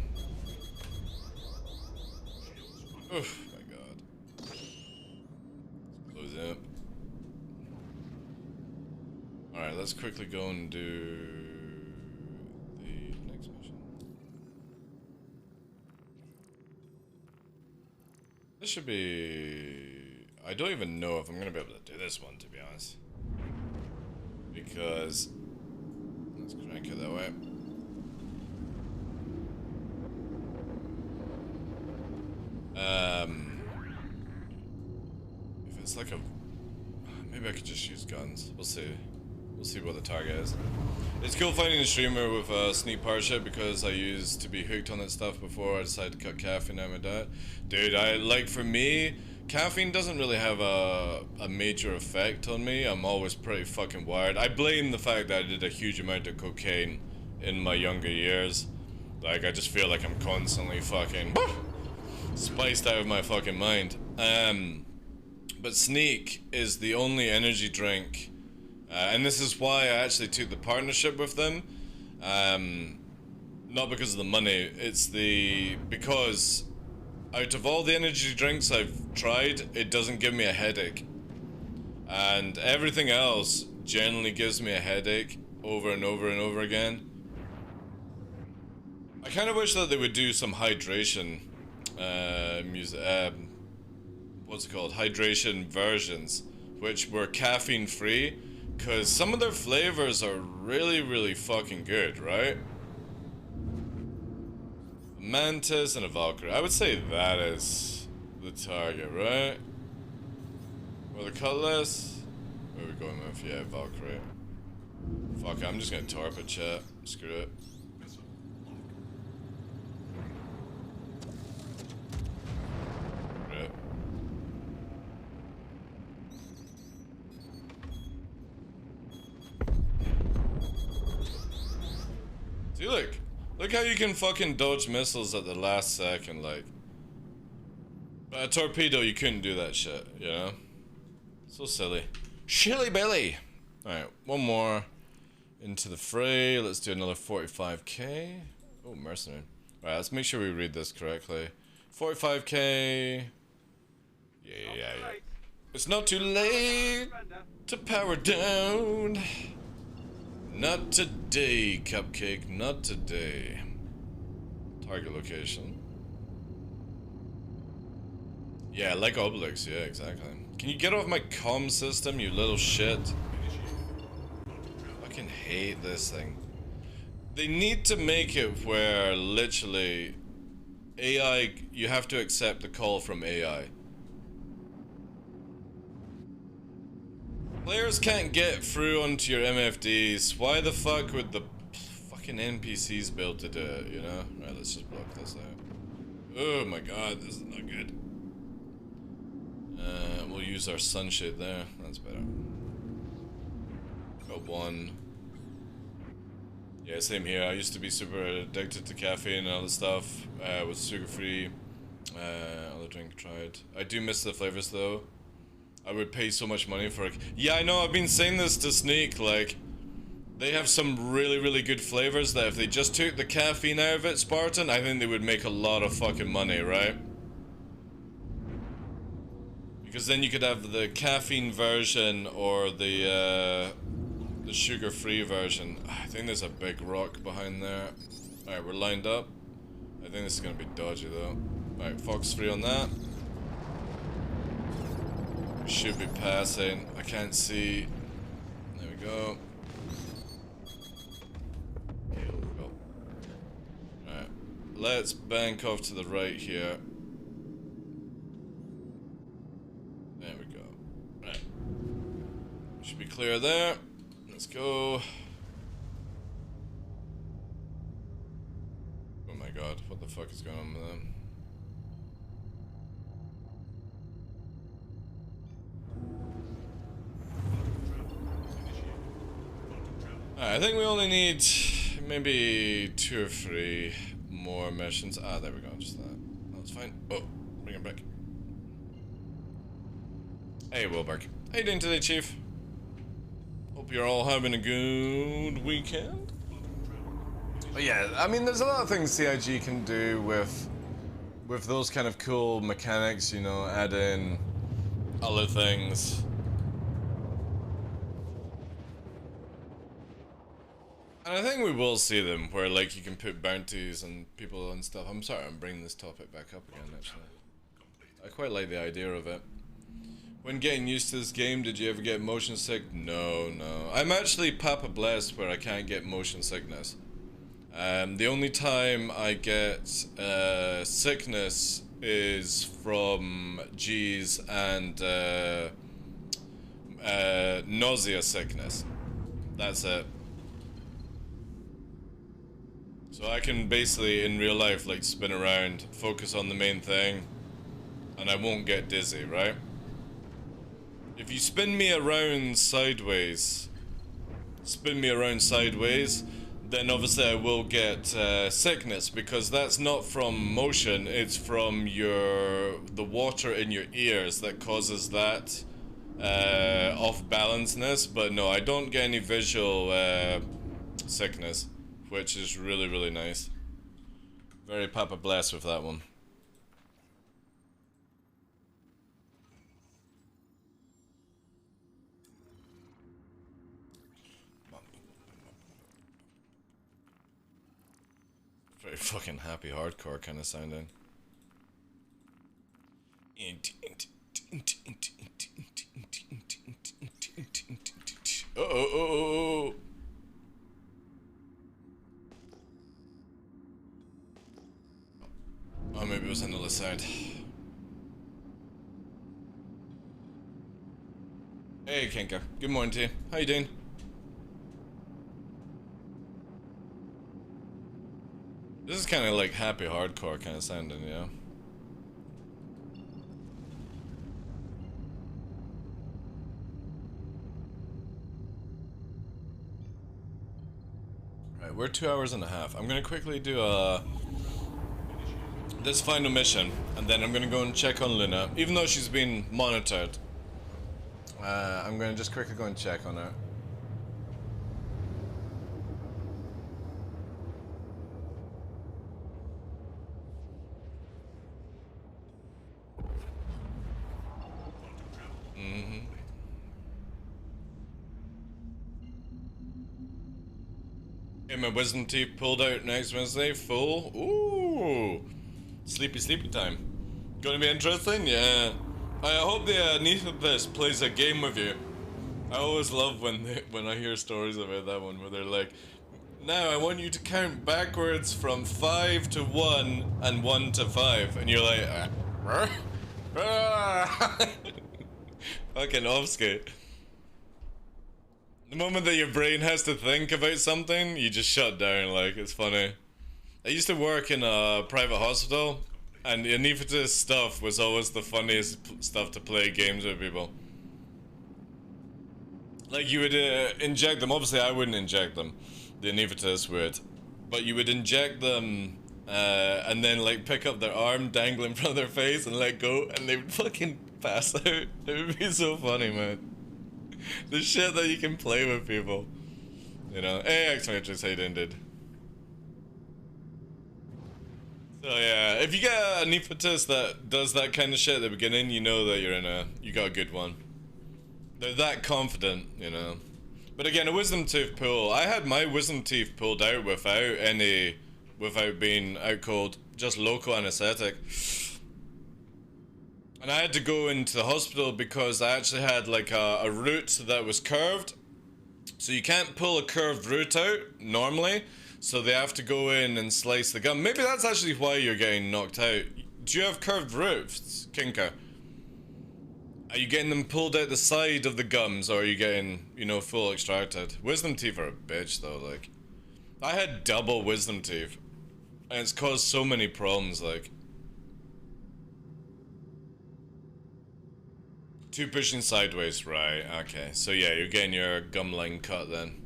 A: Oof, my god. Let's close it up. Alright, let's quickly go and do the next mission. This should be... I don't even know if I'm gonna be able to do this one, to be honest. Because... Let's crank it that way. If it's like a... Maybe I could just use guns. We'll see. We'll see what the target is. It's cool finding a streamer with a sneak partnership because I used to be hooked on that stuff before I decided to cut caffeine out of my diet. Dude, for me, caffeine doesn't really have a major effect on me. I'm always pretty fucking wired. I blame the fact that I did a huge amount of cocaine in my younger years. Like, I just feel like I'm constantly fucking spiced out of my fucking mind. But Sneak is the only energy drink, and this is why I actually took the partnership with them. Not because of the money, it's because out of all the energy drinks I've tried, it doesn't give me a headache. And everything else generally gives me a headache over and over and over again. I kind of wish that they would do some hydration what's it called? Hydration versions, which were caffeine free, because some of their flavors are really, really fucking good, right? A Mantis and a Valkyrie. I would say that is the target, right? Or the Cutlass? Where are we going with? Yeah, Valkyrie. Fuck it, I'm just gonna torp it, chat. Screw it. See, look how you can fucking dodge missiles at the last second, like. But a torpedo, you couldn't do that shit, you know? So silly. Shilly Billy! Alright, one more into the fray. Let's do another 45k. Oh, mercenary. Alright, let's make sure we read this correctly. 45k. Yeah. It's not too late to power down. Not today, Cupcake, not today. Target location. Yeah, like Obelix, yeah, exactly. Can you get off my comm system, you little shit? I fucking hate this thing. They need to make it where, literally, AI, you have to accept the call from AI. Players can't get through onto your MFDs. Why the fuck would the fucking NPCs be able to do it, you know? Right, let's just block this out. Oh my god, this is not good. We'll use our sunshade there. That's better. Got one. Yeah, same here. I used to be super addicted to caffeine and all this stuff. With sugar free. Other drink tried. I do miss the flavors though. I would pay so much money for it. Yeah, I know, I've been saying this to Sneak, like, They have some really good flavors that if they just took the caffeine out of it, Spartan, I think they would make a lot of fucking money, right? Because then you could have the caffeine version or the sugar-free version. I think there's a big rock behind there. Alright, we're lined up. I think this is gonna be dodgy though. Alright, Fox free on that. We should be passing. I can't see. There we go. Alright, let's bank off to the right here. There we go. Right. Should be clear there. Let's go. Oh my god, what the fuck is going on with them? Alright, I think we only need maybe 2 or 3 more missions. Ah, there we go, just that. That's fine. Oh, bring it back. Hey, Wilberg. How you doing today, Chief? Hope you're all having a good weekend. But yeah, I mean, there's a lot of things CIG can do with those kind of cool mechanics, you know, add in other things. And I think we will see them, where like you can put bounties on people and stuff. I'm sorry, I'm bringing this topic back up again, actually. I quite like the idea of it. When getting used to this game, did you ever get motion sick? No. I'm actually Papa Blessed where I can't get motion sickness. The only time I get sickness is from G's and nausea sickness. That's it. So I can basically, in real life, like spin around, focus on the main thing, and I won't get dizzy, right? If you spin me around sideways, then obviously I will get sickness, because that's not from motion, it's from the water in your ears that causes that off-balanceness. But no, I don't get any visual sickness, which is really nice. Very Papa Blessed with that one. Very fucking happy hardcore kind of sounding. Oh. Oh, maybe it was on the other side. Hey, Kenka. Good morning to you. How you doing? This is kind of like happy hardcore kind of sounding, yeah. Right, we're 2 hours and a half. I'm gonna quickly do this final mission, and then I'm gonna go and check on Luna, even though she's been monitored. I'm gonna just quickly go and check on her. Hey, my wisdom teeth pulled out next Wednesday, full. Ooh, sleepy time. Gonna be interesting, yeah. I hope the Anethist plays a game with you. I always love when I hear stories about that one where they're like, now I want you to count backwards from 5 to 1 and 1 to 5, and you're like, fucking offskate. The moment that your brain has to think about something, you just shut down, like, it's funny. I used to work in a private hospital, and the Anethist stuff was always the funniest stuff to play games with people. Like, you would inject them, obviously I wouldn't inject them, the Anethist would, but you would inject them, and then, like, pick up their arm, dangle in front of their face, and let go, and they would fucking pass out. It would be so funny, man. The shit that you can play with people. You know, hey, X-Matrix, how you doing, dude? So yeah, if you get a Neophytus that does that kind of shit at the beginning, you know that you got a good one. They're that confident, you know. But again, a wisdom tooth pull. I had my wisdom teeth pulled out without being out cold, just local anesthetic. And I had to go into the hospital because I actually had like a root that was curved. So you can't pull a curved root out normally. So they have to go in and slice the gum. Maybe that's actually why you're getting knocked out. Do you have curved roots, Kinka? Are you getting them pulled out the side of the gums, or are you getting, you know, full extracted? Wisdom teeth are a bitch, though, like. I had double wisdom teeth, and it's caused so many problems, like. Two pushing sideways, right, okay. So yeah, you're getting your gum line cut then.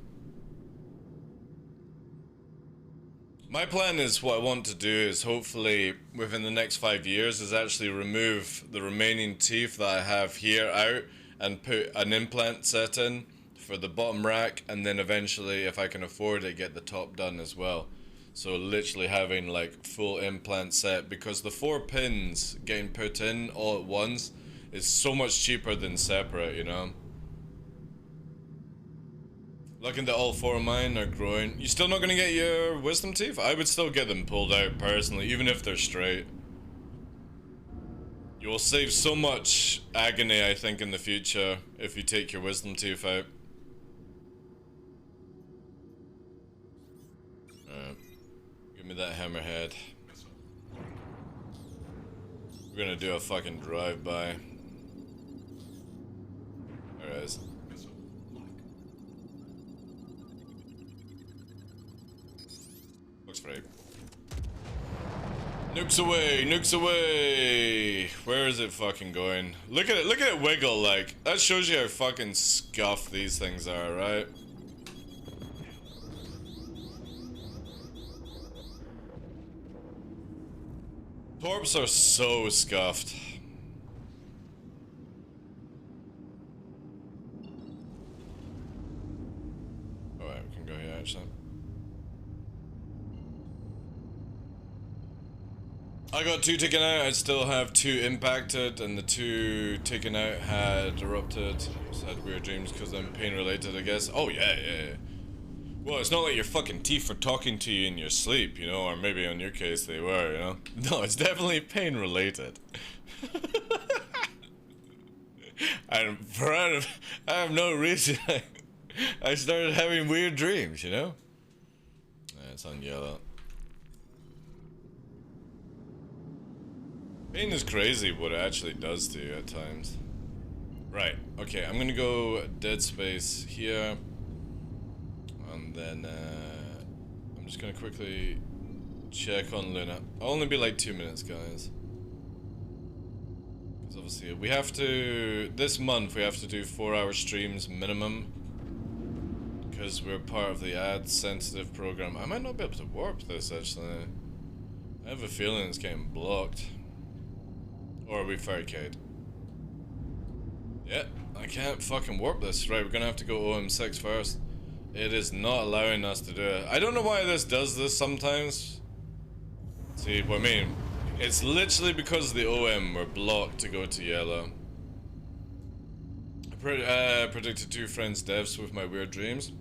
A: My plan is, what I want to do is hopefully within the next 5 years is actually remove the remaining teeth that I have here out and put an implant set in for the bottom rack, and then eventually, if I can afford it, get the top done as well. So literally having like full implant set, because the 4 pins getting put in all at once is so much cheaper than separate, you know. Looking that all 4 of mine are growing. You still not gonna get your wisdom teeth? I would still get them pulled out personally, even if they're straight. You will save so much agony, I think, in the future if you take your wisdom teeth out. Alright. Give me that hammerhead. We're gonna do a fucking drive-by. There it is. Looks great. Nukes away, nukes away! Where is it fucking going? Look at it wiggle, like. That shows you how fucking scuffed these things are, right? Torps are so scuffed. Alright, we can go here actually. I got 2 taken out, I still have 2 impacted, and the 2 taken out had erupted. Just had weird dreams because I'm pain related, I guess. Oh yeah. Well, it's not like your fucking teeth are talking to you in your sleep, you know, or maybe in your case they were, you know? No, it's definitely pain related. I have no reason. I started having weird dreams, you know? Yeah, it's on yellow. Pain is crazy what it actually does to you at times. Right, okay, I'm gonna go dead space here. And then, I'm just gonna quickly check on Luna. I'll only be like 2 minutes, guys. Because obviously, we have to, this month, we have to do 4-hour streams minimum. Because we're part of the ad-sensitive program. I might not be able to warp this, actually. I have a feeling it's getting blocked. Or are we barricade? Yeah, I can't fucking warp this. Right, we're gonna have to go OM6 first. It is not allowing us to do it. I don't know why this does this sometimes. See what I mean? It's literally because of the OM we're blocked to go to yellow. I predicted 2 friends' deaths with my weird dreams.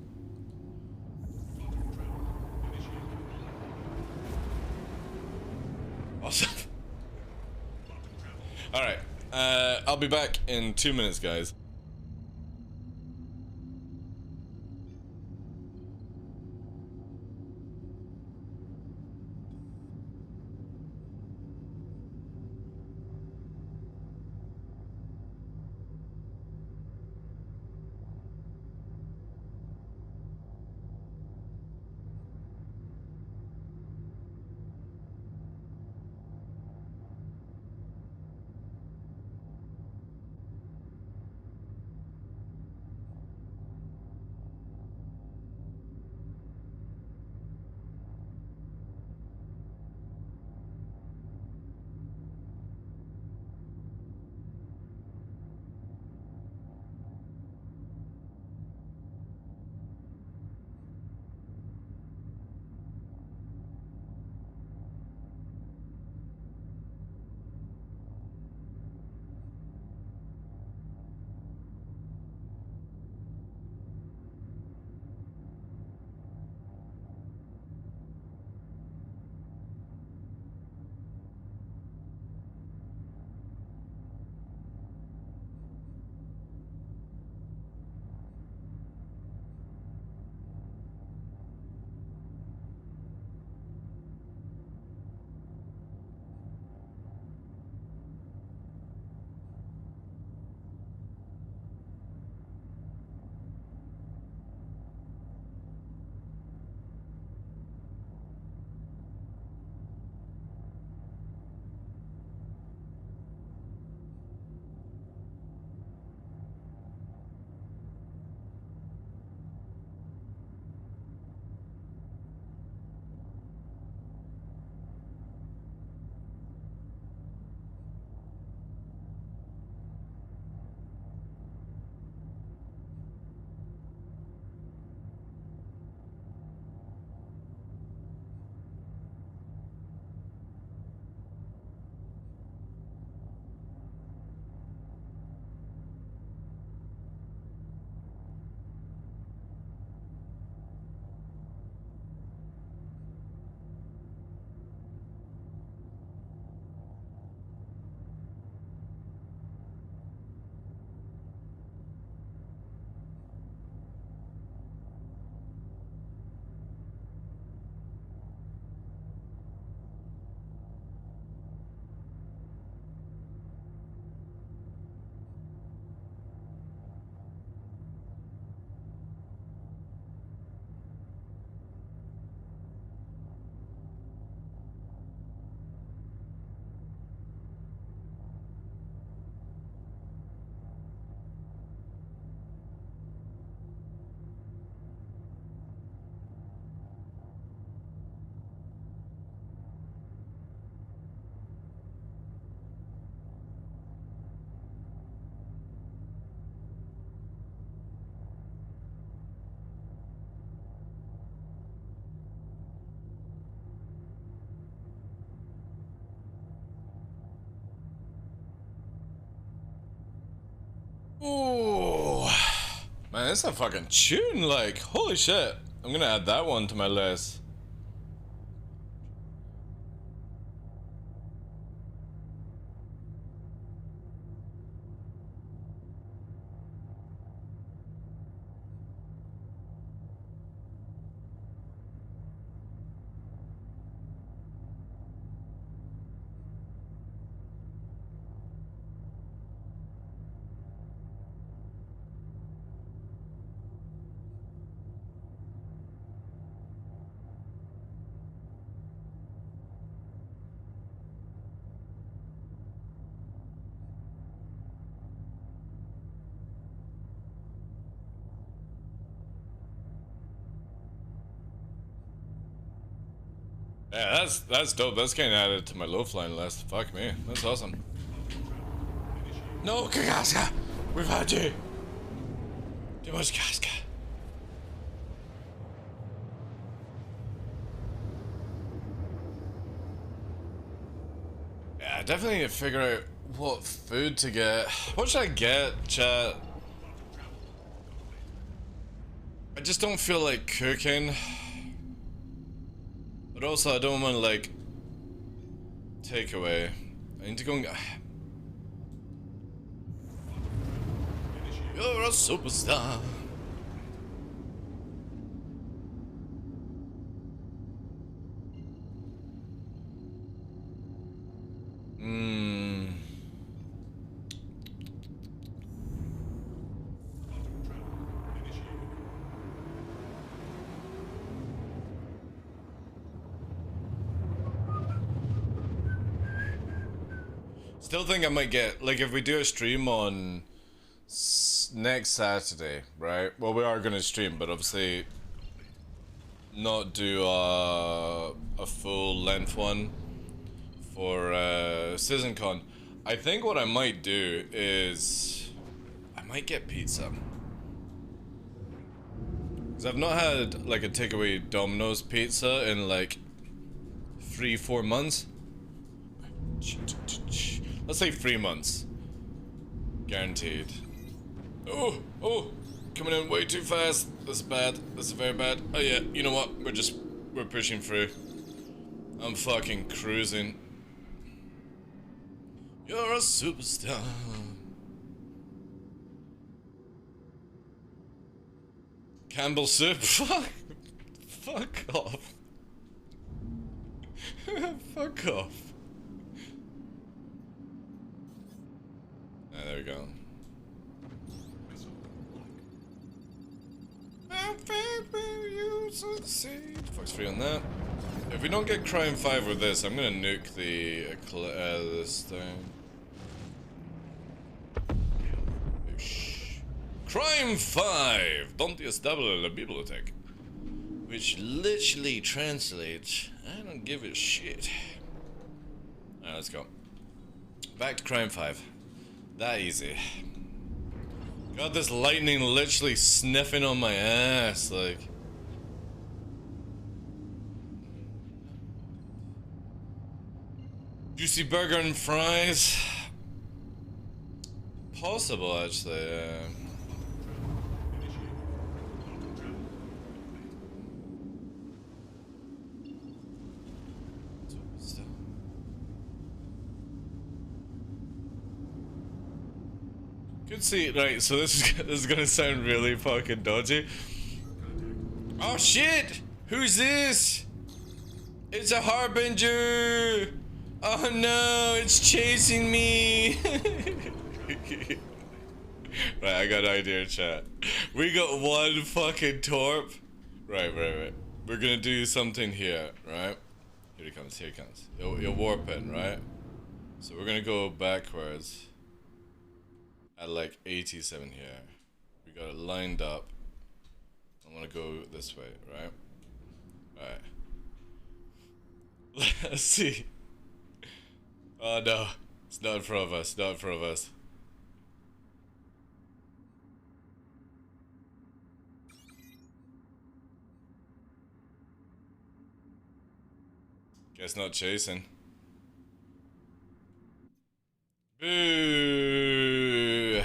A: Awesome. Alright, I'll be back in 2 minutes, guys. Ooh. Man, that's a fucking tune, like, holy shit. I'm gonna add that one to my list. Yeah, that's dope. That's getting added to my low flying list. Fuck me. That's awesome. No, Kagaska! We've had you! Too much Kaska. Yeah, I definitely need to figure out what food to get. What should I get, chat? I just don't feel like cooking. But also I don't want to like take away. I need to go and get... You're a superstar. Still think I might get, like, if we do a stream on next Saturday, right? Well, we are gonna stream, but obviously not do a full length one for SeasonCon. I think what I might do is I might get pizza. Cause I've not had like a takeaway Domino's pizza in like 3-4 months. Let's say 3 months. Guaranteed. Oh, coming in way too fast. This is bad. This is very bad. Oh yeah, you know what? We're pushing through. I'm fucking cruising. You're a superstar. Campbell soup? Fuck off. Fuck off. Ah, there we go. Fuck's free on that. If we don't get Crime 5 with this, I'm gonna nuke the this thing. Crime 5! Donde estable la biblioteca? Which literally translates, I don't give a shit. Alright, let's go. Back to Crime 5. That easy. God, this lightning literally sniffing on my ass, like. Juicy burger and fries? Possible, actually, yeah. Good see, right, so this is gonna sound really fucking dodgy. Oh shit! Who's this? It's a harbinger! Oh no, it's chasing me! Right, I got an idea, chat. We got one fucking torp. Right. We're gonna do something here, right? Here he comes, You're warping, right? So we're gonna go backwards. At like 87 here. We got it lined up. I'm gonna go this way, right? Alright. Let's see. Oh no. It's not in front of us, not in front of us. Guess not chasing. Boo!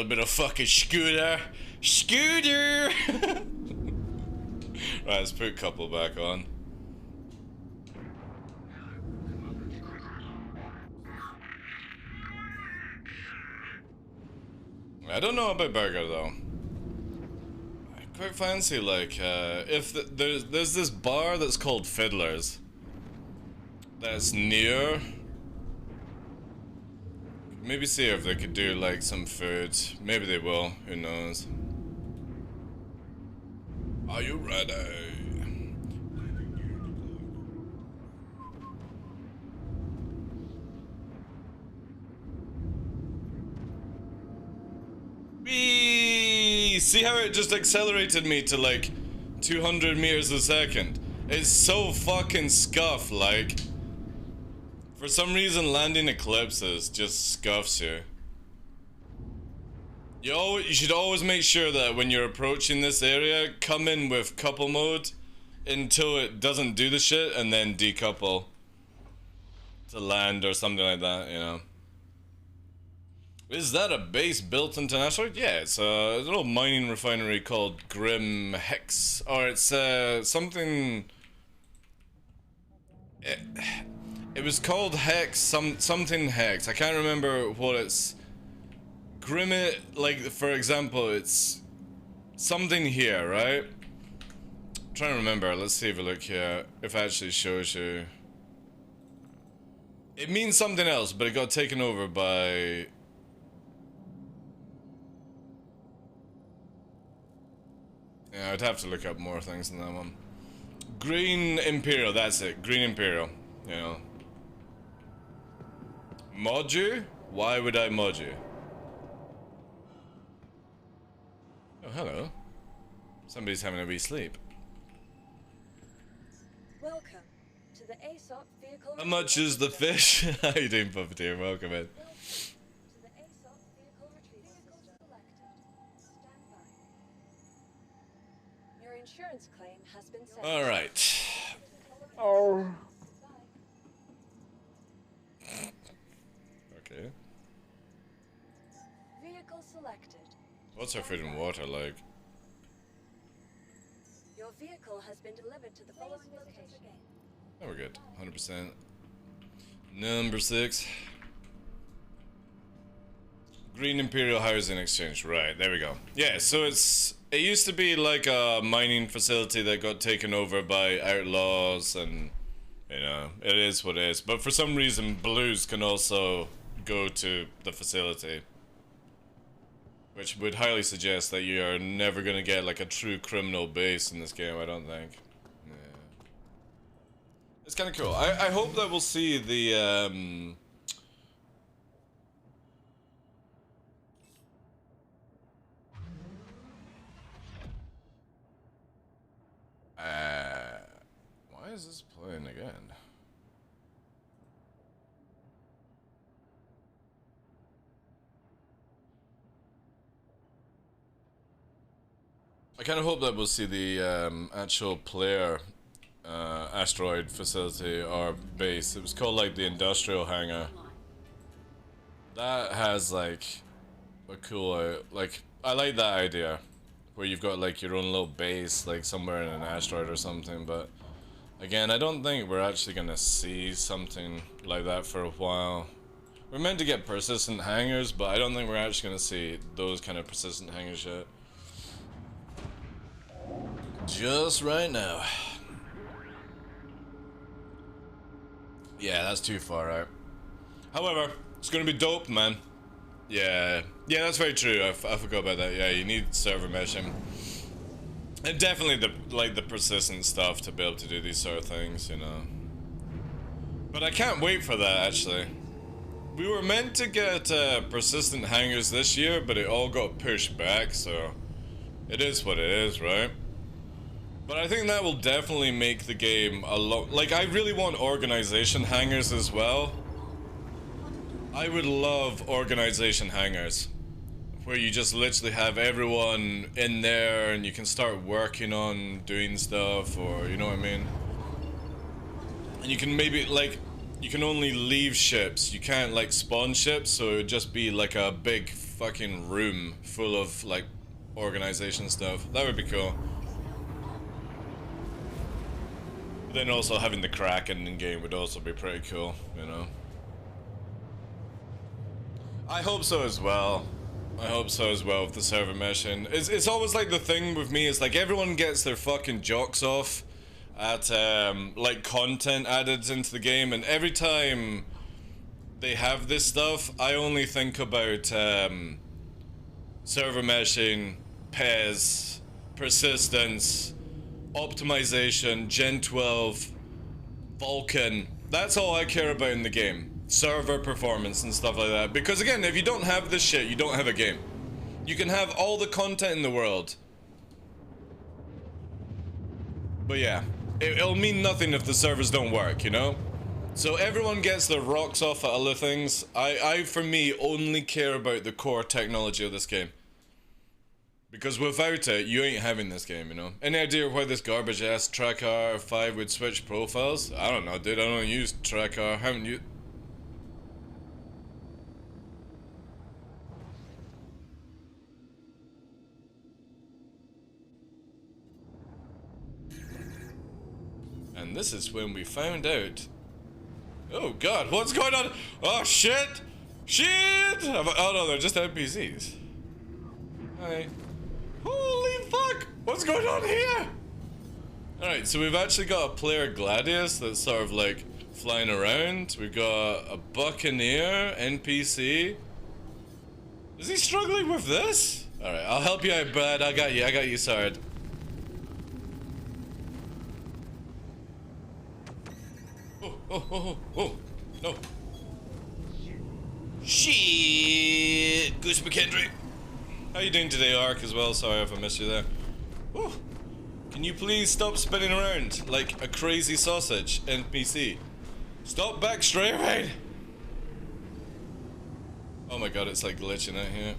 A: little bit of fucking scooter. Scooter! Right, let's put couple back on. I don't know about burger though. I quite fancy like if there's this bar that's called Fiddler's that's near. Maybe see if they could do like some food. Maybe they will. Who knows? Are you ready? Whee! See how it just accelerated me to like 200 meters a second? It's so fucking scuff, like. For some reason, landing eclipses just scuffs you. You should always make sure that when you're approaching this area, come in with couple mode until it doesn't do the shit and then decouple to land or something like that, you know. Is that a base built into an asteroid? Yeah, it's a little mining refinery called Grim Hex. Or it's something... It was called Hex, something Hex. I can't remember what it's... Grimmett, like, for example, it's something here, right? I'm trying to remember. Let's see if we look here. If it actually shows you. It means something else, but it got taken over by... Yeah, I'd have to look up more things than that one. Green Imperial, that's it. Green Imperial, you know. Mod you? Why would I mod you? Oh, hello. Somebody's having a wee sleep.
B: Welcome to the ASOP vehicle.
A: How much is the fish? How you doing, Puppeteer? Welcome in.
B: To the ASOP vehicle retrieval system selected. Stand by. Your insurance claim has been sent.
A: All right.
B: Oh.
A: Okay.
B: Vehicle selected.
A: What's our food and water like?
B: Your vehicle has been delivered to the following location.
A: Oh, we're good. 100%. Number 6. Green Imperial Housing Exchange. Right, there we go. Yeah, so it used to be like a mining facility that got taken over by outlaws, and you know, it is what it is. But for some reason, blues can also go to the facility, which would highly suggest that you are never gonna get like a true criminal base in this game, I don't think. Yeah. It's kind of cool. I hope that we'll see the why is this playing again? I kind of hope that we'll see the actual player asteroid facility or base. It was called like the industrial hangar. That has like a cool, like, I like that idea where you've got like your own little base like somewhere in an asteroid or something, but again, I don't think we're actually gonna see something like that for a while. We're meant to get persistent hangars, but I don't think we're actually gonna see those kind of persistent hangars yet. Just right now. Yeah, that's too far out. However, it's gonna be dope, man. Yeah, that's very true. I forgot about that. Yeah, you need server meshing, and definitely the persistent stuff to be able to do these sort of things, you know. But I can't wait for that. Actually, we were meant to get persistent hangars this year, but it all got pushed back. So it is what it is, right? But I think that will definitely make the game a lot... Like, I really want organization hangars as well. I would love organization hangars, where you just literally have everyone in there and you can start working on doing stuff, or you know what I mean? And you can maybe, like, you can only leave ships. You can't, like, spawn ships, so it would just be like a big fucking room full of like organization stuff. That would be cool. Then also having the Kraken in game would also be pretty cool, you know. I hope so as well. I hope so as well with the server meshing. It's always like the thing with me is like everyone gets their fucking jocks off at like content added into the game, and every time they have this stuff, I only think about server meshing, PES, persistence, optimization, Gen 12, Vulkan. That's all I care about in the game. Server performance and stuff like that. Because again, if you don't have this shit, you don't have a game. You can have all the content in the world, but yeah, it'll mean nothing if the servers don't work, you know? So everyone gets their rocks off at other things. I for me, only care about the core technology of this game. Because without it, you ain't having this game, you know? Any idea why this garbage ass Tracker 5 would switch profiles? I don't know, dude. I don't use Tracker. Haven't you? And this is when we found out. Oh god, what's going on? Oh shit! Shit! Oh no, they're just NPCs. Hi. Holy fuck! What's going on here? Alright, so we've actually got a player Gladius that's sort of like flying around. We've got a Buccaneer NPC. Is he struggling with this? Alright, I'll help you out, bud. I got you, Sard. Oh, no. Shit! Goose McKendry. How you doing today, Ark, as well? Sorry if I missed you there. Whew. Can you please stop spinning around like a crazy sausage, NPC? Stop back straight away! Oh my god, it's like glitching out here.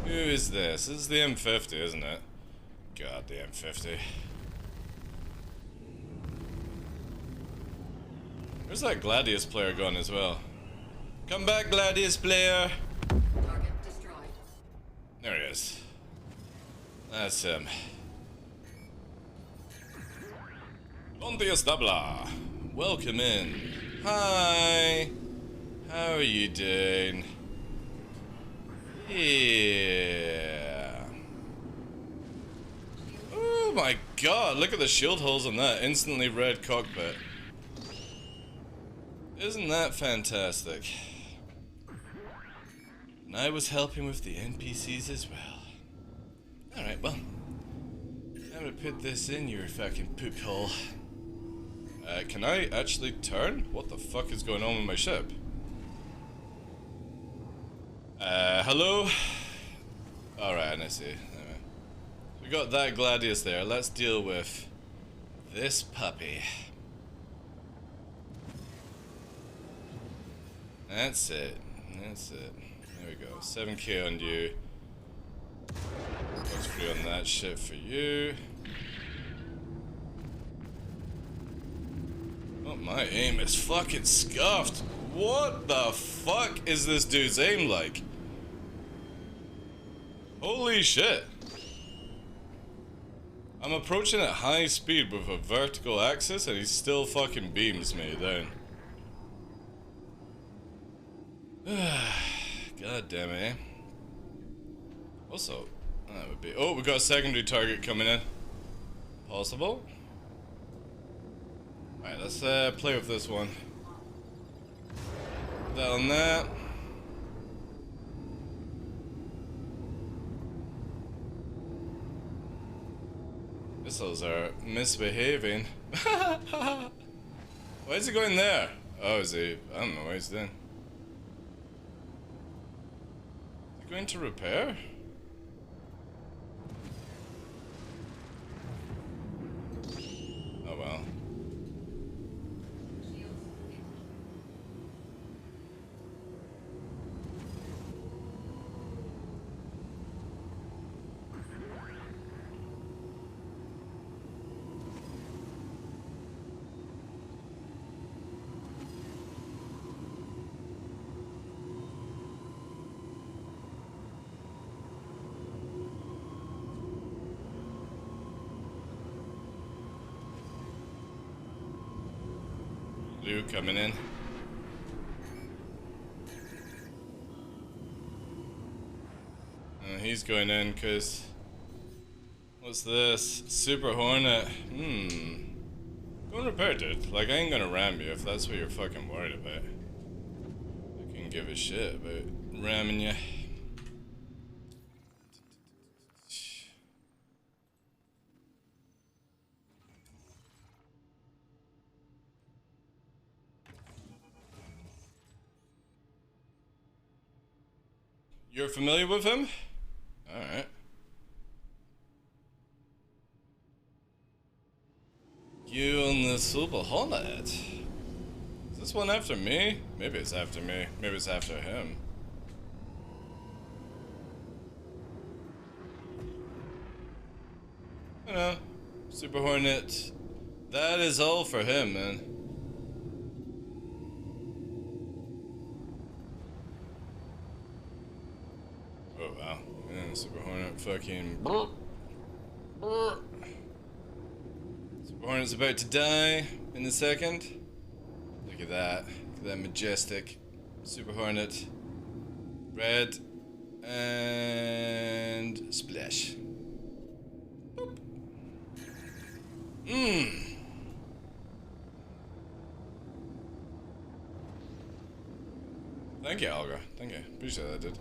A: Who is this? This is the M50, isn't it? God, the M50. Where's that Gladius player gone as well? Come back, Gladius player!
F: Target destroyed.
A: There he is. That's him. Donde establa? Welcome in. Hi! How are you doing? Yeah. Oh my god, look at the shield holes on that instantly red cockpit. Isn't that fantastic? And I was helping with the NPCs as well. Alright, well. I'm gonna put this in your fucking poop hole. Can I actually turn? What the fuck is going on with my ship? Hello? Alright, I see. Anyway. We got that Gladius there. Let's deal with this puppy. That's it. That's it. There we go. 7k on you. What's free on that shit for you? Oh, my aim is fucking scuffed. What the fuck is this dude's aim like? Holy shit. I'm approaching at high speed with a vertical axis and he still fucking beams me down. God damn it, eh? Also, that would be... Oh, we got a secondary target coming in. Possible? Alright, let's play with this one. That on that. Missiles are misbehaving. Why is he going there? Oh, is he... I don't know what he's doing. Is he going to repair? Oh well. Blue coming in. He's going in because... What's this? Super Hornet. Go and repair, dude. Like, I ain't gonna ram you if that's what you're fucking worried about. I can give a shit about ramming you. You're familiar with him? Alright. You and the Super Hornet. Is this one after me? Maybe it's after me. Maybe it's after him. I don't know. Super Hornet. That is all for him, man. Oh wow. Yeah, Super Hornet fucking... Super Hornet's about to die in a second. Look at that. Look at that majestic Super Hornet. Red. And... splash. Boop. Thank you, Alga. Thank you. Appreciate that, dude.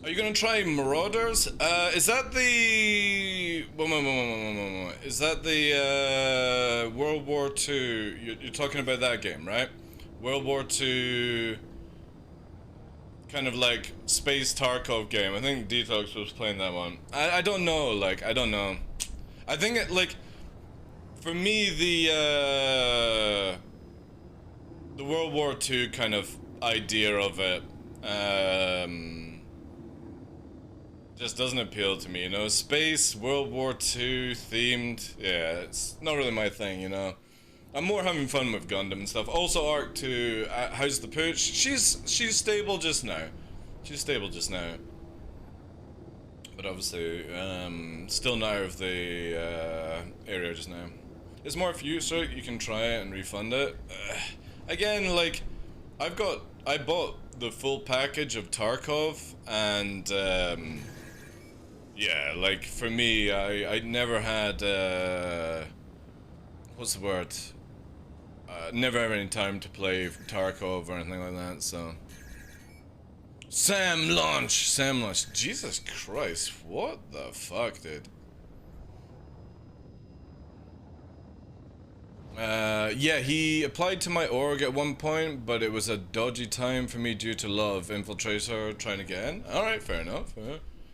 A: Are you gonna try Marauders? Is that the... Is that the, World War II... You're talking about that game, right? World War II... Kind of like Space Tarkov game. I think Detox was playing that one. I don't know, like, I don't know. I think it, like... For me, the World War II kind of idea of it, just doesn't appeal to me, you know? Space, World War II themed, yeah, it's not really my thing, you know? I'm more having fun with Gundam and stuff. Also, Arc 2, how's the pooch? She's stable just now. She's stable just now. But obviously, still not out of the area just now. It's more for you, so you can try it and refund it. Again, like, I bought the full package of Tarkov, and yeah, like for me, I never had what's the word? Never had any time to play Tarkov or anything like that. So Sam launch. Jesus Christ, what the fuck, dude? Yeah, he applied to my org at one point, but it was a dodgy time for me due to a lot of infiltrator trying to get in. Alright, fair enough.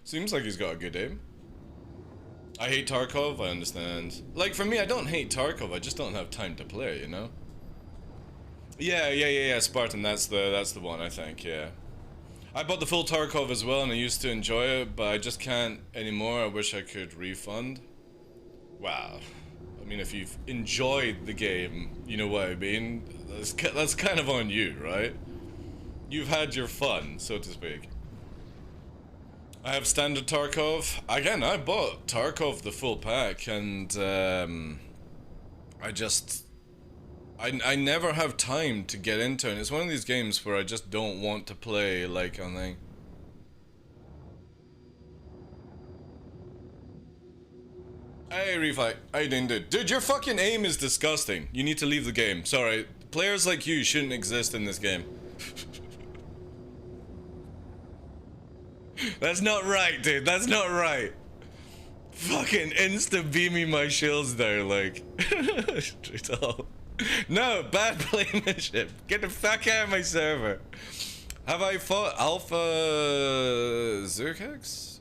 A: Seems like he's got a good aim. I hate Tarkov, I understand. Like, for me, I don't hate Tarkov, I just don't have time to play, you know? Yeah, Spartan, that's the one, I think, yeah. I bought the full Tarkov as well, and I used to enjoy it, but I just can't anymore. I wish I could refund. Wow. I mean, if you've enjoyed the game, you know what I mean? That's kind of on you, right? You've had your fun, so to speak. I have standard Tarkov. Again, I bought Tarkov the full pack, and I never have time to get into it. And it's one of these games where I just don't want to play, like, on the... Hey, Refi. How you doing, dude? Dude, your fucking aim is disgusting. You need to leave the game. Sorry. Players like you shouldn't exist in this game. That's not right, dude. That's not right. Fucking insta-beaming my shields there, like... Straight up. No, bad playmanship. Get the fuck out of my server. Have I fought Alpha Zerkex?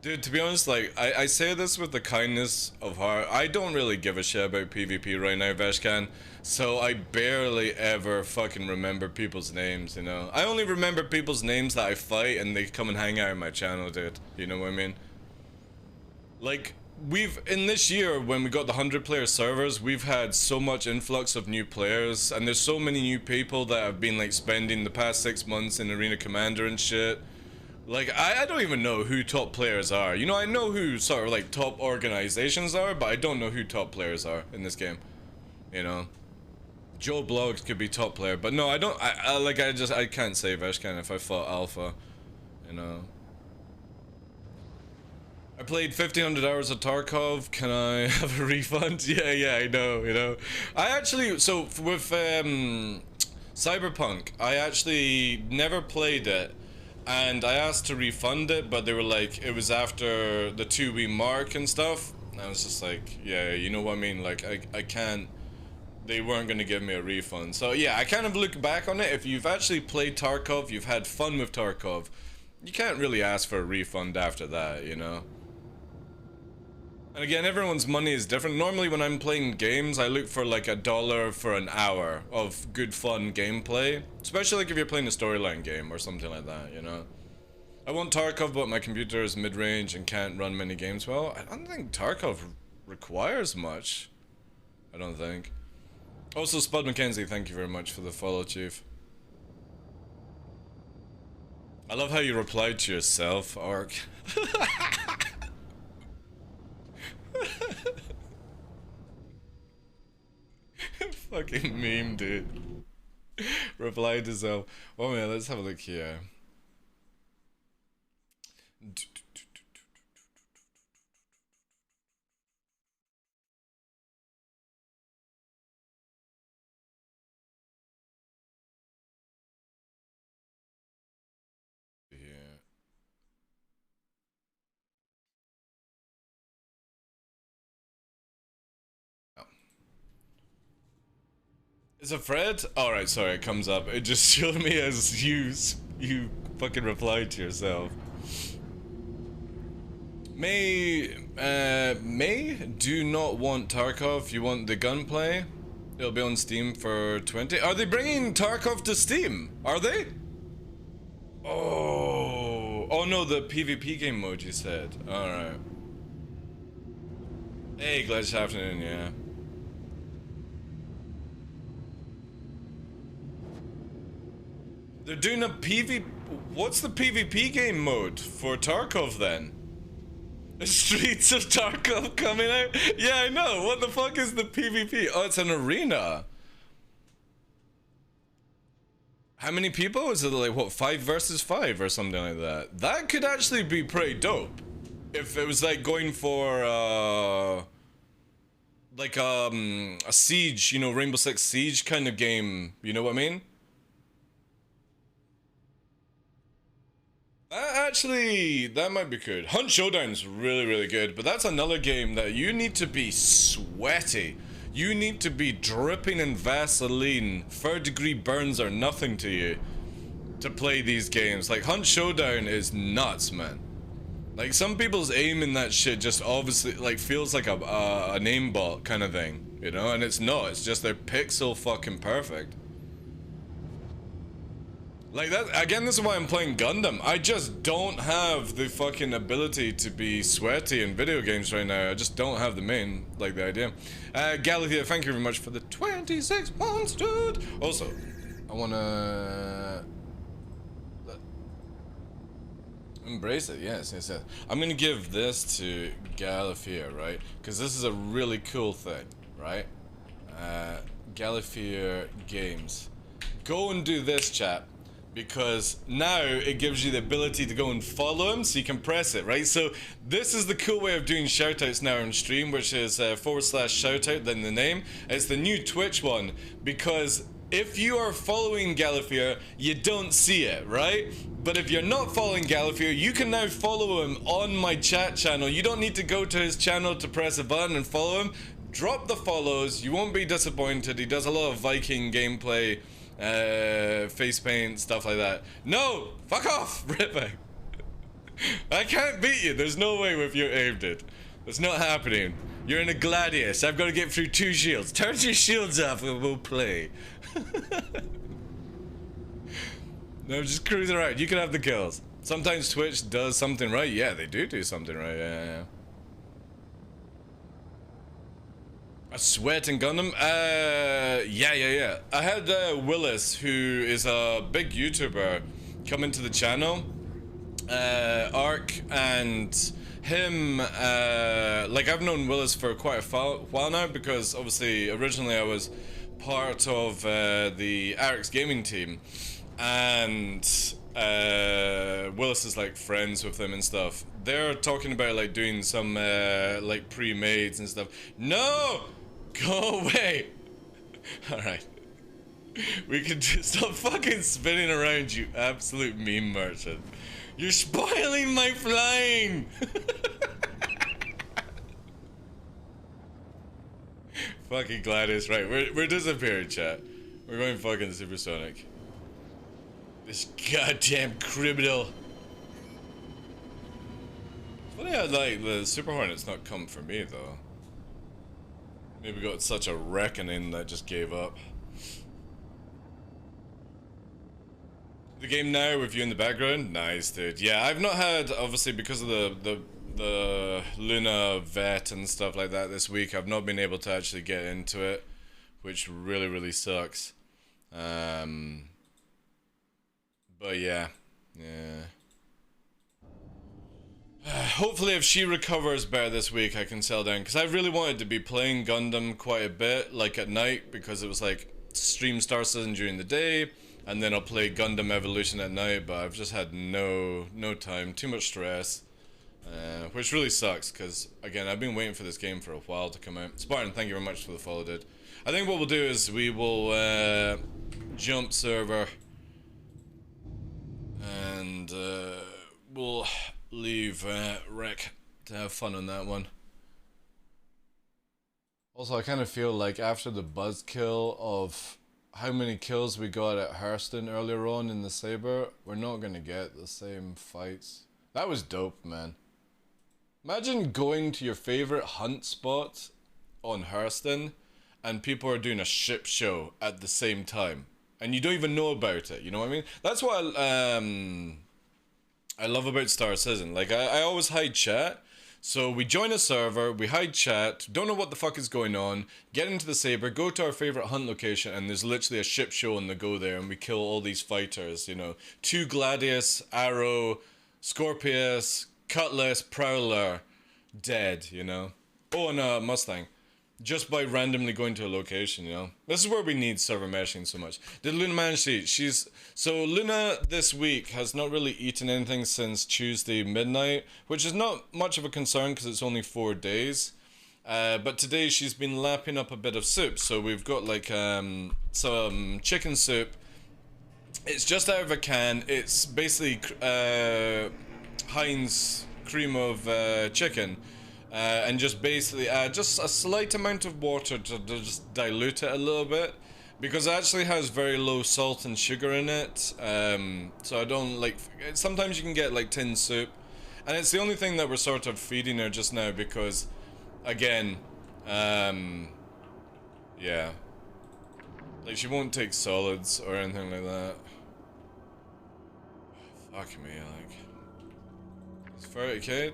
A: Dude, to be honest, like, I say this with the kindness of heart. I don't really give a shit about PvP right now, Veshkan. So I barely ever fucking remember people's names, you know? I only remember people's names that I fight and they come and hang out on my channel, dude. You know what I mean? Like, in this year, when we got the 100-player servers, we've had so much influx of new players, and there's so many new people that have been, like, spending the past 6 months in Arena Commander and shit, Like, I don't even know who top players are. You know, I know who sort of like top organizations are, but I don't know who top players are in this game. You know, Joe Blogs could be top player, but no, I don't. I can't say Veshkan if I fought Alpha. You know. I played 1,500 hours of Tarkov. Can I have a refund? Yeah, I know, you know. I actually, so with Cyberpunk, I actually never played it, and I asked to refund it, but they were like, it was after the 2-week mark and stuff. And I was just like, yeah, you know what I mean? Like, I can't, they weren't going to give me a refund. So yeah, I kind of look back on it. If you've actually played Tarkov, you've had fun with Tarkov, you can't really ask for a refund after that, you know? And again, everyone's money is different. Normally when I'm playing games, I look for like $1 for an hour of good fun gameplay. Especially like if you're playing a storyline game or something like that, you know? I want Tarkov, but my computer is mid-range and can't run many games well. I don't think Tarkov requires much. I don't think. Also, Spud McKenzie, thank you very much for the follow, Chief. I love how you replied to yourself, Ark. Fucking meme, dude. Reply to self. Oh man, let's have a look here. Here. Is it Fred? Alright, sorry, it comes up. It just showed me as you fucking replied to yourself. May do not want Tarkov. You want the gunplay? It'll be on Steam for 20. Are they bringing Tarkov to Steam? Are they? Oh no, the PvP game mode you said. Alright. Hey, glad you're afternoon, yeah. They're doing a what's the PvP game mode for Tarkov then? Streets of Tarkov coming out? Yeah, I know. What the fuck is the PvP? Oh, it's an arena. How many people? Is it like, what, 5 versus 5 or something like that? That could actually be pretty dope. If it was like going for, like, a Siege, you know, Rainbow Six Siege kind of game. You know what I mean? Actually, that might be good. Hunt Showdown's really, really good, but that's another game that you need to be sweaty. You need to be dripping in Vaseline. 3rd-degree burns are nothing to you to play these games. Like, Hunt Showdown is nuts, man. Like, some people's aim in that shit just obviously, like, feels like an aimbot kind of thing, you know? And it's not. It's just they're pixel fucking perfect. Like that, again, this is why I'm playing Gundam. I just don't have the fucking ability to be sweaty in video games right now. I just don't have the main, like, the idea. Galathea, thank you very much for the 26 months, dude. Also, I wanna... embrace it, yes. I'm gonna give this to Galathea, right? Because this is a really cool thing, right? Galathea Games. Go and do this, chat. Because now it gives you the ability to go and follow him, so you can press it, right? So this is the cool way of doing shoutouts now on stream, which is /shoutout, then the name. It's the new Twitch one, because if you are following Galathea, you don't see it, right? But if you're not following Galathea, you can now follow him on my chat channel. You don't need to go to his channel to press a button and follow him. Drop the follows, you won't be disappointed. He does a lot of Viking gameplay, face paint, stuff like that. No! Fuck off, Ripback! I can't beat you, there's no way with your aim, dude. It's not happening. You're in a Gladius, I've got to get through 2 shields. Turn your shields off and we'll play. No, just cruise around, you can have the kills. Sometimes Twitch does something right. Yeah, they do something right, yeah. A sweat in Gundam? Yeah. I had Willis, who is a big YouTuber, come into the channel, Ark and him, like I've known Willis for quite a while now, because obviously originally I was part of the Arx gaming team, and Willis is like friends with them and stuff. They're talking about like doing some like pre-mades and stuff. No! Go away! Alright. We can just stop fucking spinning around, you absolute meme merchant. You're spoiling my flying! Fucking Gladys, right, we're disappearing, chat. We're going fucking supersonic. This goddamn criminal. It's funny how, like, the Super Hornet's not come for me, though. Maybe got such a reckoning that just gave up. The game now with you in the background? Nice, dude. Yeah, I've not had, obviously, because of the Luna vet and stuff like that this week, I've not been able to actually get into it, which really, really sucks. But yeah. Hopefully if she recovers better this week, I can settle down, because I really wanted to be playing Gundam quite a bit, like at night, because it was like stream Star Citizen during the day, and then I'll play Gundam Evolution at night, but I've just had no time, too much stress, which really sucks, because again, I've been waiting for this game for a while to come out. Spartan, thank you very much for the follow, dude. I think what we'll do is we will jump server, and we'll leave Rick to have fun on that one. Also, I kind of feel like after the buzzkill of how many kills we got at Hurston earlier on in the Saber, we're not gonna get the same fights. That was dope, man. Imagine going to your favorite hunt spot on Hurston and people are doing a ship show at the same time and you don't even know about it, you know what I mean? That's what I love about Star Citizen. Like, I always hide chat. So we join a server, we hide chat, don't know what the fuck is going on, get into the Saber, go to our favorite hunt location, and there's literally a ship show on the go there, and we kill all these fighters, you know. 2 Gladius, Arrow, Scorpius, Cutlass, Prowler, dead, you know. Oh, and a Mustang. Just by randomly going to a location, you know. This is where we need server meshing so much. Did Luna manage to eat? So Luna this week has not really eaten anything since Tuesday midnight, which is not much of a concern because it's only 4 days. But today she's been lapping up a bit of soup. So we've got like some chicken soup. It's just out of a can. It's basically Heinz cream of chicken. And just basically add just a slight amount of water to just dilute it a little bit, because it actually has very low salt and sugar in it. So I don't like. Sometimes you can get like tin soup, and it's the only thing that we're sort of feeding her just now because, again, yeah, like she won't take solids or anything like that. Fuck me, like, it's 30k.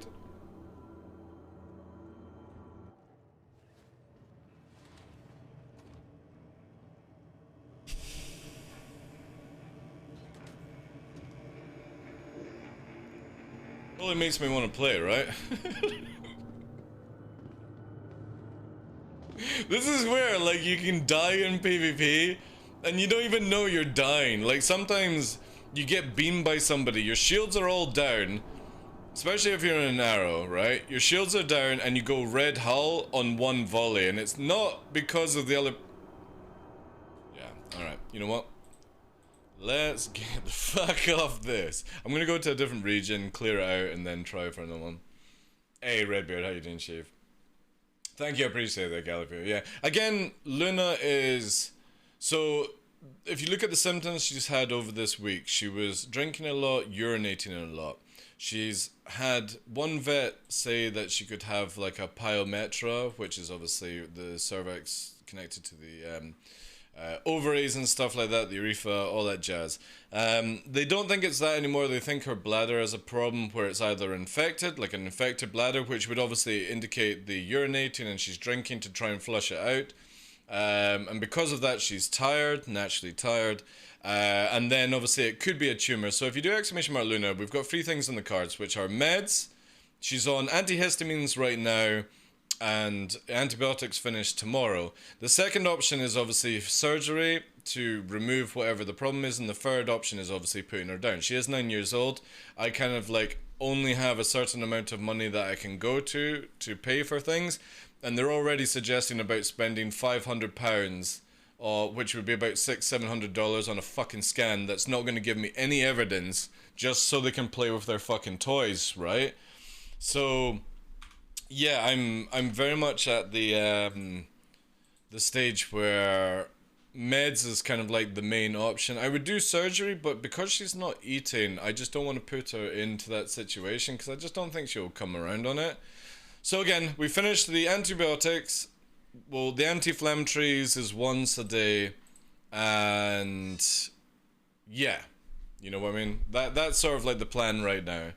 A: Well, it makes me want to play, right? This is where, like, you can die in PvP, and you don't even know you're dying. Like, sometimes you get beamed by somebody, your shields are all down, especially if you're in an arrow, right? Your shields are down, and you go red hull on one volley, and it's not because of the other... Yeah, alright, you know what? Let's get the fuck off this. I'm gonna go to a different region, clear it out, and then try for another one. Hey, Redbeard, how you doing, Shave? Thank you, I appreciate that, Gallipio. Yeah, again, Luna is... So, if you look at the symptoms she's had over this week, she was drinking a lot, urinating a lot. She's had one vet say that she could have like a pyometra, which is obviously the cervix connected to the... ovaries and stuff like that, the urethra, all that jazz. They don't think it's that anymore. They think her bladder has a problem where it's either infected, like an infected bladder, which would obviously indicate the urinating, and she's drinking to try and flush it out. And because of that, she's tired, naturally tired. And then obviously it could be a tumor. So if you do exclamation mark Luna, we've got 3 things on the cards, which are meds. She's on antihistamines right now, and antibiotics finish tomorrow. The second option is obviously surgery to remove whatever the problem is, and the third option is obviously putting her down. She is 9 years old. I kind of like only have a certain amount of money that I can go to pay for things, and they're already suggesting about spending £500, which would be about $600-700 on a fucking scan that's not going to give me any evidence, just so they can play with their fucking toys, right? So yeah, I'm very much at the stage where meds is kind of like the main option. I would do surgery, but because she's not eating, I just don't want to put her into that situation because I just don't think she'll come around on it. So again, we finished the antibiotics. Well, the anti-inflammatories is once a day, and yeah, you know what I mean? That's sort of like the plan right now.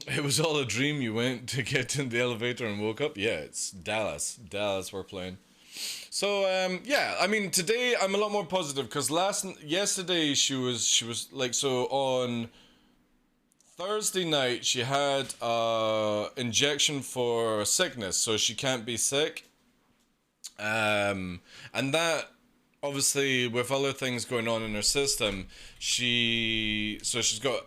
A: It was all a dream. You went to get in the elevator and woke up. Yeah, it's Dallas. Dallas we're playing. So yeah, I mean today I'm a lot more positive because yesterday she was like, so on Thursday night she had injection for sickness, so she can't be sick. And that obviously with other things going on in her system, she's got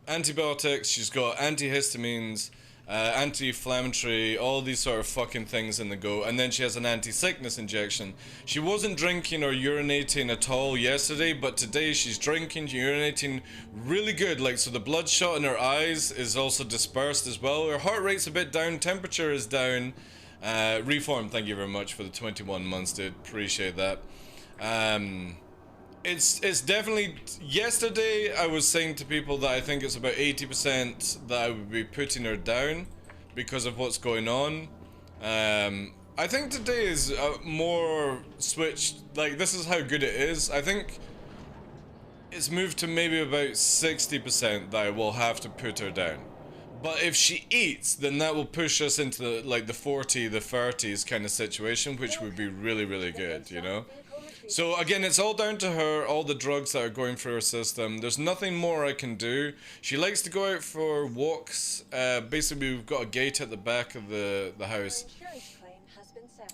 A: antibiotics, she's got antihistamines, anti-inflammatory, all these sort of fucking things in the go, and then she has an anti-sickness injection. She wasn't drinking or urinating at all yesterday, but today she's drinking, urinating really good, like, so the bloodshot in her eyes is also dispersed as well. Her heart rate's a bit down, temperature is down. Reform, thank you very much for the 21 months, dude, appreciate that. It's definitely, yesterday I was saying to people that I think it's about 80% that I would be putting her down because of what's going on. I think today is more switched, like this is how good it is. I think it's moved to maybe about 60% that I will have to put her down. But if she eats, then that will push us into like the 40, the 30s kind of situation, which would be really, really good, you know? So again, it's all down to her, all the drugs that are going through her system. There's nothing more I can do. She likes to go out for walks. Basically, we've got a gate at the back of the house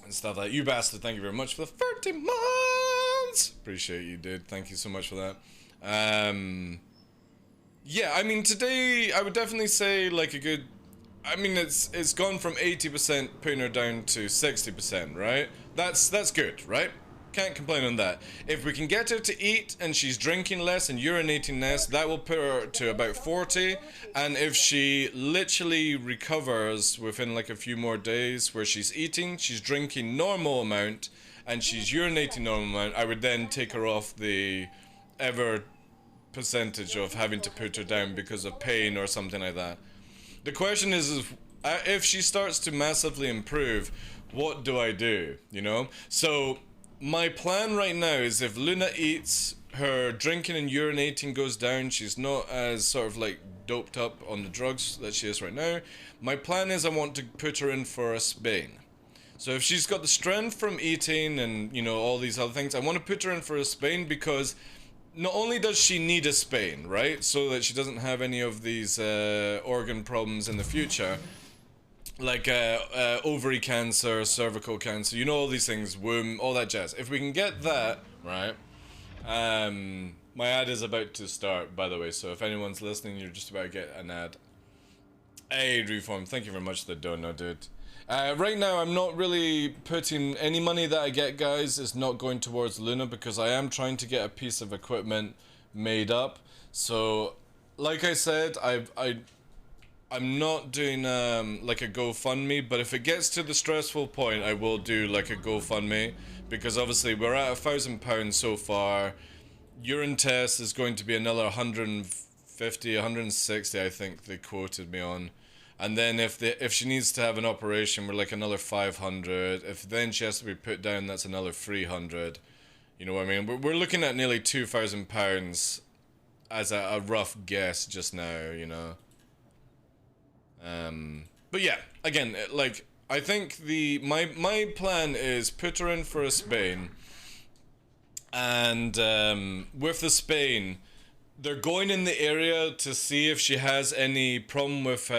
A: and stuff like that. You bastard, thank you very much for the 30 months! Appreciate you, dude. Thank you so much for that. Yeah, I mean, today, I would definitely say, like, a good... I mean, it's gone from 80% putting her down to 60%, right? That's good, right? Can't complain on that. If we can get her to eat and she's drinking less and urinating less, that will put her to about 40. And if she literally recovers within like a few more days where she's eating, she's drinking normal amount, and she's urinating normal amount, I would then take her off the ever percentage of having to put her down because of pain or something like that. The question is if she starts to massively improve, what do I do, you know? So my plan right now is if Luna eats, her drinking and urinating goes down, she's not as sort of like doped up on the drugs that she is right now. My plan is I want to put her in for a spane. So if she's got the strength from eating and, you know, all these other things, I want to put her in for a spane because not only does she need a spane, right, so that she doesn't have any of these organ problems in the future, like ovary cancer, cervical cancer, you know, all these things, womb, all that jazz. If we can get that, right, my ad is about to start, by the way, so if anyone's listening, you're just about to get an ad. Hey, Reform, thank you very much for the dono, dude. Right now, I'm not really putting any money that I get, guys, is not going towards Luna because I am trying to get a piece of equipment made up. So, like I said, I'm not doing like a GoFundMe, but if it gets to the stressful point, I will do like a GoFundMe because obviously we're at £1,000 so far. Urine test is going to be another 150, 160, I think they quoted me on. And then if she needs to have an operation, we're like another 500. If then she has to be put down, that's another 300. You know what I mean? We're looking at nearly £2,000 as a rough guess just now, you know. But yeah, again, like I think my plan is put her in for a spane, and with the spane, they're going in the area to see if she has any problem with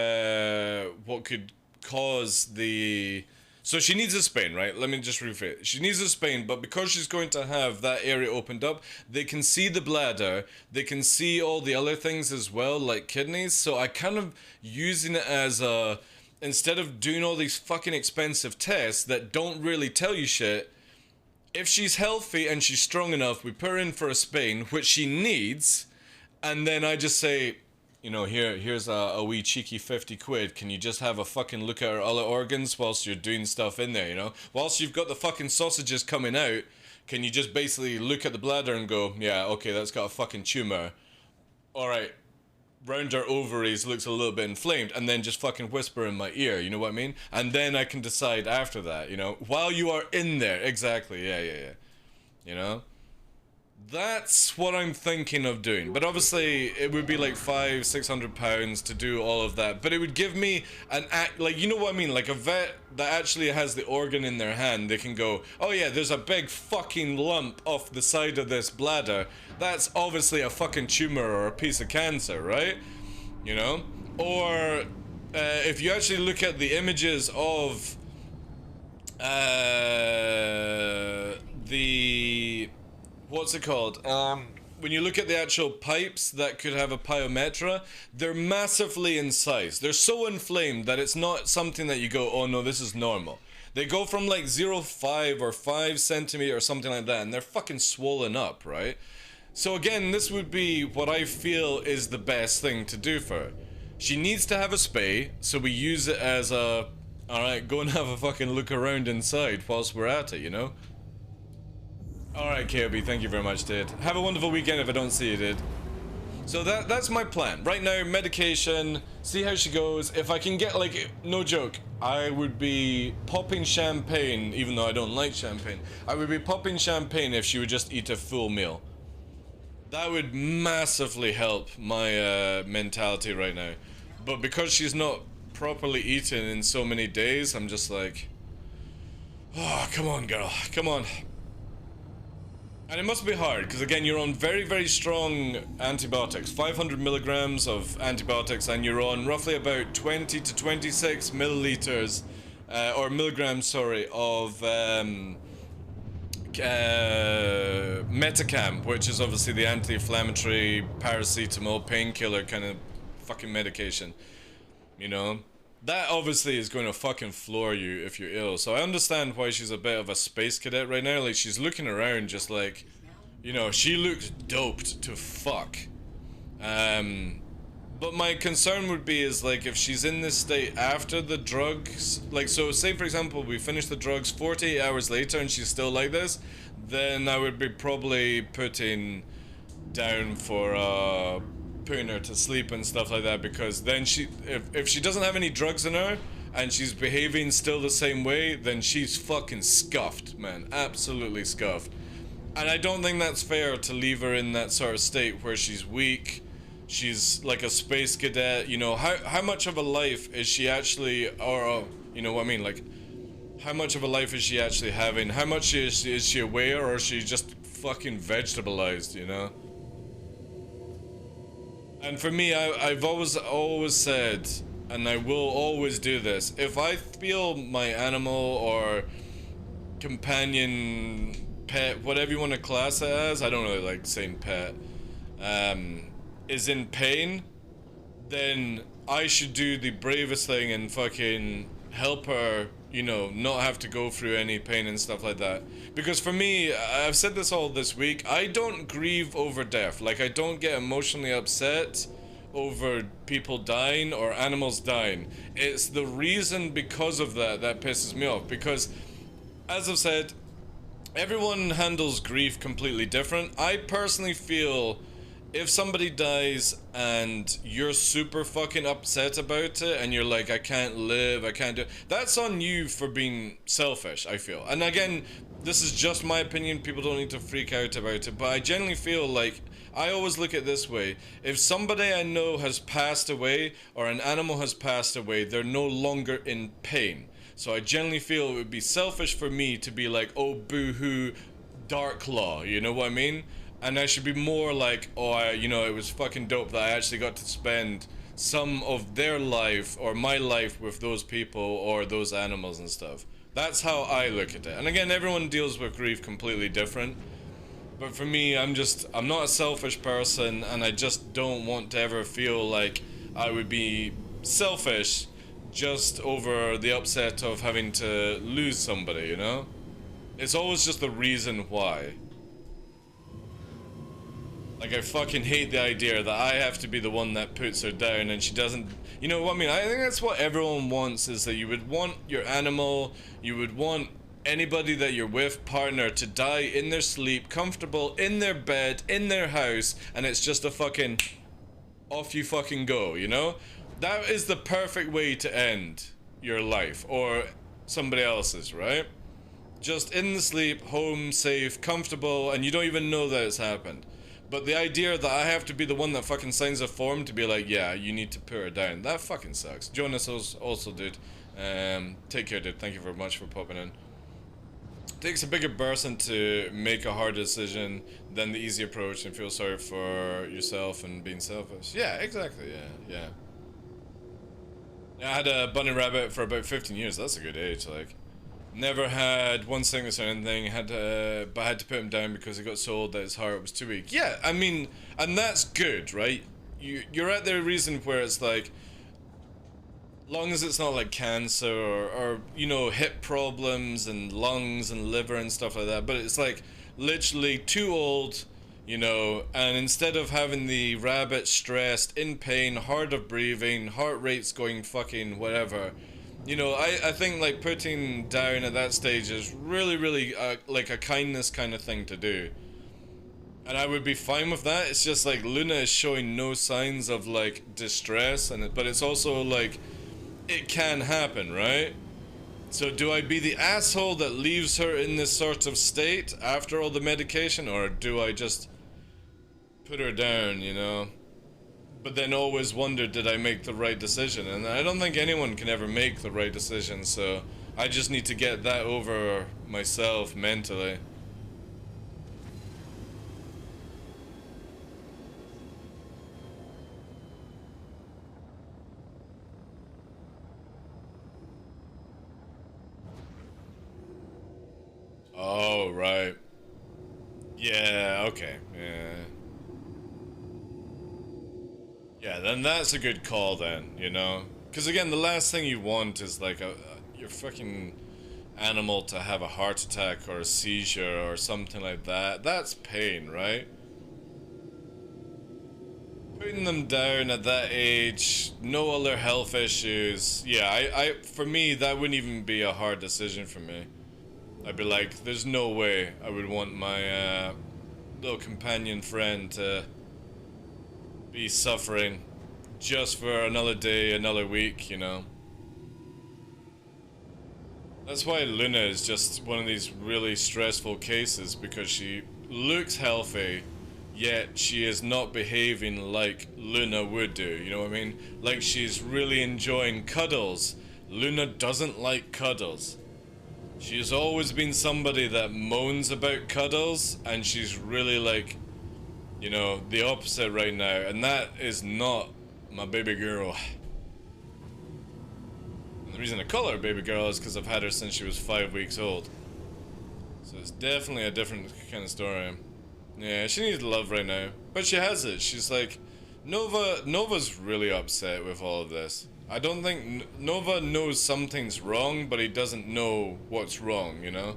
A: what could cause the. So she needs a spane, right? Let me just rephrase. She needs a spane, but because she's going to have that area opened up, they can see the bladder, they can see all the other things as well, like kidneys. So I kind of using it as a, instead of doing all these fucking expensive tests that don't really tell you shit, if she's healthy and she's strong enough, we put her in for a spane, which she needs, and then I just say, you know, here's a wee cheeky 50 quid. Can you just have a fucking look at our other organs whilst you're doing stuff in there, you know? Whilst you've got the fucking sausages coming out, can you just basically look at the bladder and go, yeah, okay, that's got a fucking tumour. Alright, round her ovaries looks a little bit inflamed, and then just fucking whisper in my ear, you know what I mean? And then I can decide after that, you know? While you are in there, exactly, yeah. You know? That's what I'm thinking of doing, but obviously it would be like £500-600 to do all of that. But it would give me an act, like, you know what I mean, like a vet that actually has the organ in their hand. They can go, oh yeah, there's a big fucking lump off the side of this bladder. That's obviously a fucking tumor or a piece of cancer, right? You know, or if you actually look at the images of the. What's it called? When you look at the actual pipes that could have a pyometra, they're massively in size. They're so inflamed that it's not something that you go, oh no, this is normal. They go from like 0.5 or 5 centimeter or something like that, and they're fucking swollen up, right? So again, this would be what I feel is the best thing to do for her. She needs to have a spay, so we use it as a, alright, go and have a fucking look around inside whilst we're at it, you know? Alright, KOB, thank you very much, dude. Have a wonderful weekend if I don't see you, dude. So that's my plan. Right now, medication, see how she goes. If I can get, like, no joke, I would be popping champagne, even though I don't like champagne. I would be popping champagne if she would just eat a full meal. That would massively help my mentality right now. But because she's not properly eaten in so many days, I'm just like, oh, come on, girl, come on. And it must be hard, because again, you're on very, very strong antibiotics. 500 milligrams of antibiotics, and you're on roughly about 20 to 26 milliliters, or milligrams, sorry, of Metacam, which is obviously the anti-inflammatory, paracetamol, painkiller kind of fucking medication. You know? That obviously is going to fucking floor you if you're ill. So I understand why she's a bit of a space cadet right now. Like, she's looking around just like, you know, she looks doped to fuck. But my concern would be is like if she's in this state after the drugs, like, so say for example we finish the drugs 48 hours later and she's still like this, then I would be probably putting down for putting her to sleep and stuff like that, because then she, if she doesn't have any drugs in her and she's behaving still the same way, then she's fucking scuffed, man, absolutely scuffed. And I don't think that's fair to leave her in that sort of state where she's weak, she's like a space cadet, you know, how much of a life is she actually, or you know what I mean, like, how much of a life is she actually having, how much is she aware, or is she just fucking vegetabilized, you know? And for me, I've always said, and I will always do this, if I feel my animal or companion, pet, whatever you want to class it as, I don't really like saying pet, is in pain, then I should do the bravest thing and fucking help her, you know, not have to go through any pain and stuff like that. Because for me, I've said this all this week, I don't grieve over death. Like, I don't get emotionally upset over people dying or animals dying. It's the reason because of that pisses me off. Because, as I've said, everyone handles grief completely different. I personally feel if somebody dies and you're super fucking upset about it and you're like, I can't live, I can't do, that's on you for being selfish, I feel. And again, this is just my opinion, people don't need to freak out about it, but I generally feel like, I always look at it this way, if somebody I know has passed away or an animal has passed away, they're no longer in pain. So I generally feel it would be selfish for me to be like, oh, boo-hoo, TheDarkLaw, you know what I mean? And I should be more like, oh, you know, it was fucking dope that I actually got to spend some of their life or my life with those people or those animals and stuff. That's how I look at it. And again, everyone deals with grief completely different. But for me, I'm not a selfish person, and I just don't want to ever feel like I would be selfish just over the upset of having to lose somebody, you know? It's always just the reason why. Like, I fucking hate the idea that I have to be the one that puts her down and she doesn't... You know what I mean? I think that's what everyone wants, is that you would want your animal, you would want anybody that you're with, partner, to die in their sleep, comfortable, in their bed, in their house, and it's just a fucking... off you fucking go, you know? That is the perfect way to end your life, or somebody else's, right? Just in the sleep, home, safe, comfortable, and you don't even know that it's happened. But the idea that I have to be the one that fucking signs a form to be like, yeah, you need to put her down, that fucking sucks. Jonas also did. Take care, dude. Thank you very much for popping in. Takes a bigger person to make a hard decision than the easy approach and feel sorry for yourself and being selfish. Yeah, exactly. Yeah. I had a bunny rabbit for about 15 years. That's a good age, like. Never had one sickness or anything, but I had to put him down because he got so old that his heart was too weak. Yeah, I mean, and that's good, right? You're at the reason where it's like, long as it's not like cancer or you know, hip problems and lungs and liver and stuff like that, but it's like literally too old, you know, and instead of having the rabbit stressed, in pain, hard of breathing, heart rate's going fucking whatever, you know, I think like putting down at that stage is really like a kindness kind of thing to do. And I would be fine with that. It's just like Luna is showing no signs of like distress, but it's also like it can happen, right? So do I be the asshole that leaves her in this sort of state after all the medication, or do I just put her down, you know? But then always wonder, did I make the right decision? And I don't think anyone can ever make the right decision, so I just need to get that over myself mentally. Oh, right. Yeah, okay. Yeah, then that's a good call then, you know? Because again, the last thing you want is like your fucking animal to have a heart attack or a seizure or something like that. That's pain, right? Putting them down at that age, no other health issues. Yeah, for me, that wouldn't even be a hard decision for me. I'd be like, there's no way I would want my little companion friend to be suffering just for another day, another week, you know. That's why Luna is just one of these really stressful cases, because she looks healthy, yet she is not behaving like Luna would do, you know what I mean? Like she's really enjoying cuddles. Luna doesn't like cuddles. She's always been somebody that moans about cuddles, and she's really like, you know, the opposite right now, and that is not my baby girl. And the reason I call her baby girl is because I've had her since she was 5 weeks old. So it's definitely a different kind of story. Yeah, she needs love right now, but she has it. She's like, Nova's really upset with all of this. I don't think Nova knows something's wrong, but he doesn't know what's wrong, you know?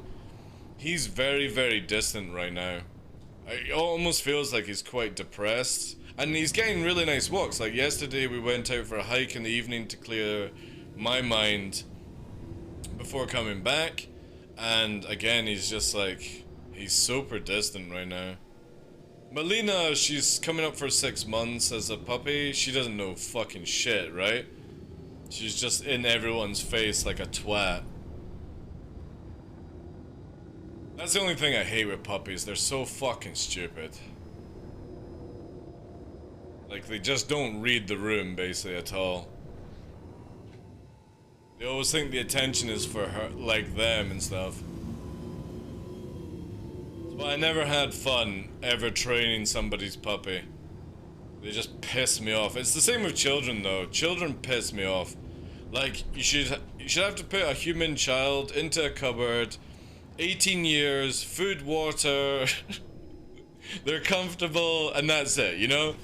A: He's very distant right now. It almost feels like he's quite depressed. And he's getting really nice walks. Like yesterday we went out for a hike in the evening to clear my mind before coming back. And again, he's just like, he's super distant right now. Melina, she's coming up for 6 months as a puppy. She doesn't know fucking shit, right? She's just in everyone's face like a twat. That's the only thing I hate with puppies. They're so fucking stupid. Like, they just don't read the room, basically, at all. They always think the attention is for her, like them and stuff. But I never had fun ever training somebody's puppy. They just piss me off. It's the same with children though. Children piss me off. Like, you should have to put a human child into a cupboard, 18 years, food, water, they're comfortable, and that's it, you know?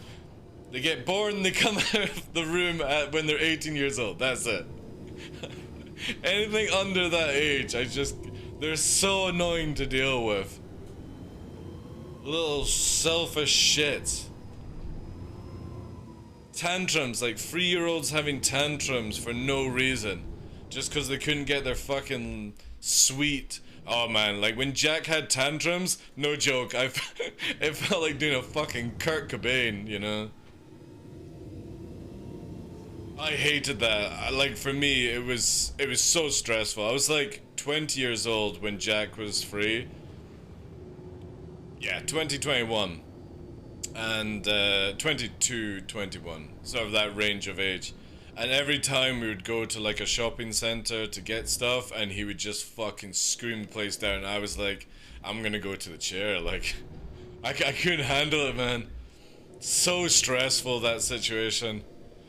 A: They get born, they come out of the room when they're 18 years old, that's it. Anything under that age, they're so annoying to deal with. Little selfish shit. Tantrums, like 3-year-olds having tantrums for no reason. Just because they couldn't get their fucking sweet. Oh man, like when Jack had tantrums, no joke, it felt like doing a fucking Kurt Cobain, you know? I hated that. Like for me, it was so stressful. I was like 20 years old when Jack was free. Yeah, 2021. And 22, 21, sort of that range of age. And every time we would go to like a shopping center to get stuff, and he would just fucking scream the place down. I was like, I'm gonna go to the chair. Like, I couldn't handle it, man. So stressful, that situation.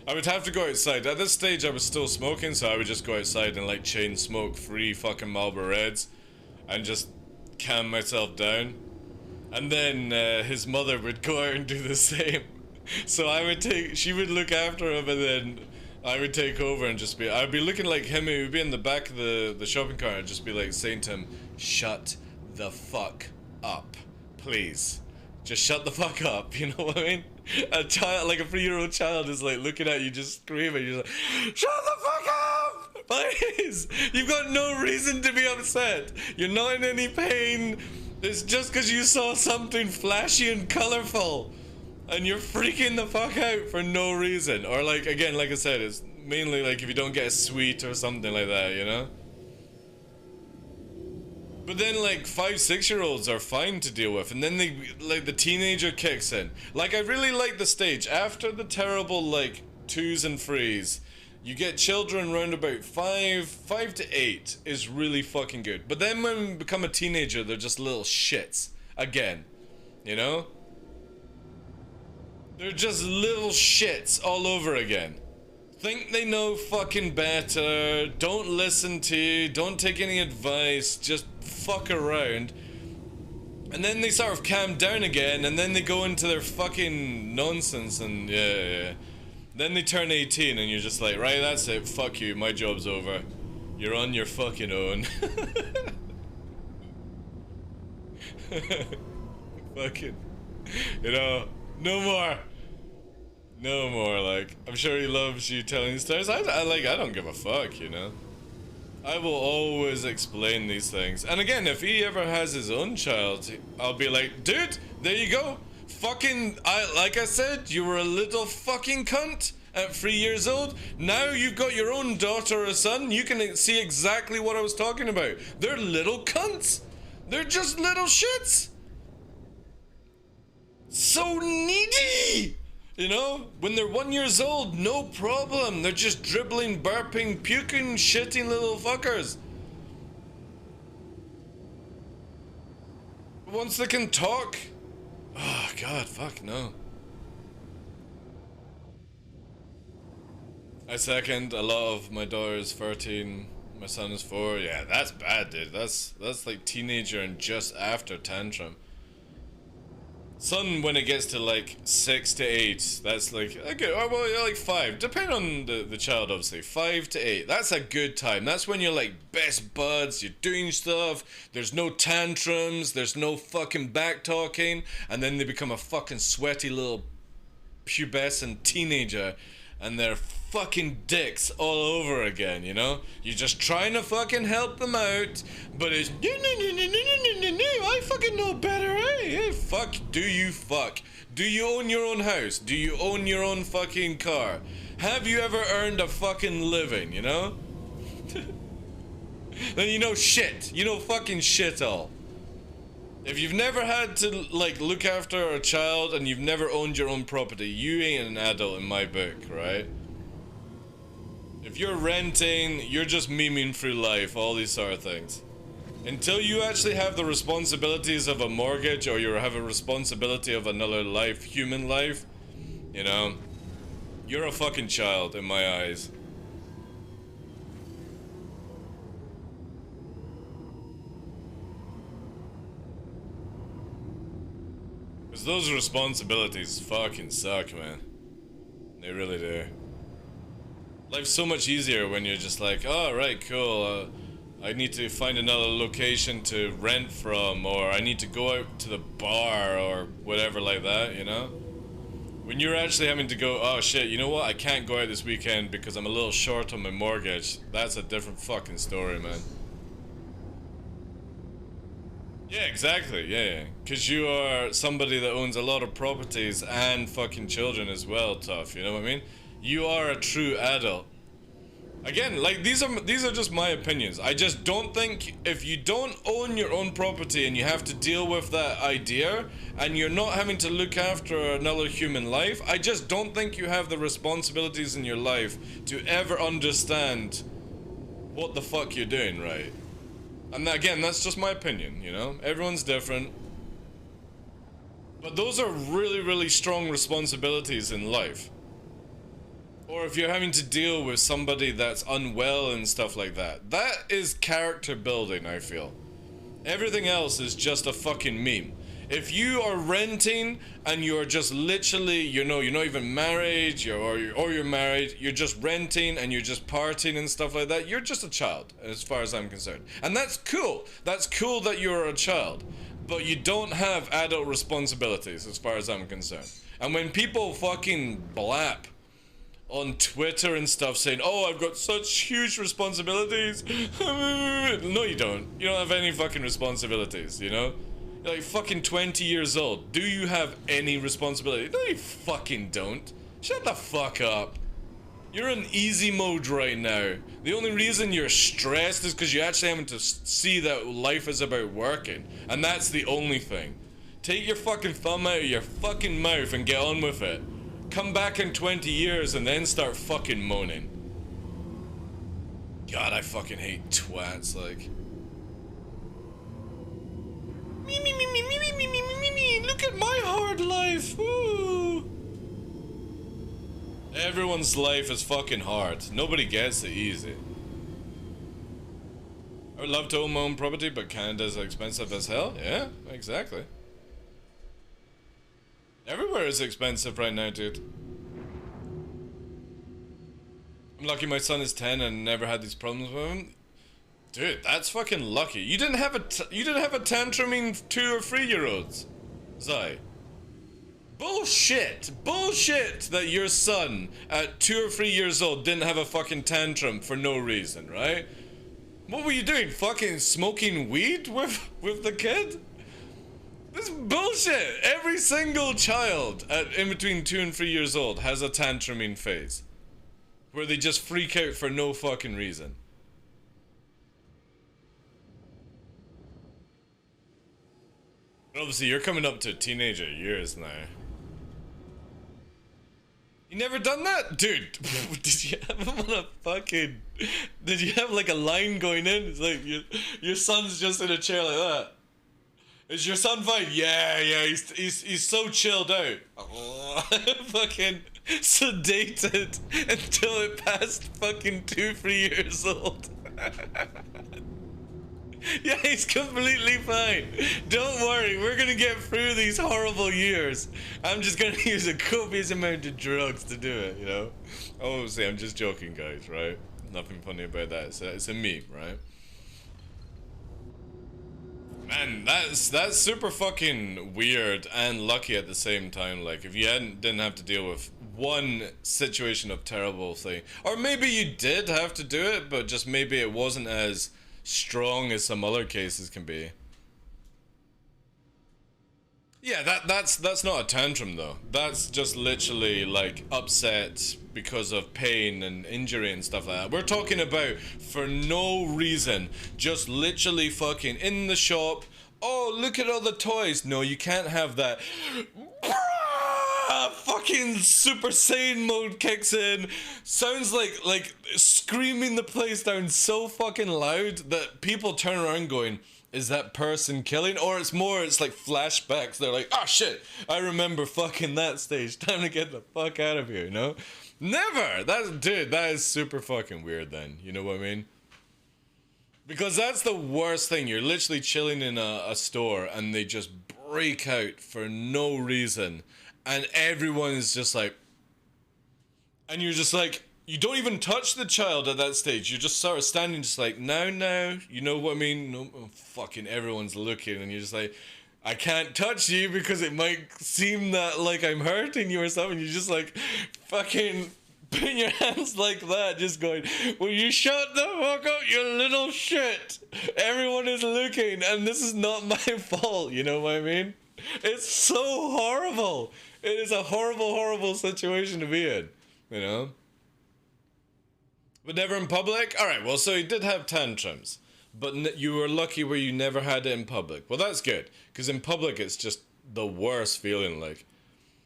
A: I would have to go outside. At this stage I was still smoking, so I would just go outside and like chain smoke 3 fucking Marlboro Reds and just calm myself down. And then his mother would go out and do the same. So she would look after him, and then I would take over and just I'd be looking like him. He would be in the back of the shopping cart and just be like saying to him, shut the fuck up, please. Just shut the fuck up, you know what I mean? A child, like a 3-year-old child is like looking at you just screaming, you're like, shut the fuck up, please. You've got no reason to be upset. You're not in any pain. It's just because you saw something flashy and colorful and you're freaking the fuck out for no reason. Or like, again, like I said, it's mainly like if you don't get a sweet or something like that, you know? But then like 5-6-year-olds are fine to deal with, and then the teenager kicks in. Like I really like the stage after the terrible like 2s and 3s. You get children around about 5 to 8 is really fucking good. But then when we become a teenager, they're just little shits again, you know? They're just little shits all over again. Think they know fucking better, don't listen to you, don't take any advice, just fuck around. And then they sort of calm down again, and then they go into their fucking nonsense, and yeah. Then they turn 18 and you're just like, right, that's it, fuck you, my job's over. You're on your fucking own. Fucking, you know, no more. No more, like, I'm sure he loves you telling stories. I don't give a fuck, you know? I will always explain these things. And again, if he ever has his own child, I'll be like, dude, there you go. Fucking, like I said, you were a little fucking cunt at 3 years old. Now you've got your own daughter or son, you can see exactly what I was talking about. They're little cunts. They're just little shits. So needy. You know, when they're 1 year old, no problem. They're just dribbling, burping, puking, shitting little fuckers. Once they can talk, oh god, fuck no. I second. A lot of my daughter is 13, my son is 4. Yeah, that's bad, dude. That's like teenager and just after tantrum. Son, when it gets to like 6 to 8, that's like, okay, oh, well, yeah, like 5, depending on the child, obviously. 5 to 8, that's a good time. That's when you're like best buds, you're doing stuff, there's no tantrums, there's no fucking back talking, and then they become a fucking sweaty little pubescent teenager, and they're fucking dicks all over again, you know? You're just trying to fucking help them out, but it's no, I fucking know better, hey, fuck, do you fuck? Do you own your own house? Do you own your own fucking car? Have you ever earned a fucking living, you know? Then you know shit, you know fucking shit all. If you've never had to like look after a child and you've never owned your own property, you ain't an adult in my book, right? If you're renting, you're just memeing through life, all these sort of things. Until you actually have the responsibilities of a mortgage or you have a responsibility of another life, human life, you know, you're a fucking child in my eyes. Because those responsibilities fucking suck, man. They really do. Life's so much easier when you're just like, oh, right, cool, I need to find another location to rent from, or I need to go out to the bar, or whatever like that, you know? When you're actually having to go, oh shit, you know what, I can't go out this weekend because I'm a little short on my mortgage, that's a different fucking story, man. Yeah, exactly, yeah. Because you are somebody that owns a lot of properties and fucking children as well, tough, you know what I mean? You are a true adult. Again, like, these are just my opinions. I just don't think if you don't own your own property and you have to deal with that idea and you're not having to look after another human life, I just don't think you have the responsibilities in your life to ever understand what the fuck you're doing, right? And again, that's just my opinion, you know? Everyone's different. But those are really, really strong responsibilities in life. Or if you're having to deal with somebody that's unwell and stuff like that. That is character building, I feel. Everything else is just a fucking meme. If you are renting and you're just literally, you know, you're not even married, or you're married, you're just renting and you're just partying and stuff like that, you're just a child, as far as I'm concerned. And that's cool. That's cool that you're a child. But you don't have adult responsibilities, as far as I'm concerned. And when people fucking blap on Twitter and stuff saying, oh, I've got such huge responsibilities. No, you don't. You don't have any fucking responsibilities, you know? You're like fucking 20 years old. Do you have any responsibility? No, you fucking don't. Shut the fuck up. You're in easy mode right now. The only reason you're stressed is because you're actually having to see that life is about working. And that's the only thing. Take your fucking thumb out of your fucking mouth and get on with it. Come back in 20 years and then start fucking moaning. God, I fucking hate twats, like. Me, look at my hard life, woo! Everyone's life is fucking hard. Nobody gets it easy. I would love to own my own property, but Canada's expensive as hell. Yeah, exactly. Everywhere is expensive right now, dude. I'm lucky my son is 10 and never had these problems with him. Dude, that's fucking lucky. You didn't have a tantruming 2 or 3 year olds, Zai. Bullshit! Bullshit that your son at 2 or 3 years old didn't have a fucking tantrum for no reason, right? What were you doing? Fucking smoking weed with the kid? This is bullshit! Every single child in between 2 and 3 years old has a tantruming phase. Where they just freak out for no fucking reason. Obviously, you're coming up to teenager years now. You never done that? Dude, did you have him on a fucking... Did you have like a line going in? It's like your son's just in a chair like that. Is your son fine? Yeah, he's so chilled out. Fucking sedated until it passed fucking 2-3 years old. Yeah, he's completely fine. Don't worry, we're gonna get through these horrible years. I'm just gonna use a copious amount of drugs to do it, you know? Obviously, I'm just joking, guys, right? Nothing funny about that. It's a meme, right? Man, that's super fucking weird and lucky at the same time. Like, if you didn't have to deal with one situation of terrible thing, or maybe you did have to do it, but just maybe it wasn't as strong as some other cases can be. Yeah, that's not a tantrum though. That's just literally like upset because of pain and injury and stuff like that. We're talking about for no reason, just literally fucking in the shop. Oh, look at all the toys. No, you can't have that. Fucking fucking Super Saiyan mode kicks in. Sounds like screaming the place down so fucking loud that people turn around going, is that person killing? Or it's like flashbacks. They're like, oh shit, I remember fucking that stage. Time to get the fuck out of here, you know? Never! Dude, that is super fucking weird then. You know what I mean? Because that's the worst thing. You're literally chilling in a store and they just break out for no reason. And everyone is just like... And you're just like... You don't even touch the child at that stage. You're just sort of standing just like, no, you know what I mean? No, fucking everyone's looking and you're just like, I can't touch you because it might seem that like I'm hurting you or something. You're just like, fucking putting your hands like that, just going, will you shut the fuck up, you little shit? Everyone is looking and this is not my fault, you know what I mean? It's so horrible. It is a horrible, horrible situation to be in, you know? But never in public? Alright, well, so you did have tantrums. But you were lucky where you never had it in public. Well, that's good. Because in public, it's just the worst feeling, like.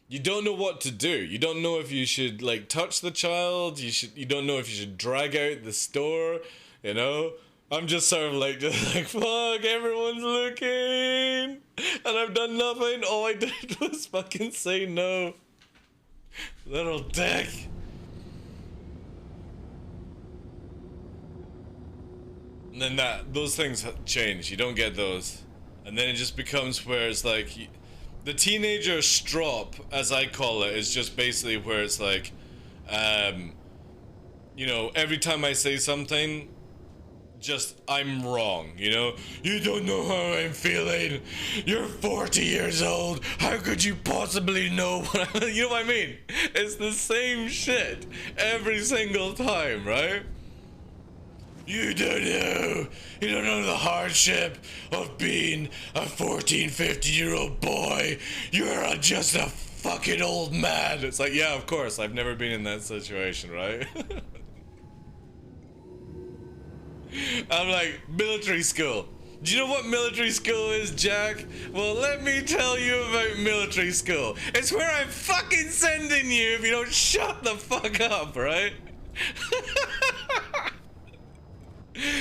A: You don't know what to do. You don't know if you should, like, touch the child. You don't know if you should drag out the store, you know? I'm just sort of like, fuck, everyone's looking. And I've done nothing. All I did was fucking say no. Little dick. And then those things change. You don't get those. And then it just becomes where it's like... The teenager strop, as I call it, is just basically where it's like... you know, every time I say something... Just, I'm wrong, you know? You don't know how I'm feeling. You're 40 years old. How could you possibly know what I... You know what I mean? It's the same shit every single time, right? You don't know the hardship of being a 14, 15-year-old boy. You're just a fucking old man. It's like, yeah, of course, I've never been in that situation, right? I'm like, military school. Do you know what military school is, Jack? Well, let me tell you about military school. It's where I'm fucking sending you if you don't shut the fuck up, right?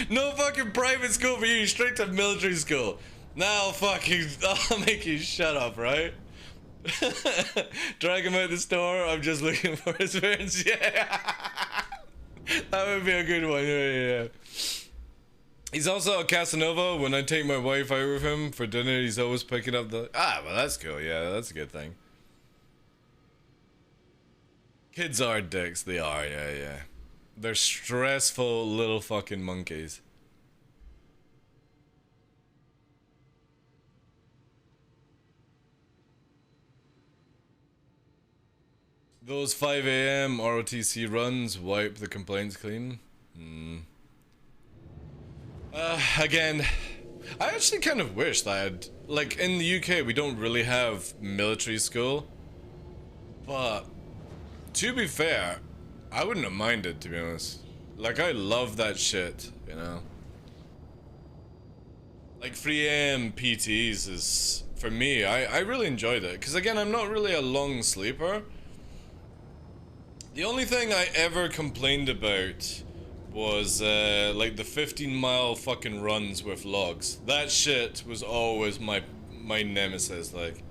A: No fucking private school for you, straight to military school. Now I'll make you shut up, right? Drag him out the store, I'm just looking for his parents, yeah. That would be a good one, yeah. He's also a Casanova. When I take my wife out with him for dinner, he's always picking up the... Ah, well that's cool, yeah, that's a good thing. Kids are dicks, they are, yeah. They're stressful little fucking monkeys. Those 5 AM ROTC runs wipe the complaints clean. Again, I actually kind of wish that I'd... Like, in the UK, we don't really have military school. But, to be fair... I wouldn't have minded, to be honest. Like, I love that shit, you know? Like, 3 AM PTs is, for me, I really enjoyed it. Because, again, I'm not really a long sleeper. The only thing I ever complained about was, like, the 15-mile fucking runs with logs. That shit was always my nemesis, like.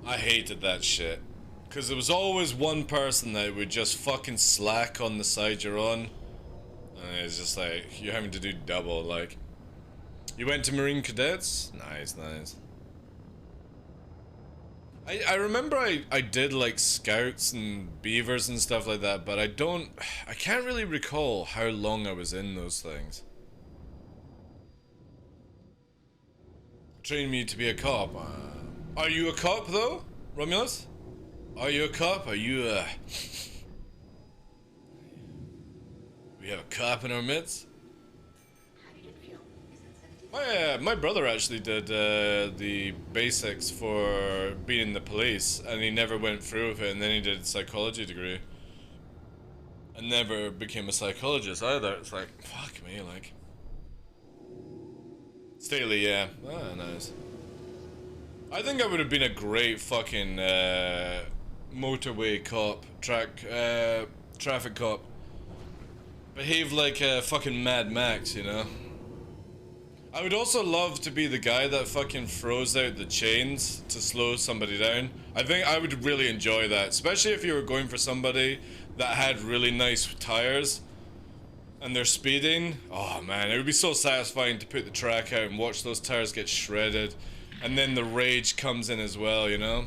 A: I hated that shit. Because there was always one person that would just fucking slack on the side you're on. And it's just like, you're having to do double, like. You went to Marine Cadets? Nice. I remember I did like scouts and beavers and stuff like that, but I can't really recall how long I was in those things. Trained me to be a cop. Are you a cop though, Romulus? Are you a cop? Are you we have a cop in our midst? My brother actually did the basics for being in the police, and he never went through with it, and then he did a psychology degree. And never became a psychologist either. It's like, fuck me, like. Staley, yeah. Ah, nice. I think I would have been a great fucking motorway cop, traffic cop. Behave like a fucking Mad Max, you know? I would also love to be the guy that fucking throws out the chains to slow somebody down. I think I would really enjoy that, especially if you were going for somebody that had really nice tires and they're speeding. Oh man, it would be so satisfying to put the track out and watch those tires get shredded, and then the rage comes in as well, you know?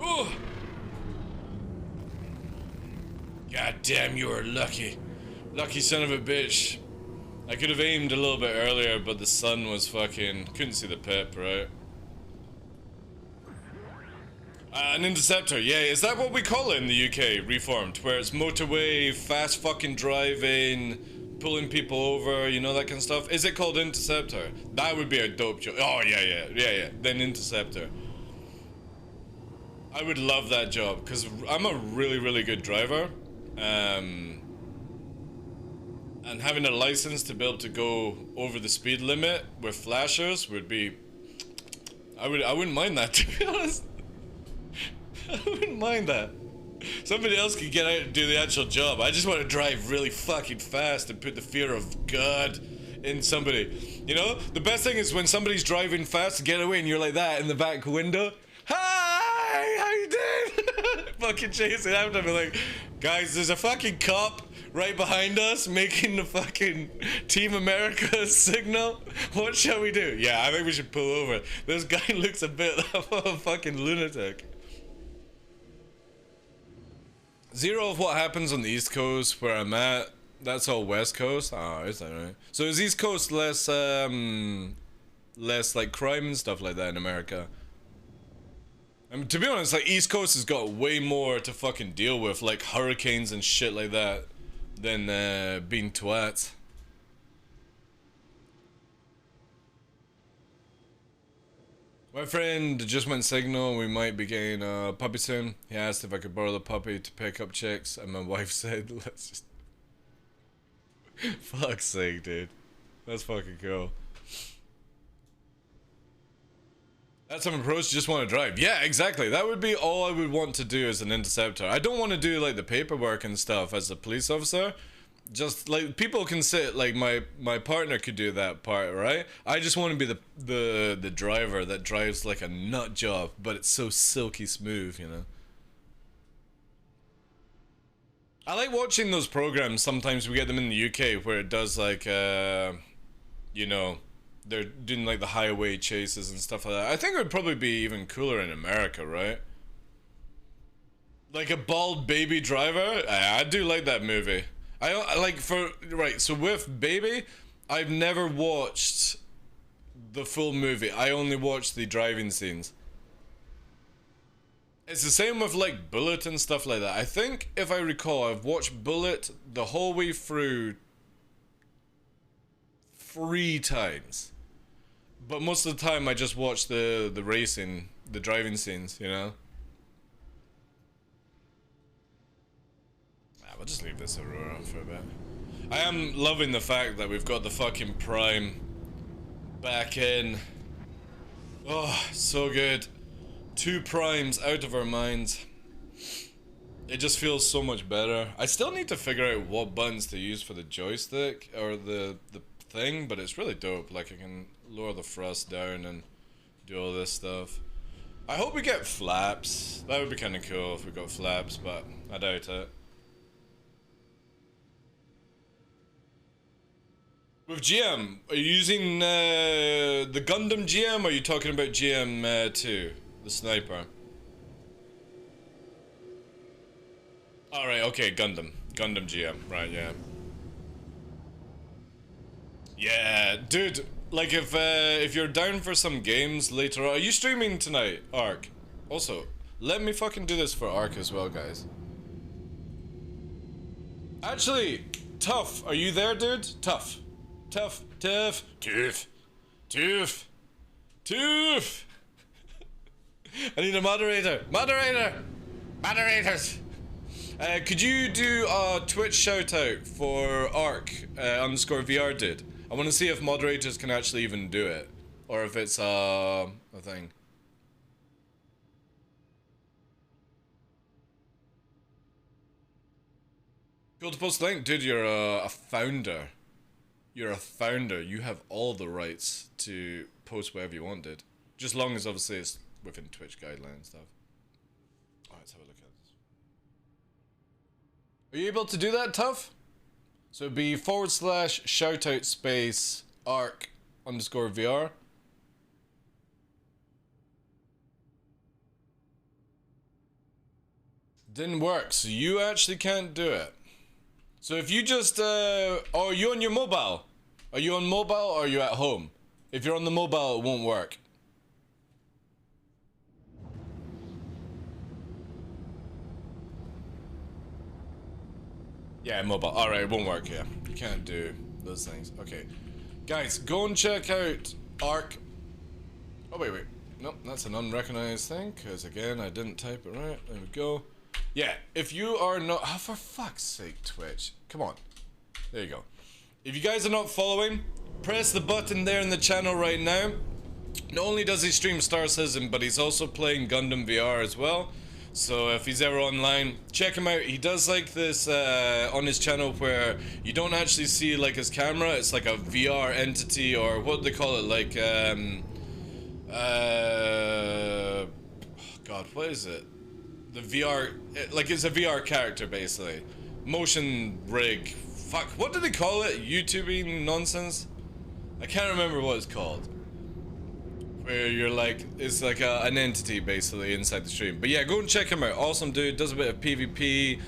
A: Ooh. God damn, you are lucky. Lucky son of a bitch. I could have aimed a little bit earlier, but the sun was fucking... couldn't see the pip, right? An interceptor, yeah, is that what we call it in the UK, reformed? Where it's motorway, fast fucking driving, pulling people over, you know, that kind of stuff? Is it called interceptor? That would be a dope job. Oh, yeah. Then interceptor. I would love that job, because I'm a really, really good driver. And having a license to be able to go over the speed limit with flashers would be... I wouldn't mind that, to be honest. I wouldn't mind that. Somebody else could get out and do the actual job. I just want to drive really fucking fast and put the fear of God in somebody. You know? The best thing is when somebody's driving fast to get away and you're like that in the back window. Hi! How you doing? Fucking chasing after me like, guys, there's a fucking cop right behind us making the fucking Team America signal. What shall we do? Yeah, I think we should pull over. This guy looks a bit of a fucking lunatic. Zero of what happens on the East Coast where I'm at, that's all West Coast. Oh, is that right? So is East Coast less like crime and stuff like that in America? I mean, to be honest, like East Coast has got way more to fucking deal with, like hurricanes and shit like that, than being twats. My friend just went signal, we might be getting a puppy soon. He asked if I could borrow the puppy to pick up chicks, and my wife said, let's just... Fuck's sake, dude. That's fucking cool. That's some approach, just want to drive. Yeah, exactly. That would be all I would want to do as an interceptor. I don't want to do like the paperwork and stuff as a police officer. Just like people can sit, like my partner could do that part, right? I just want to be the driver that drives like a nut job, but it's so silky smooth, you know. I like watching those programs. Sometimes we get them in the UK where it does like you know, they're doing like the highway chases and stuff like that. I think it would probably be even cooler in America, right? Like a bald baby driver. I do like that movie. I like right. So with Baby, I've never watched the full movie. I only watched the driving scenes. It's the same with like Bullet and stuff like that. I think if I recall, I've watched Bullet the whole way through 3 times. But most of the time I just watch the racing, the driving scenes, you know? We'll just leave this Aurora for a bit. I am loving the fact that we've got the fucking Prime back in. Oh, so good. 2 Primes out of our minds. It just feels so much better. I still need to figure out what buttons to use for the joystick or the thing, but it's really dope. Like I can lower the thrust down and do all this stuff. I hope we get flaps. That would be kind of cool if we got flaps, but I doubt it. With GM, are you using the Gundam GM, or are you talking about GM2, the sniper? Alright, okay, Gundam GM, right, yeah. Yeah, dude, like if you're down for some games later on, are you streaming tonight, Ark? Also, let me fucking do this for Ark as well, guys. Actually, Tough, are you there, dude? Tough. Tough. I need a moderator. Moderators. Could you do a Twitch shout out for Ark _VR, dude? I want to see if moderators can actually even do it. or if it's a thing. Cool to post a link, dude. You're a founder. You're a founder. You have all the rights to post whatever you want, dude. Just long as obviously it's within Twitch guidelines and stuff. Alright, let's have a look at this. Are you able to do that, Tough? So it'd be / shoutout space arc _ VR. Didn't work, so you actually can't do it. So if you just, oh, are you on your mobile? Are you on mobile or are you at home? If you're on the mobile, it won't work. Yeah, mobile. Alright, it won't work, yeah. You can't do those things. Okay. Guys, go and check out Arc. Oh, wait. Nope, that's an unrecognized thing, because again, I didn't type it right. There we go. Yeah, if you are not... Oh, for fuck's sake, Twitch. Come on. There you go. If you guys are not following, press the button there in the channel right now. Not only does he stream Star Citizen, but he's also playing Gundam VR as well. So if he's ever online, check him out. He does like this on his channel where you don't actually see like his camera. It's like a VR entity, or what do they call it? Like, God, what is it? The VR, like it's a VR character basically. Motion rig. Fuck, what do they call it? YouTubing nonsense? I can't remember what it's called. Where you're like, it's like an entity basically inside the stream. But yeah, go and check him out. Awesome dude, does a bit of PvP,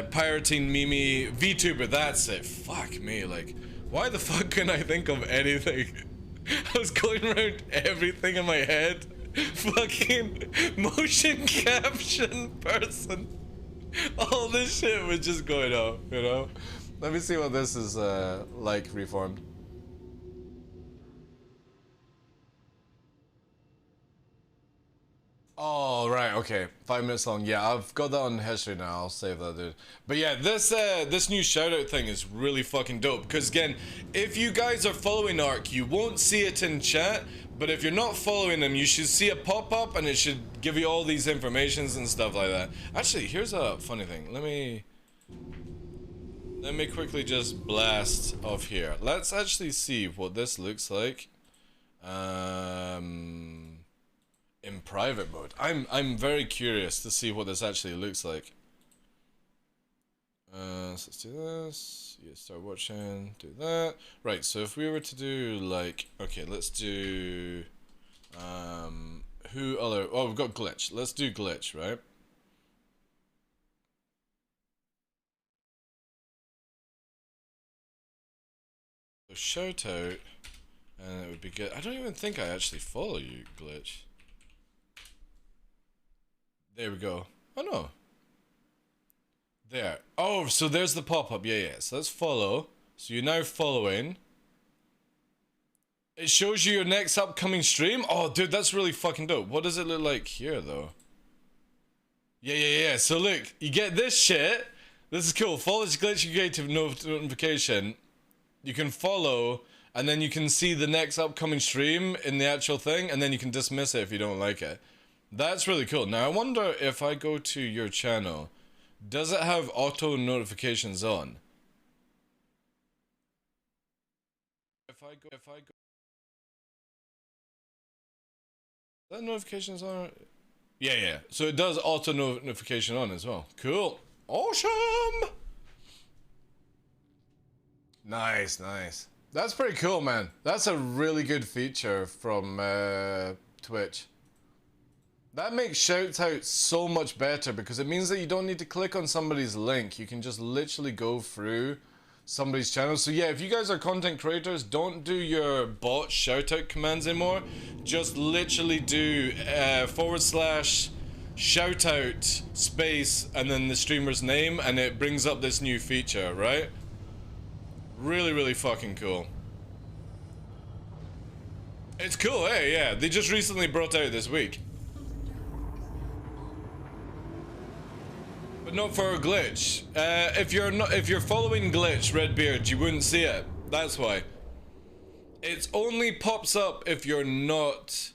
A: pirating Mimi, VTuber, that's it. Fuck me, like, why the fuck couldn't I think of anything? I was going around everything in my head. Fucking motion caption person. All this shit was just going on, you know? Let me see what this is like reformed. Oh, right, okay. 5 minutes long. Yeah, I've got that on history now. I'll save that, dude. But yeah, this new shoutout thing is really fucking dope. Because again, if you guys are following Ark, you won't see it in chat. But if you're not following him, you should see it pop up and it should give you all these informations and stuff like that. Actually, here's a funny thing. Let me quickly just blast off here. Let's actually see what this looks like. In private mode. I'm very curious to see what this actually looks like. So let's do this. Yeah, start watching. Do that. Right. So if we were to do like, okay, let's do. Who other? Oh, we've got glitch. Let's do glitch, right? So shout out, and it would be good. I don't even think I actually follow you, glitch. There we go. Oh no. There. Oh, so there's the pop-up. Yeah. So let's follow. So you're now following. It shows you your next upcoming stream. Oh, dude, that's really fucking dope. What does it look like here, though? Yeah. So look, you get this shit. This is cool. Follow this glitch creative notification. You can follow, and then you can see the next upcoming stream in the actual thing, and then you can dismiss it if you don't like it. That's really cool. Now, I wonder if I go to your channel, does it have auto notifications on? If I go, that notifications on? Yeah. So it does auto notification on as well. Cool. Awesome. Nice. That's pretty cool, man. That's a really good feature from Twitch. That makes shoutouts so much better because it means that you don't need to click on somebody's link. You can just literally go through somebody's channel. So yeah, if you guys are content creators, don't do your bot shoutout commands anymore. Just literally do / shoutout space and then the streamer's name, and it brings up this new feature, right? Really fucking cool. It's cool, hey, yeah. They just recently brought out this week. But not for a glitch. If you're following glitch, Redbeard, you wouldn't see it. That's why. It only pops up if you're not...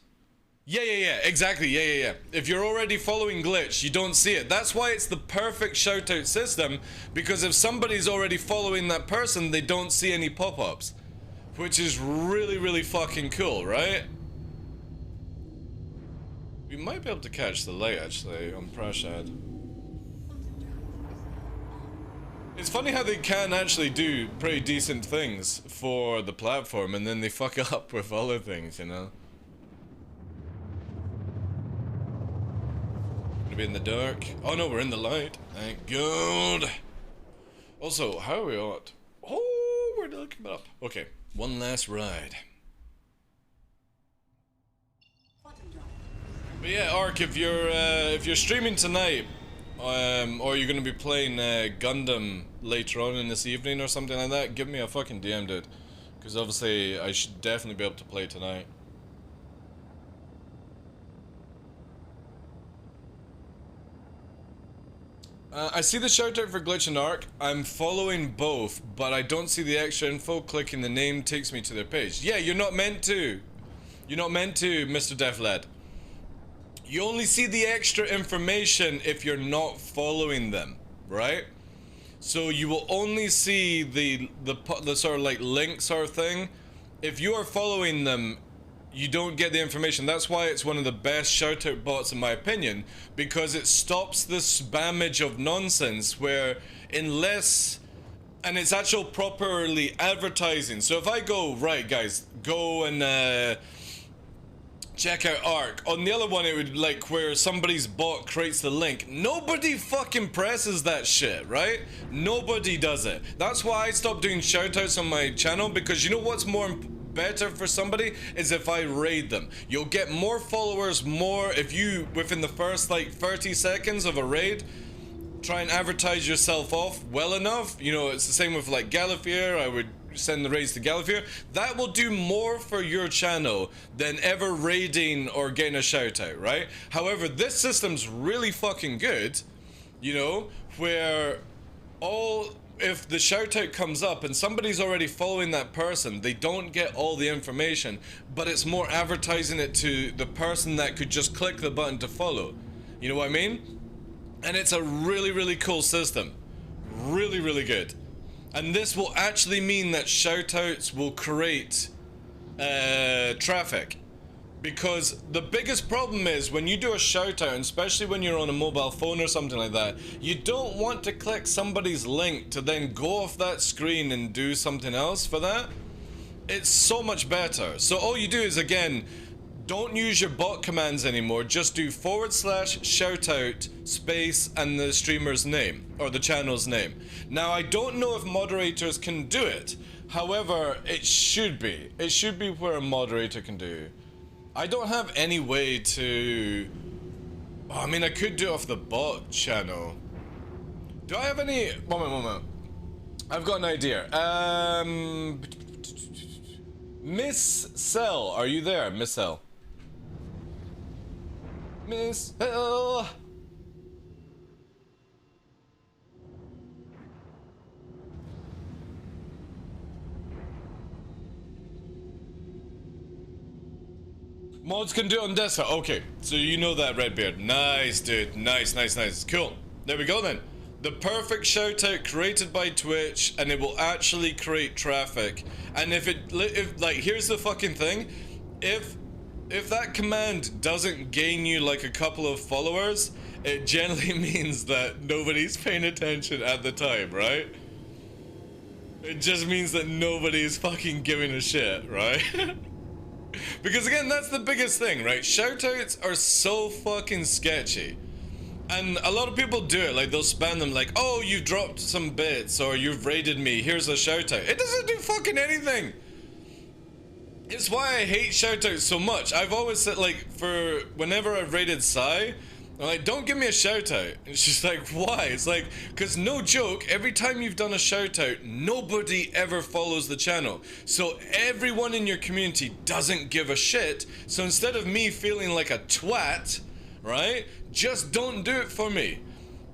A: Yeah, exactly, yeah. If you're already following Glitch, you don't see it. That's why it's the perfect shout-out system, because if somebody's already following that person, they don't see any pop-ups. Which is really, really fucking cool, right? We might be able to catch the light, actually, on Prashad. It's funny how they can actually do pretty decent things for the platform, and then they fuck up with other things, you know? Gonna be in the dark. Oh no, we're in the light. Thank God. Also, how are we at? Oh, we're looking up. Okay, one last ride. But yeah, Ark, if you're streaming tonight, or you're gonna be playing Gundam later on in this evening or something like that, give me a fucking DM, dude. Because obviously I should definitely be able to play tonight. I see the shout out for Glitch and Ark. I'm following both, but I don't see the extra info. Clicking the name takes me to their page. Yeah, you're not meant to. You're not meant to, Mr. Defled. You only see the extra information if you're not following them, right? So you will only see the sort of like link sort of thing. If you are following them, you don't get the information. That's why it's one of the best shoutout bots in my opinion, because it stops the spammage of nonsense where unless, and it's actual properly advertising. So if I go, right guys, go and check out Ark. On the other one, it would like where somebody's bot creates the link. Nobody fucking presses that shit, right? Nobody does it. That's why I stopped doing shoutouts on my channel, because you know what's better for somebody is if I raid them. You'll get more followers, more if you, within the first like 30 seconds of a raid, try and advertise yourself off well enough. You know, it's the same with like Galafier. I would send the raids to Galafier. That will do more for your channel than ever raiding or getting a shout out, right? However, this system's really fucking good, you know, where if the shout out comes up and somebody's already following that person, they don't get all the information, but it's more advertising it to the person that could just click the button to follow. You know what I mean? And it's a really, really cool system. Really, really good. And this will actually mean that shoutouts will create traffic. Because the biggest problem is when you do a shoutout, and especially when you're on a mobile phone or something like that, you don't want to click somebody's link to then go off that screen and do something else for that. It's so much better. So all you do is, again, don't use your bot commands anymore. Just do / shoutout space and the streamer's name or the channel's name. Now I don't know if moderators can do it. However, it should be. It should be where a moderator can do. I don't have any way to... Oh, I mean, I could do it off the bot channel. Do I have any... One moment. I've got an idea. Miss Cell, are you there? Miss Cell. Miss Cell. Mods can do it on desktop. Okay, so you know that, Redbeard. Nice, dude. Nice. Cool. There we go then. The perfect shoutout created by Twitch, and it will actually create traffic. And if like, here's the fucking thing. If that command doesn't gain you like a couple of followers, it generally means that nobody's paying attention at the time, right? It just means that nobody's fucking giving a shit, right? Because again, that's the biggest thing, right? Shoutouts are so fucking sketchy. And a lot of people do it, like they'll spam them like, oh, you dropped some bits, or you've raided me, here's a shoutout. It doesn't do fucking anything. It's why I hate shoutouts so much. I've always said, like, for whenever I've raided Sai, I'm like, don't give me a shoutout. And she's like, why? It's like, because no joke, every time you've done a shoutout, nobody ever follows the channel. So everyone in your community doesn't give a shit. So instead of me feeling like a twat, right, just don't do it for me.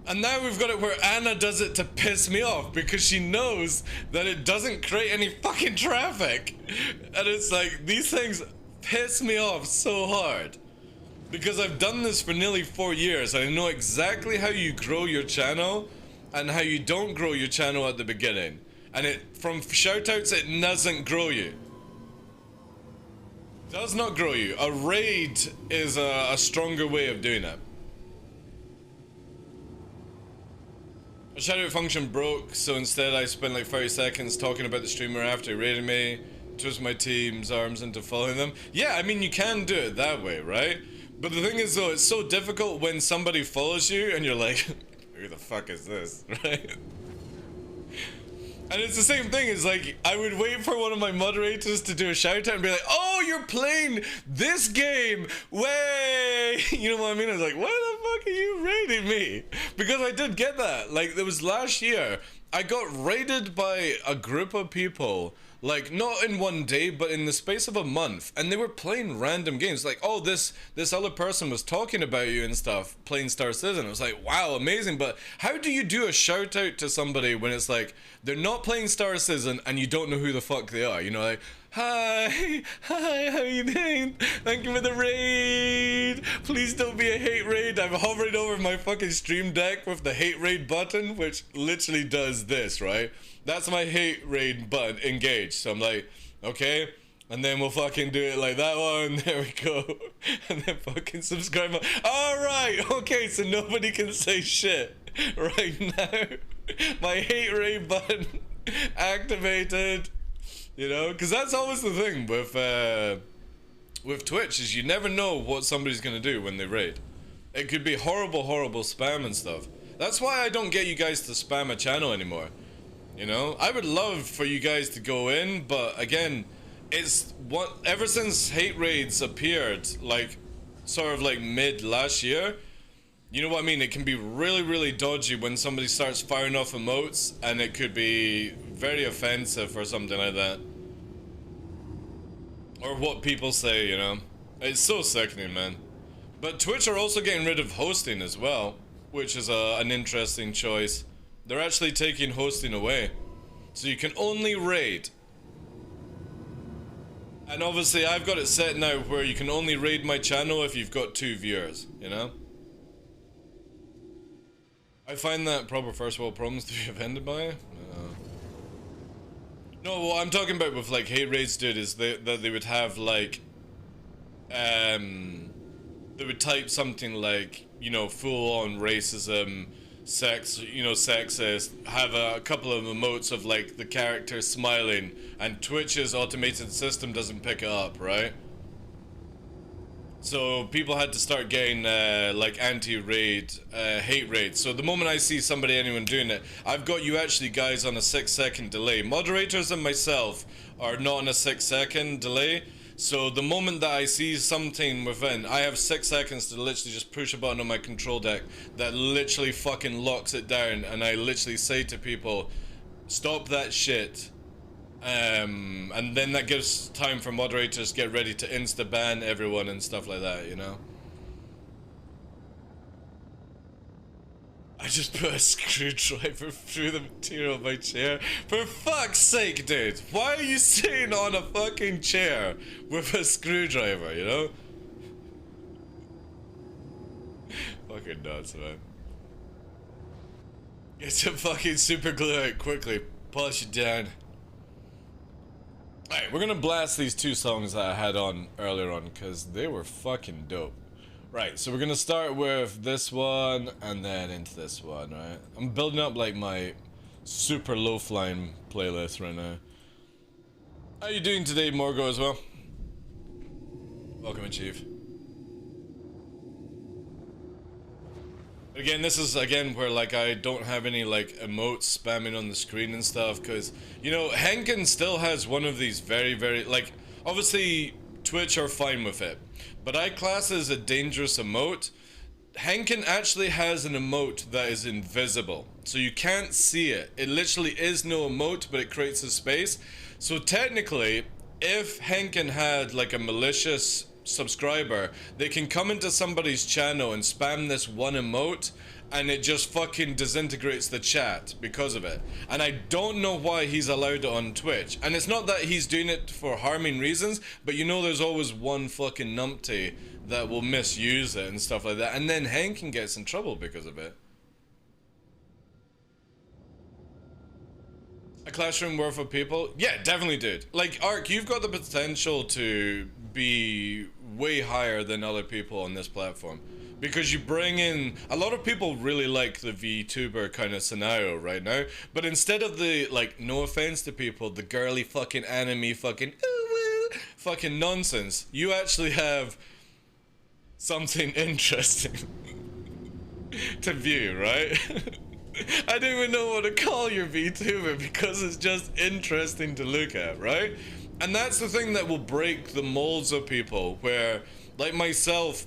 A: And now we've got it where Anna does it to piss me off because she knows that it doesn't create any fucking traffic. And it's like, these things piss me off so hard. Because I've done this for nearly 4 years and I know exactly how you grow your channel and how you don't grow your channel at the beginning. And it, from shoutouts, it doesn't grow you. Does not grow you. A raid is a stronger way of doing it. A shoutout function broke, so instead I spent like 30 seconds talking about the streamer after he raided me, twist my team's arms into following them. Yeah, I mean, you can do it that way, right? But the thing is though, it's so difficult when somebody follows you and you're like, who the fuck is this, right? And it's the same thing, it's like, I would wait for one of my moderators to do a shout out and be like, oh, you're playing this game, way! You know what I mean? I was like, why the fuck are you raiding me? Because I did get that, like, it was last year, I got raided by a group of people, like, not in one day, but in the space of a month, and they were playing random games, like, oh, this other person was talking about you and stuff, playing Star Citizen. I was like, wow, amazing, but how do you do a shout out to somebody when it's like, they're not playing Star Citizen and you don't know who the fuck they are, you know, like, hi, how you doing? Thank you for the raid. Please don't be a hate raid. I'm hovering over my fucking stream deck with the hate raid button, which literally does this, right? That's my hate raid button, engaged. So I'm like, okay, and then we'll fucking do it like that one. There we go. And then fucking subscribe. Alright, okay, so nobody can say shit right now. My hate raid button activated. You know, because that's always the thing with Twitch, is you never know what somebody's gonna do when they raid. It could be horrible, horrible spam and stuff. That's why I don't get you guys to spam a channel anymore. You know, I would love for you guys to go in, but again, it's what, ever since hate raids appeared, like sort of like mid last year, you know what I mean? It can be really, really dodgy when somebody starts firing off emotes, and it could be very offensive or something like that. Or what people say, you know? It's so sickening, man. But Twitch are also getting rid of hosting as well, which is an interesting choice. They're actually taking hosting away. So you can only raid. And obviously I've got it set now where you can only raid my channel if you've got 2 viewers, you know? I find that proper first world problems to be offended by. No, what I'm talking about with like hate raids, dude, is that they would have like, they would type something like, you know, full on racism, sex, you know, sexist, have a couple of emotes of like the character smiling, and Twitch's automated system doesn't pick it up, right? So people had to start getting like anti-raid, hate raids. So the moment I see somebody, anyone doing it, I've got you actually guys on a 6-second delay. Moderators and myself are not on a 6-second delay. So the moment that I see something within, I have 6 seconds to literally just push a button on my control deck that literally fucking locks it down, and I literally say to people, stop that shit. And then that gives time for moderators to get ready to insta-ban everyone and stuff like that, you know? I just put a screwdriver through the material of my chair. For fuck's sake, dude! Why are you sitting on a fucking chair with a screwdriver, you know? Fucking nuts, man. Get some fucking super glue out quickly. Polish it down. Alright, we're gonna blast these 2 songs that I had on earlier on, because they were fucking dope. Right, so we're gonna start with this one, and then into this one, right? I'm building up like my super low-flying playlist right now. How you doing today, Morgo, as well? Welcome, Chief. Again, this is again where like I don't have any like emotes spamming on the screen and stuff, because you know Henkin still has one of these very like, obviously Twitch are fine with it, but I class as a dangerous emote. Henkin actually has an emote that is invisible, so you can't see it. It literally is no emote, but it creates a space. So technically, if Henkin had like a malicious subscriber, they can come into somebody's channel and spam this one emote, and it just fucking disintegrates the chat because of it. And I don't know why he's allowed it on Twitch. And it's not that he's doing it for harming reasons, but you know there's always one fucking numpty that will misuse it and stuff like that, and then Henkin gets in trouble because of it. A classroom worth of people? Yeah, definitely, dude. Like, Ark, you've got the potential to be way higher than other people on this platform. Because you bring in... A lot of people really like the VTuber kind of scenario right now. But instead of the, like, no offense to people, the girly fucking anime fucking... ooh, woo, fucking nonsense. You actually have something interesting to view, right? I don't even know what to call your VTuber because it's just interesting to look at, right? And that's the thing that will break the molds of people, where, like myself,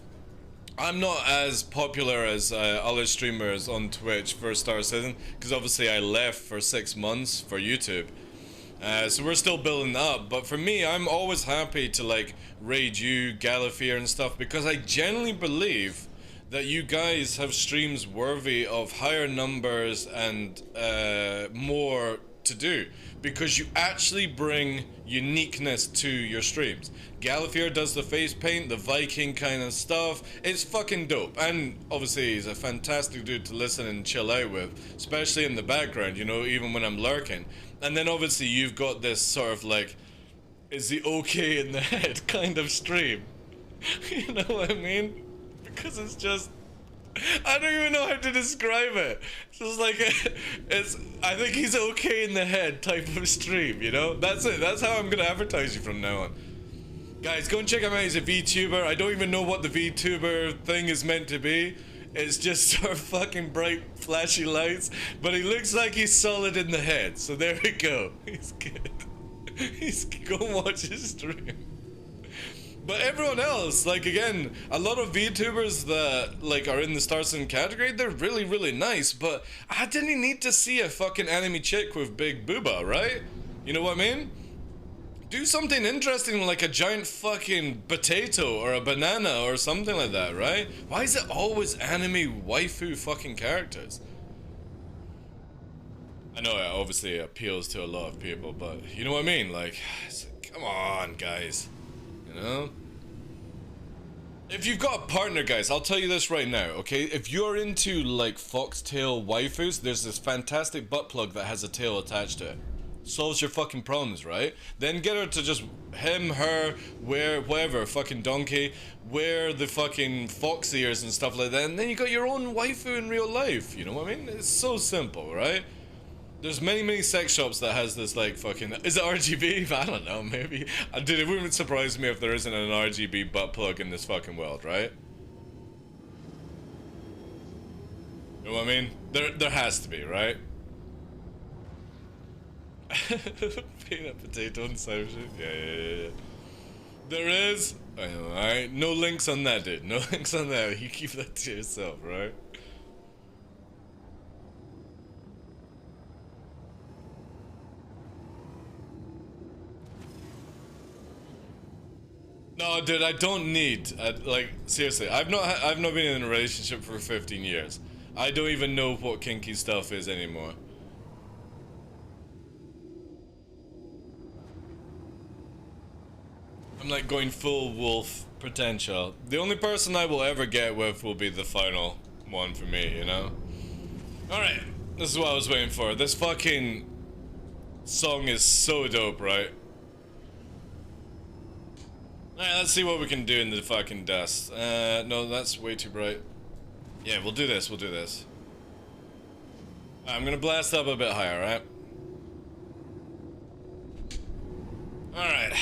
A: I'm not as popular as other streamers on Twitch for Star Citizen, because obviously I left for 6 months for YouTube. So we're still building up, but for me, I'm always happy to like raid you, Galifear and stuff, because I genuinely believe that you guys have streams worthy of higher numbers and more to do, because you actually bring uniqueness to your streams. Galifear does the face paint, the Viking kind of stuff. It's fucking dope, and obviously he's a fantastic dude to listen and chill out with, especially in the background, you know, even when I'm lurking. And then obviously you've got this sort of like, is he okay in the head kind of stream. You know what I mean? Because it's just, I don't even know how to describe it. It's just like, I think he's okay in the head type of stream, you know? That's it, that's how I'm gonna advertise you from now on. Guys, go and check him out, he's a VTuber. I don't even know what the VTuber thing is meant to be. It's just sort of fucking bright, flashy lights, but he looks like he's solid in the head, so there we go. He's good. Go and watch his stream. But everyone else, like, again, a lot of VTubers that, like, are in the Star Citizen category, they're really, really nice, but I didn't need to see a fucking anime chick with big booba, right? You know what I mean? Do something interesting like a giant fucking potato or a banana or something like that, right? Why is it always anime waifu fucking characters? I know it obviously appeals to a lot of people, but you know what I mean? Like, come on, guys. You know? If you've got a partner, guys, I'll tell you this right now, okay? If you're into, like, foxtail waifus, there's this fantastic butt plug that has a tail attached to it. Solves your fucking problems, right? Then get her to just him, her, wear whatever, fucking donkey, wear the fucking fox ears and stuff like that, and then you got your own waifu in real life, you know what I mean? It's so simple, right? There's many sex shops that has this like fucking, is it RGB? I don't know, maybe. Dude, it wouldn't surprise me if there isn't an RGB butt plug in this fucking world, right? You know what I mean? There has to be, right? Peanut potato and sour shit. Yeah. There is. I know, alright? No links on that, dude. No links on that. You keep that to yourself, right? No, dude, I don't need. Like, seriously, I've not been in a relationship for 15 years. I don't even know what kinky stuff is anymore. I'm like going full wolf potential. The only person I will ever get with will be the final one for me, you know? Alright, this is what I was waiting for. This fucking song is so dope, right? Alright, let's see what we can do in the fucking dust. No, that's way too bright. Yeah, we'll do this, I'm gonna blast up a bit higher, right? Alright.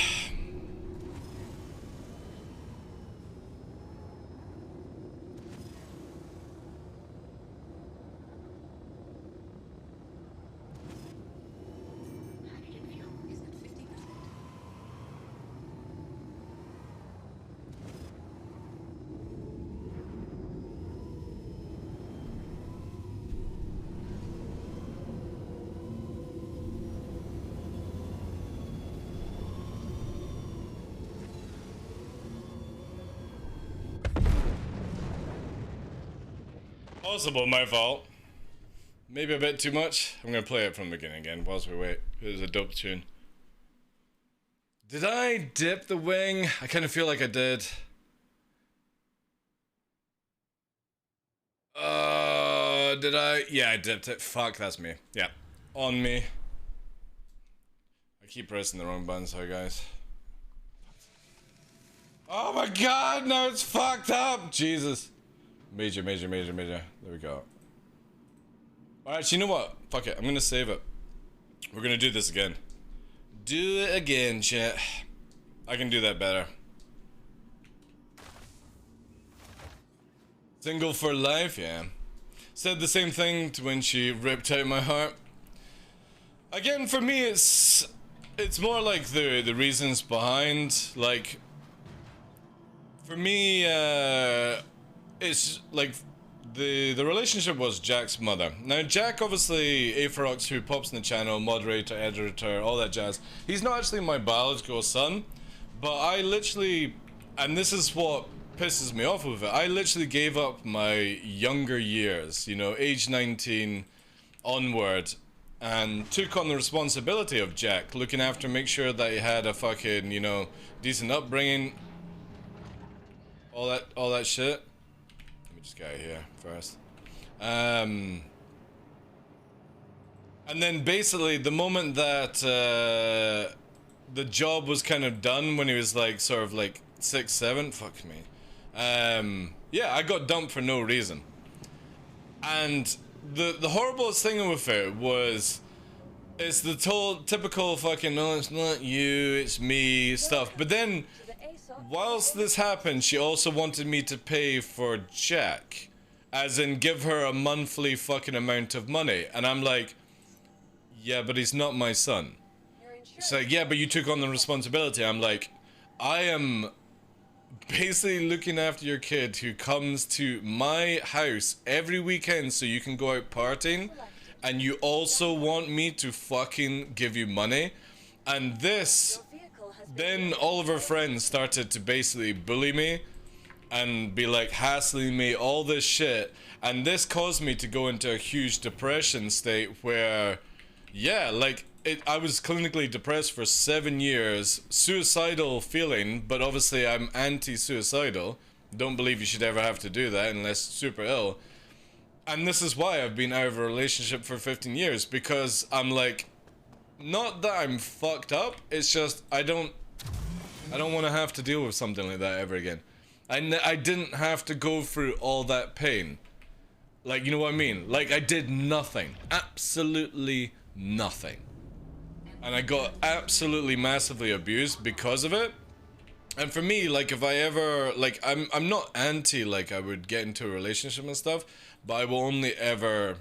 A: Possible my fault. Maybe a bit too much. I'm gonna play it from the beginning again whilst we wait. It was a dope tune. Did I dip the wing? I kind of feel like I did. Did I? Yeah, I dipped it. Fuck, that's me. Yeah. On me. I keep pressing the wrong button, sorry guys. Oh my god, now it's fucked up! Jesus. Major. There we go. Alright, you know what? Fuck it, I'm gonna save it. We're gonna do this again. Do it again, chat. I can do that better. Single for life, yeah. Said the same thing to when she ripped out my heart. Again, for me, it's more like the reasons behind. Like, for me, it's like the relationship was Jack's mother. Now, Jack, obviously, Aferox, who pops in the channel, moderator, editor, all that jazz. He's not actually my biological son, but I literally, and this is what pisses me off with it, I literally gave up my younger years, you know, age 19 onward, and took on the responsibility of Jack, looking after, make sure that he had a fucking, you know, decent upbringing, all that shit. Let me just get out of here first. And then basically the moment that the job was kind of done, when he was like sort of like 6, 7, fuck me. Yeah, I got dumped for no reason. And the horriblest thing with it was, it's the typical fucking, no, it's not you, it's me stuff. But then, whilst this happened, she also wanted me to pay for Jack. As in, give her a monthly fucking amount of money. And I'm like, yeah, but he's not my son. She's like, yeah, but you took on the responsibility. I'm like, I am basically looking after your kid who comes to my house every weekend so you can go out partying, and you also want me to fucking give you money. And this, then all of her friends started to basically bully me and be like hassling me, all this shit, and this caused me to go into a huge depression state where, yeah, like, I was clinically depressed for 7 years, suicidal feeling, but obviously I'm anti-suicidal. Don't believe you should ever have to do that unless super ill. And this is why I've been out of a relationship for 15 years, because I'm like, not that I'm fucked up, it's just I don't want to have to deal with something like that ever again. I didn't have to go through all that pain. Like, you know what I mean? Like, I did nothing. Absolutely nothing. And I got absolutely massively abused because of it. And for me, like, if I ever, like, I'm not anti, like, I would get into a relationship and stuff, but I will only ever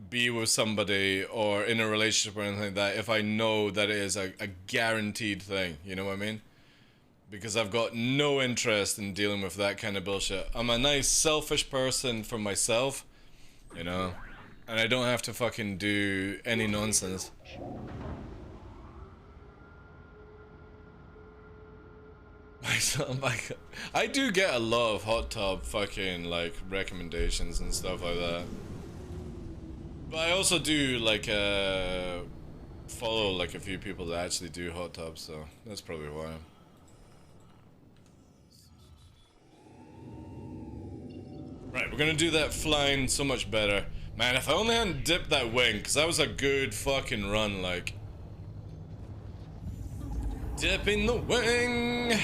A: be with somebody or in a relationship or anything like that if I know that it is a guaranteed thing, you know what I mean? Because I've got no interest in dealing with that kind of bullshit. I'm a nice, selfish person for myself, you know? And I don't have to fucking do any nonsense. I do get a lot of hot tub fucking like recommendations and stuff like that. But I also do like follow like a few people that actually do hot tubs, so that's probably why. Right, we're gonna do that flying so much better. Man, if I only hadn't dipped that wing, because that was a good fucking run, like. Dipping the wing!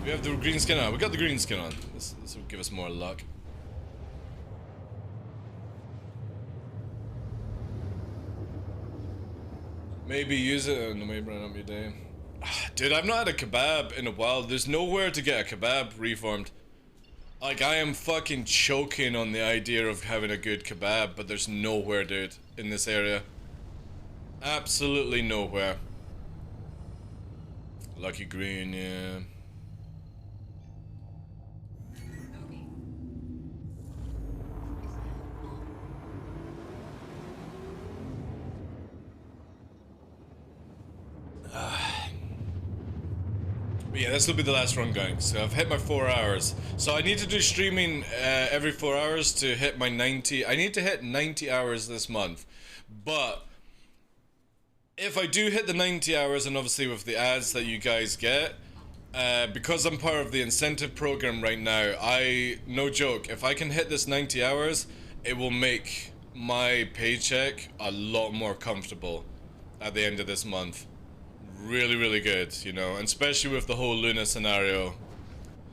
A: We have the green skin on. We got the green skin on. This will give us more luck. Maybe use it and maybe run up your day. Dude, I've not had a kebab in a while. There's nowhere to get a kebab reformed. Like, I am fucking choking on the idea of having a good kebab, but there's nowhere, dude, in this area. Absolutely nowhere. Lucky green, yeah. But But yeah, this will be the last run going. So I've hit my 4 hours. So I need to do streaming every 4 hours to hit my 90. I need to hit 90 hours this month. But if I do hit the 90 hours, and obviously with the ads that you guys get, because I'm part of the incentive program right now, no joke, if I can hit this 90 hours, it will make my paycheck a lot more comfortable at the end of this month. Really, really good, you know, and especially with the whole Luna scenario.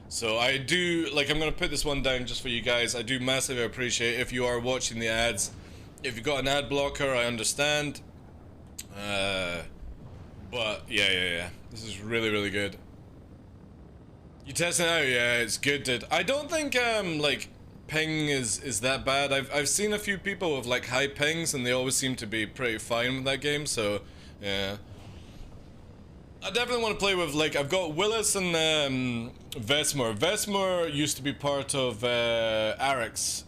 A: So I do, like, I'm gonna put this one down just for you guys. I do massively appreciate if you are watching the ads. If you've got an ad blocker, I understand. But yeah. This is really, really good. You testing it out? Yeah, it's good, dude. I don't think like ping is that bad. I've seen a few people with like high pings, and they always seem to be pretty fine with that game. So yeah. I definitely want to play with, like, I've got Willis and Vesmore. Vesmore used to be part of Arek's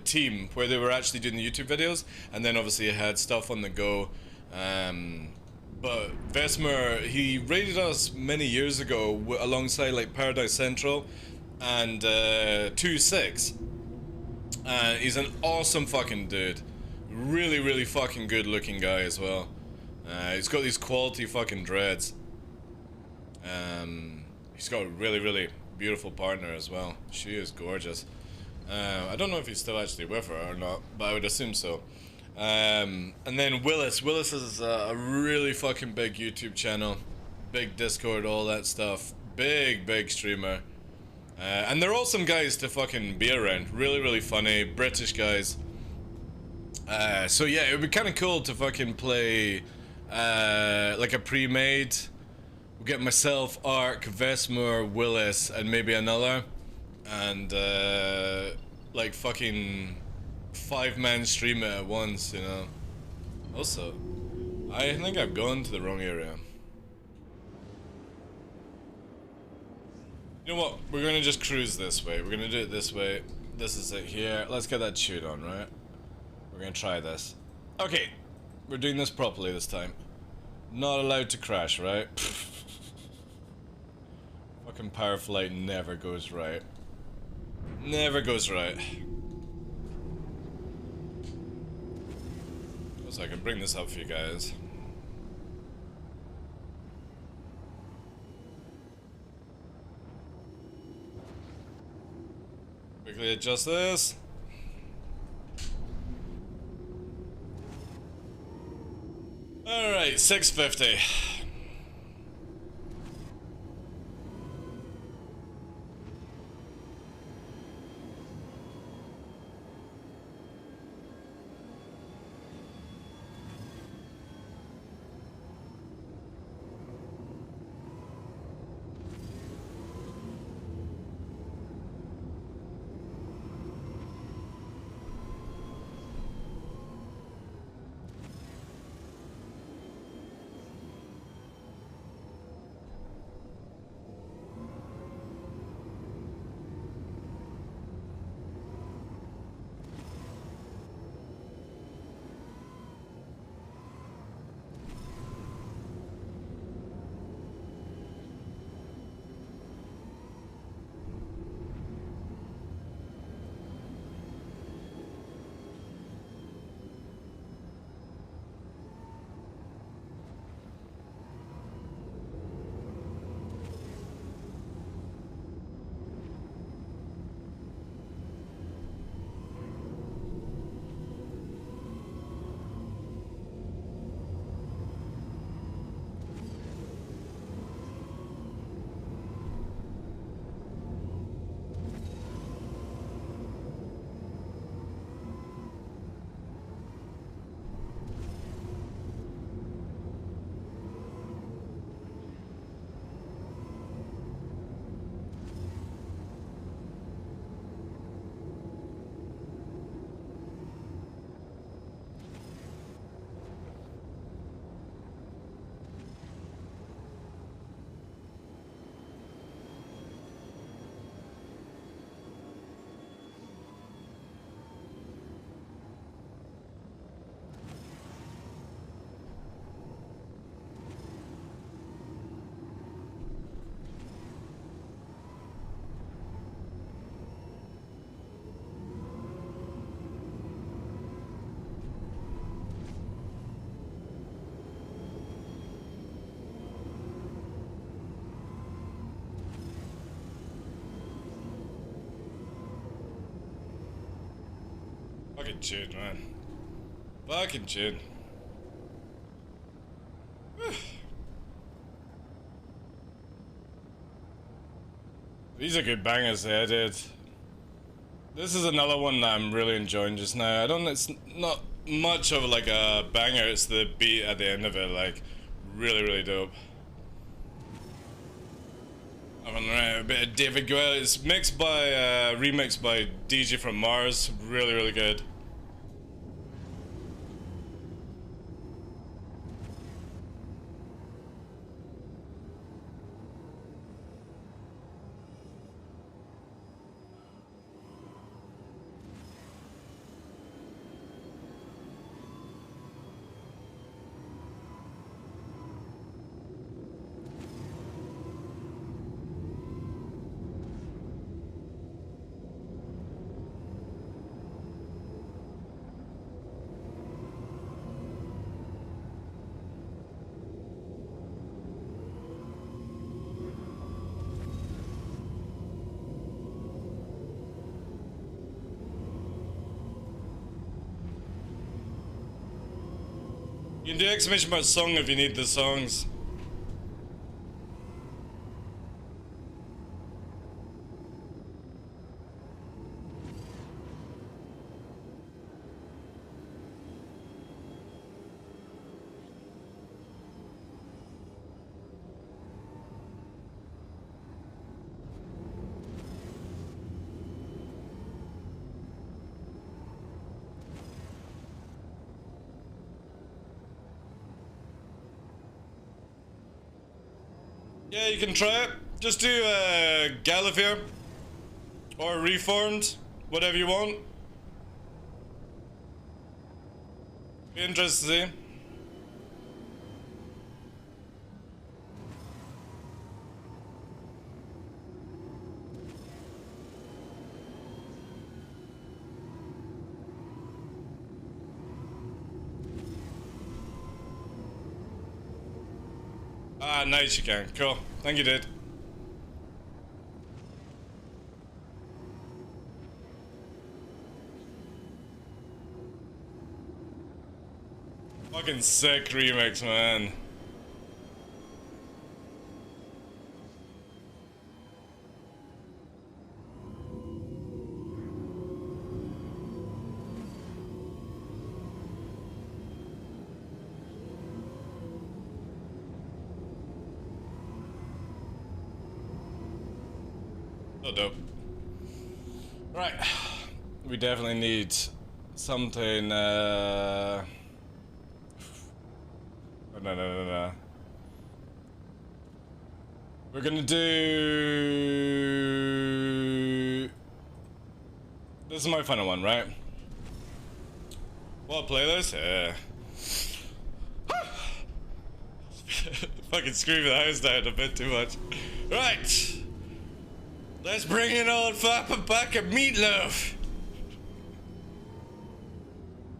A: team, where they were actually doing the YouTube videos, and then obviously it had stuff on the go. But Vesmore, he raided us many years ago alongside like Paradise Central and 2-6. He's an awesome fucking dude. Really, really fucking good looking guy as well. He's got these quality fucking dreads. He's got a really, really beautiful partner as well. She is gorgeous. I don't know if he's still actually with her or not, but I would assume so. And then Willis. Willis is a really fucking big YouTube channel. Big Discord, all that stuff. Big streamer. And they're awesome guys to fucking be around. Really, really funny. British guys. So yeah, it would be kind of cool to fucking play like a pre-made. We'll get myself, Ark, Vesmore, Willis, and maybe another. And like fucking 5-man stream it at once, you know. Also, I think I've gone to the wrong area. You know what? We're gonna just cruise this way. We're gonna do it this way. This is it here. Let's get that chewed on, right? We're gonna try this. Okay, we're doing this properly this time. Not allowed to crash, right? Fucking power flight never goes right. Never goes right. So I can bring this up for you guys. Quickly adjust this. Alright, 650. Fucking tune, man. Fucking tune. These are good bangers there, dude. This is another one that I'm really enjoying just now. It's not much of like a banger, it's the beat at the end of it, like, really dope. I'm on a bit of David Guetta. It's mixed by, remixed by DJ from Mars. Really good. You can do exclamation mark song if you need the songs. Yeah, you can try it. Just do Gallifear or Reformed, whatever you want. Be interested to see. Ah, nice, you can. Cool. Thank you, dude. Fucking sick remix, man. So dope. Right. We definitely need something, oh, no. We're gonna do... This is my final one, right? What playlist? Yeah. Fucking screaming the house down a bit too much. Right. Let's bring in old Papa Buck of Meatloaf.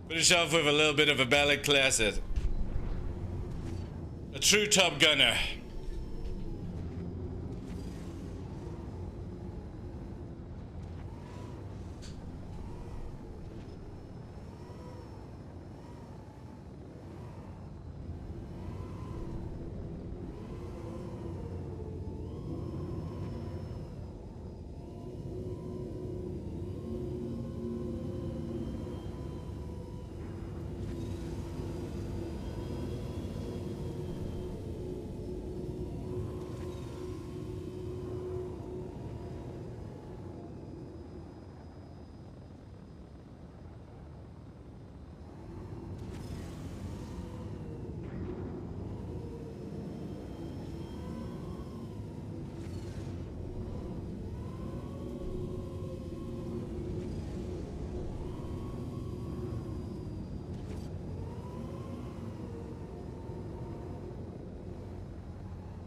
A: Finish off with a little bit of a ballad classic. A true Top Gunner.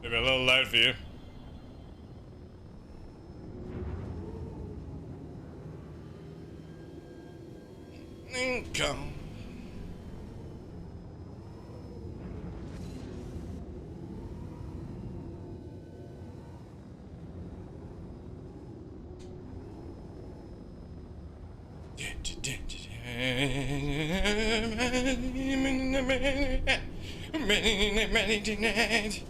A: Maybe a little loud for you. Income. Many tonight.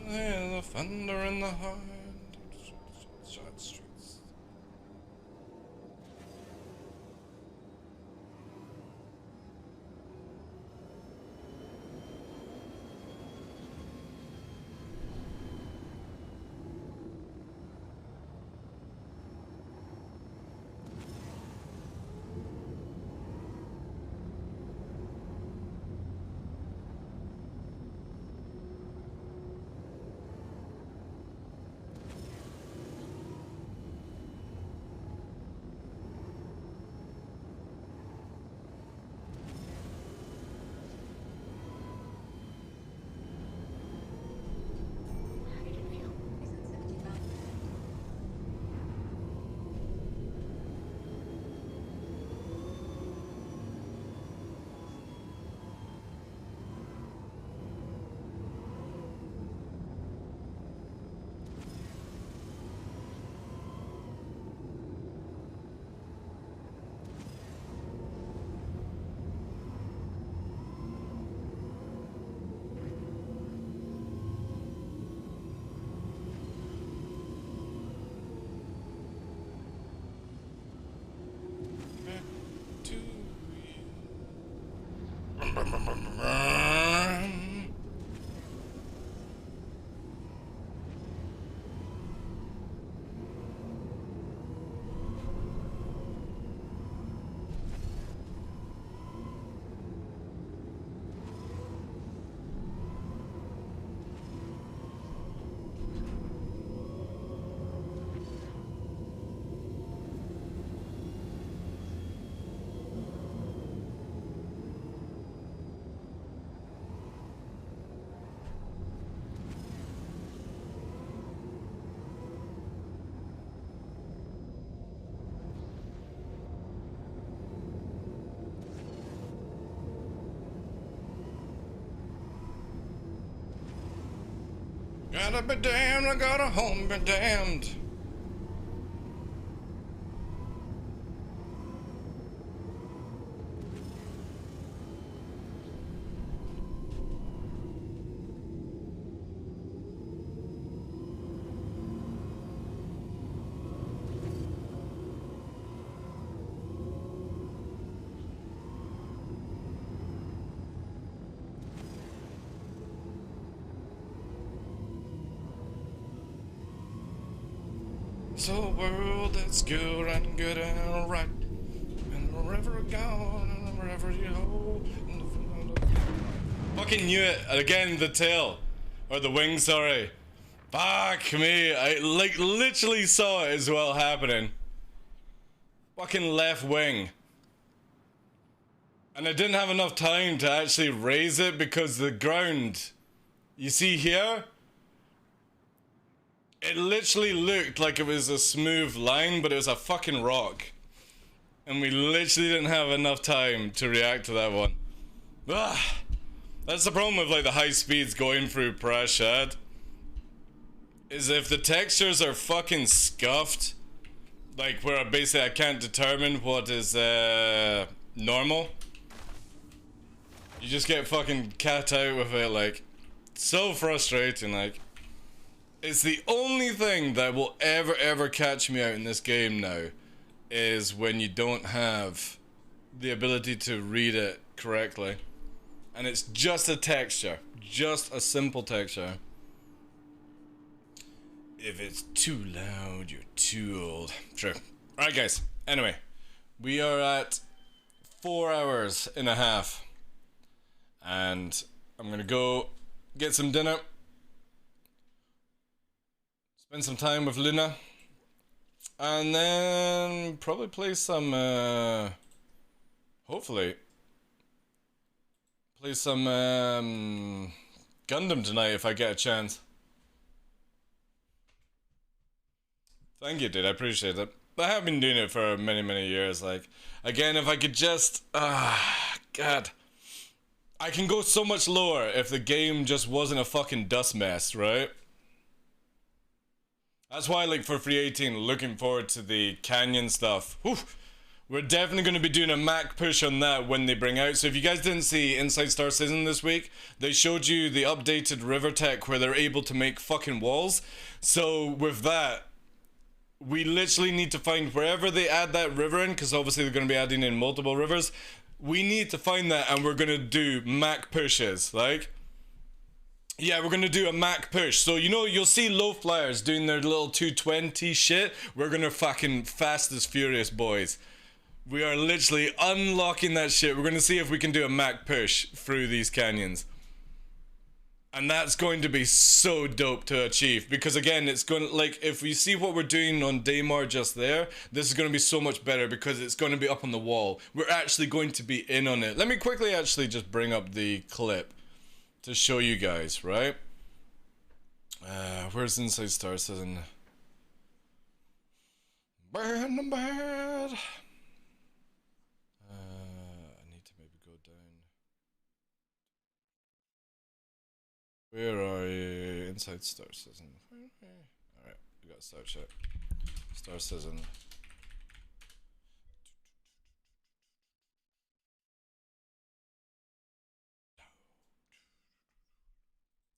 A: The thunder in the heart. Short streets. Gotta be damned, I got a home be damned. So a world that's good and right, and wherever I go, and wherever you go. Fucking knew it again. The tail, or the wing. Sorry. Fuck me. I like literally saw it as well happening. Fucking left wing. And I didn't have enough time to actually raise it because the ground, you see here? It literally looked like it was a smooth line, but it was a fucking rock. And we literally didn't have enough time to react to that one. Ah, that's the problem with like the high speeds going through Prashad. Is if the textures are fucking scuffed, like where basically I can't determine what is normal. You just get fucking cat out with it, like, so frustrating, like. It's the only thing that will ever catch me out in this game now, is when you don't have the ability to read it correctly. And it's just a texture, just a simple texture. If it's too loud, you're too old. True. Alright guys, anyway, we are at 4 hours and a half. And I'm gonna go get some dinner. Spend some time with Luna. And then probably play some, hopefully, play some Gundam tonight if I get a chance. Thank you, dude. I appreciate it. I have been doing it for many years. Like, again, if I could just, God. I can go so much lower if the game just wasn't a fucking dust mess, right? That's why, like, for Free 18, looking forward to the canyon stuff. Whew. We're definitely going to be doing a Mac push on that when they bring out. So if you guys didn't see Inside Star Citizen this week, they showed you the updated river tech where they're able to make fucking walls. So with that, we literally need to find wherever they add that river in, because obviously they're going to be adding in multiple rivers. We need to find that, and we're going to do Mac pushes, like... Yeah, we're gonna do a Mac push. So, you know, you'll see low flyers doing their little 220 shit. We're gonna fucking fast as furious, boys. We are literally unlocking that shit. We're gonna see if we can do a Mac push through these canyons. And that's going to be so dope to achieve. Because again, it's going to, like, if we see what we're doing on Daymar just there, this is gonna be so much better because it's gonna be up on the wall. We're actually going to be in on it. Let me quickly actually just bring up the clip to show you guys, right? Where's Inside Star Citizen? Burn the bird. I need to maybe go down. Where are you? Inside Star Citizen. Alright, we got Star Chat. Star Citizen.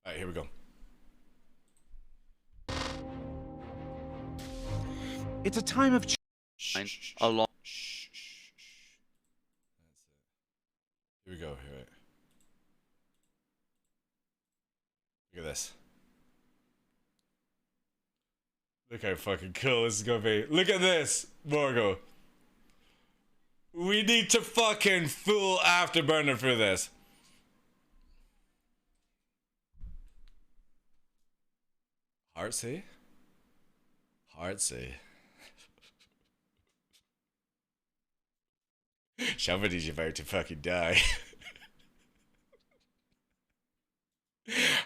A: Alright, here we go.
F: It's a time of
G: a long.
A: Here we go. Here. Look at this. Look how fucking cool this is gonna be. Look at this, Morgo. We need to fucking full afterburner for this. Heartsy? Heartsy. Somebody's about to fucking die.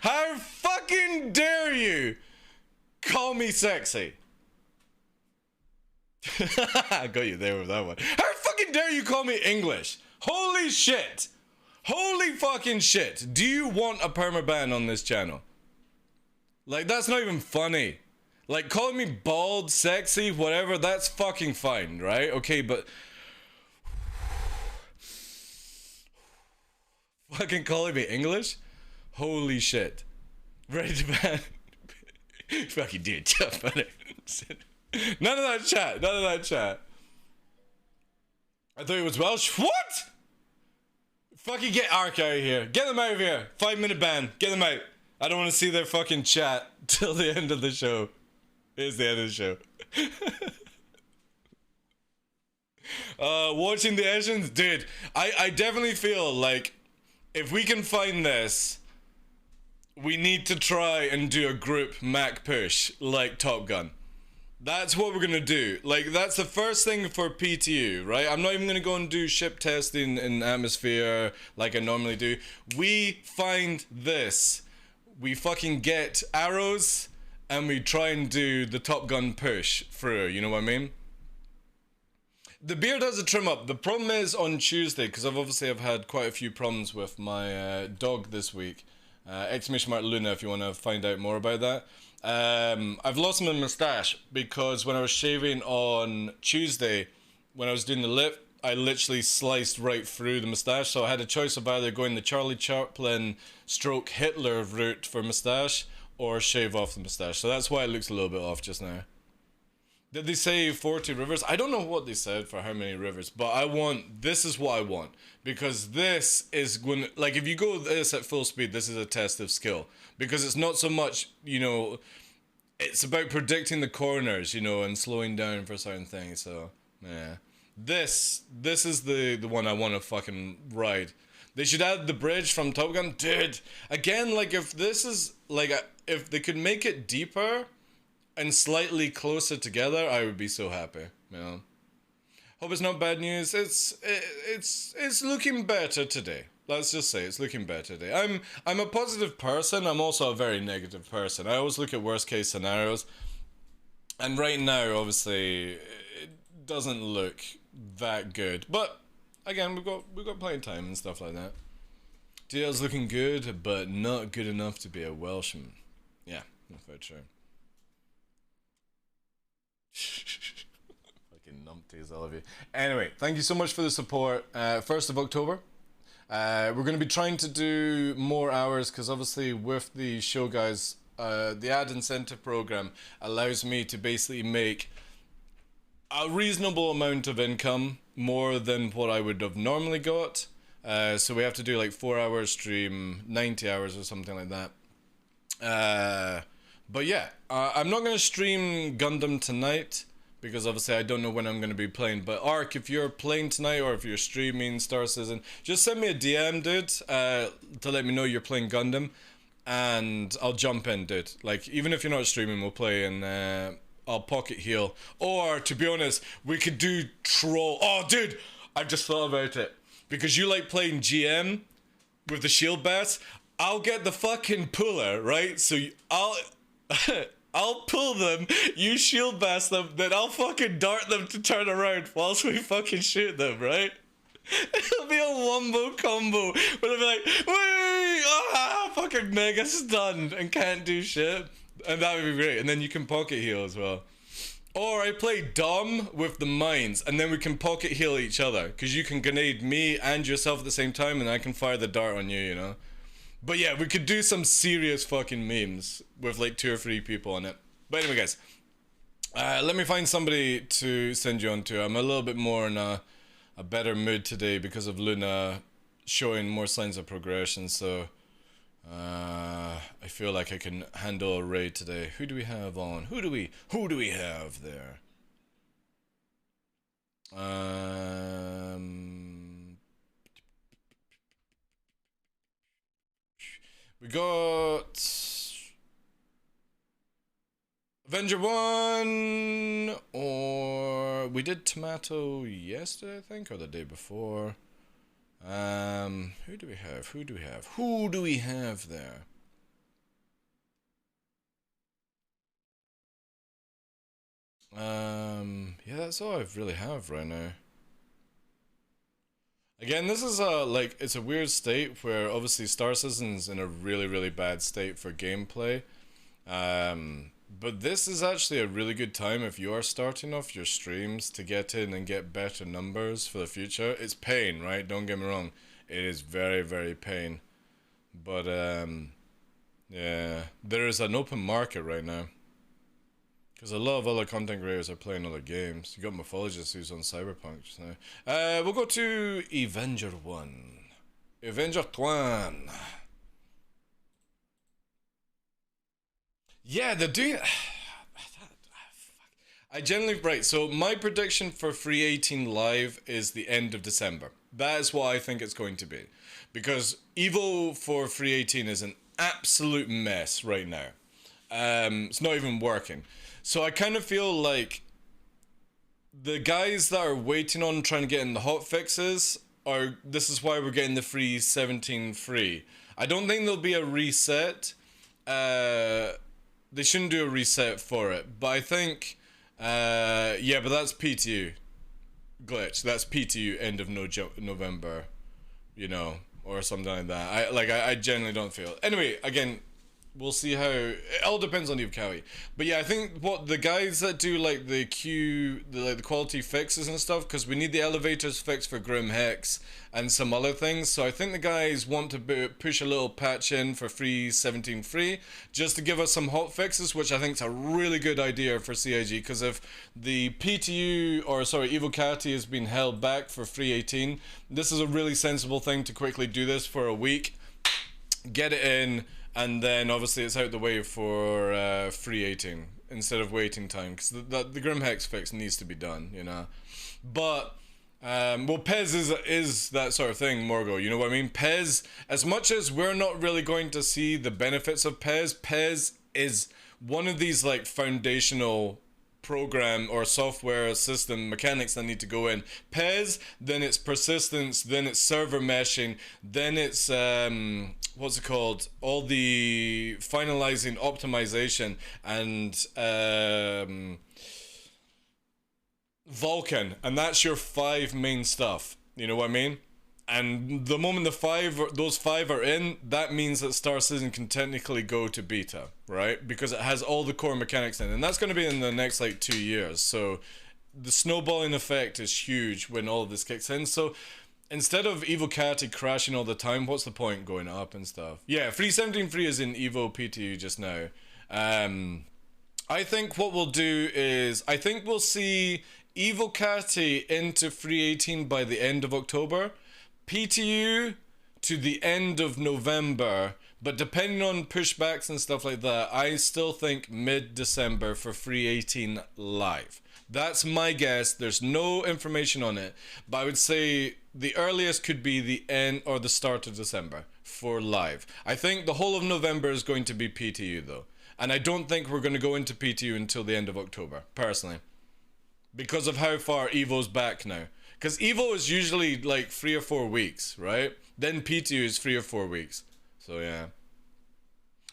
A: How fucking dare you call me sexy? I got you there with that one. How fucking dare you call me English? Holy shit. Holy fucking shit. Do you want a permaban on this channel? Like, that's not even funny. Like, calling me bald, sexy, whatever, that's fucking fine, right? Okay, but... fucking calling me English? Holy shit. Ready to ban? Fucking dude, tough, buddy. None of that chat, none of that chat. I thought he was Welsh. What? Fucking get Ark out of here. Get them out of here. 5-minute ban. Get them out. I don't want to see their fucking chat till the end of the show. Here's the end of the show. Watching the Asians? Dude, I definitely feel like if we can find this, we need to try and do a group Mac push like Top Gun. That's what we're gonna do. Like, that's the first thing for PTU, right? I'm not even gonna go and do ship testing in atmosphere like I normally do. We find this. We fucking get arrows and we try and do the Top Gun push through, you know what I mean? The beard has a trim up. The problem is on Tuesday, because I've had quite a few problems with my dog this week. !Luna if you want to find out more about that. I've lost my moustache because when I was shaving on Tuesday, when I was doing the lip, I literally sliced right through the moustache. So I had a choice of either going the Charlie Chaplin stroke Hitler route for moustache or shave off the moustache. So that's why it looks a little bit off just now. Did they say 40 rivers? I don't know what they said for how many rivers, but this is what I want. Because this is going, like, if you go this at full speed, this is a test of skill. Because it's not so much, you know, it's about predicting the corners, you know, and slowing down for certain things, so, yeah. This is the one I want to fucking ride. They should add the bridge from Top Gun. Dude, again, like, if this is, like, if they could make it deeper and slightly closer together, I would be so happy, you know. Hope it's not bad news. It's looking better today. Let's just say it's looking better today. I'm a positive person. I'm also a very negative person. I always look at worst case scenarios. And right now, obviously, it doesn't look that good. But again, we've got plenty of time and stuff like that. DL's looking good, but not good enough to be a Welshman. Yeah, that's very true. Fucking numpties, all of you. Anyway, thank you so much for the support. 1st of October. We're going to be trying to do more hours because obviously with the show guys, the ad incentive program allows me to basically make a reasonable amount of income, more than what I would have normally got. So we have to do like 4 hours stream, 90 hours or something like that. But yeah, I'm not going to stream Gundam tonight because obviously I don't know when I'm going to be playing. But Ark, if you're playing tonight or if you're streaming Star Citizen, just send me a DM, dude, to let me know you're playing Gundam, and I'll jump in, dude. Like, even if you're not streaming, we'll play, and I'll pocket heal. Or, to be honest, we could do troll. Oh, dude, I just thought about it. Because you like playing GM with the shield bass, I'll get the fucking puller, right? So I'll pull them, you shield bass them, then I'll fucking dart them to turn around whilst we fucking shoot them, right? It'll be a wombo combo, but I'll be like, wait, fucking mega stunned and can't do shit. And that would be great. And then you can pocket heal as well. Or I play Dom with the mines, and then we can pocket heal each other. Because you can grenade me and yourself at the same time, and I can fire the dart on you, you know? But yeah, we could do some serious fucking memes with like 2 or 3 people on it. But anyway, guys. Let me find somebody to send you on to. I'm a little bit more in a better mood today because of Luna showing more signs of progression, so... I feel like I can handle a raid today. Who do we have on? Who do we have there? We got Avenger 1, or we did Tomato yesterday, I think, or the day before. Who do we have? Who do we have there? Yeah, that's all I really have right now. Again, this is like, it's a weird state where obviously Star Citizen's in a really, really bad state for gameplay. But this is actually a really good time if you are starting off your streams to get in and get better numbers for the future. It's pain, right? Don't get me wrong. It is very, very pain. But, yeah, there is an open market right now. Because a lot of other content creators are playing other games. You got Mythologist who's on Cyberpunk just now. We'll go to Avenger 1. Avenger 1. Yeah, they're doing... I generally... Right, so my prediction for Free 18 Live is the end of December. That is what I think it's going to be. Because Evo for Free 18 is an absolute mess right now. It's not even working. So I kind of feel like the guys that are waiting on trying to get in the hot fixes are... This is why we're getting the Free 17 free. I don't think there'll be a reset. They shouldn't do a reset for it. But I think... yeah, but that's PTU. Glitch. That's PTU end of November. You know, or something like that. I genuinely don't feel... Anyway, again... We'll see how... It all depends on Yukari. But yeah, I think what the guys that do like the the quality fixes and stuff, because we need the elevators fixed for Grim Hex and some other things. So I think the guys want to push a little patch in for Free 17 free, just to give us some hot fixes, which I think is a really good idea for CIG. Because if the PTU, or sorry, Evocati has been held back for Free 18, this is a really sensible thing to quickly do this for a week, get it in. And then obviously it's out the way for Free 18 instead of waiting time, because the Grim Hex fix needs to be done, you know. But well, Pez is that sort of thing, Morgo. You know what I mean? Pez, as much as we're not really going to see the benefits of Pez, Pez is one of these like foundational program or software system mechanics that need to go in. Pez, then it's persistence, then it's server meshing, then it's what's it called? All the finalizing optimization and Vulkan, and that's your 5 main stuff. You know what I mean? And the moment those five are in, that means that Star Citizen can technically go to beta, right? Because it has all the core mechanics in, and that's going to be in the next like 2 years. So the snowballing effect is huge when all of this kicks in. So instead of Evo Cat crashing all the time, what's the point going up and stuff? Yeah, 317.3 is in Evo PTU just now. I think what we'll do is, I think we'll see Evo Cat into 318 by the end of October. PTU to the end of November, but depending on pushbacks and stuff like that, I still think mid-December for 318 live. That's my guess. There's no information on it, but I would say the earliest could be the end or the start of December for live. I think the whole of November is going to be PTU though, and I don't think we're going to go into PTU until the end of October, personally, because of how far Evo's back now. Because Evo is usually like 3 or 4 weeks, right? Then PTU is 3 or 4 weeks. So yeah.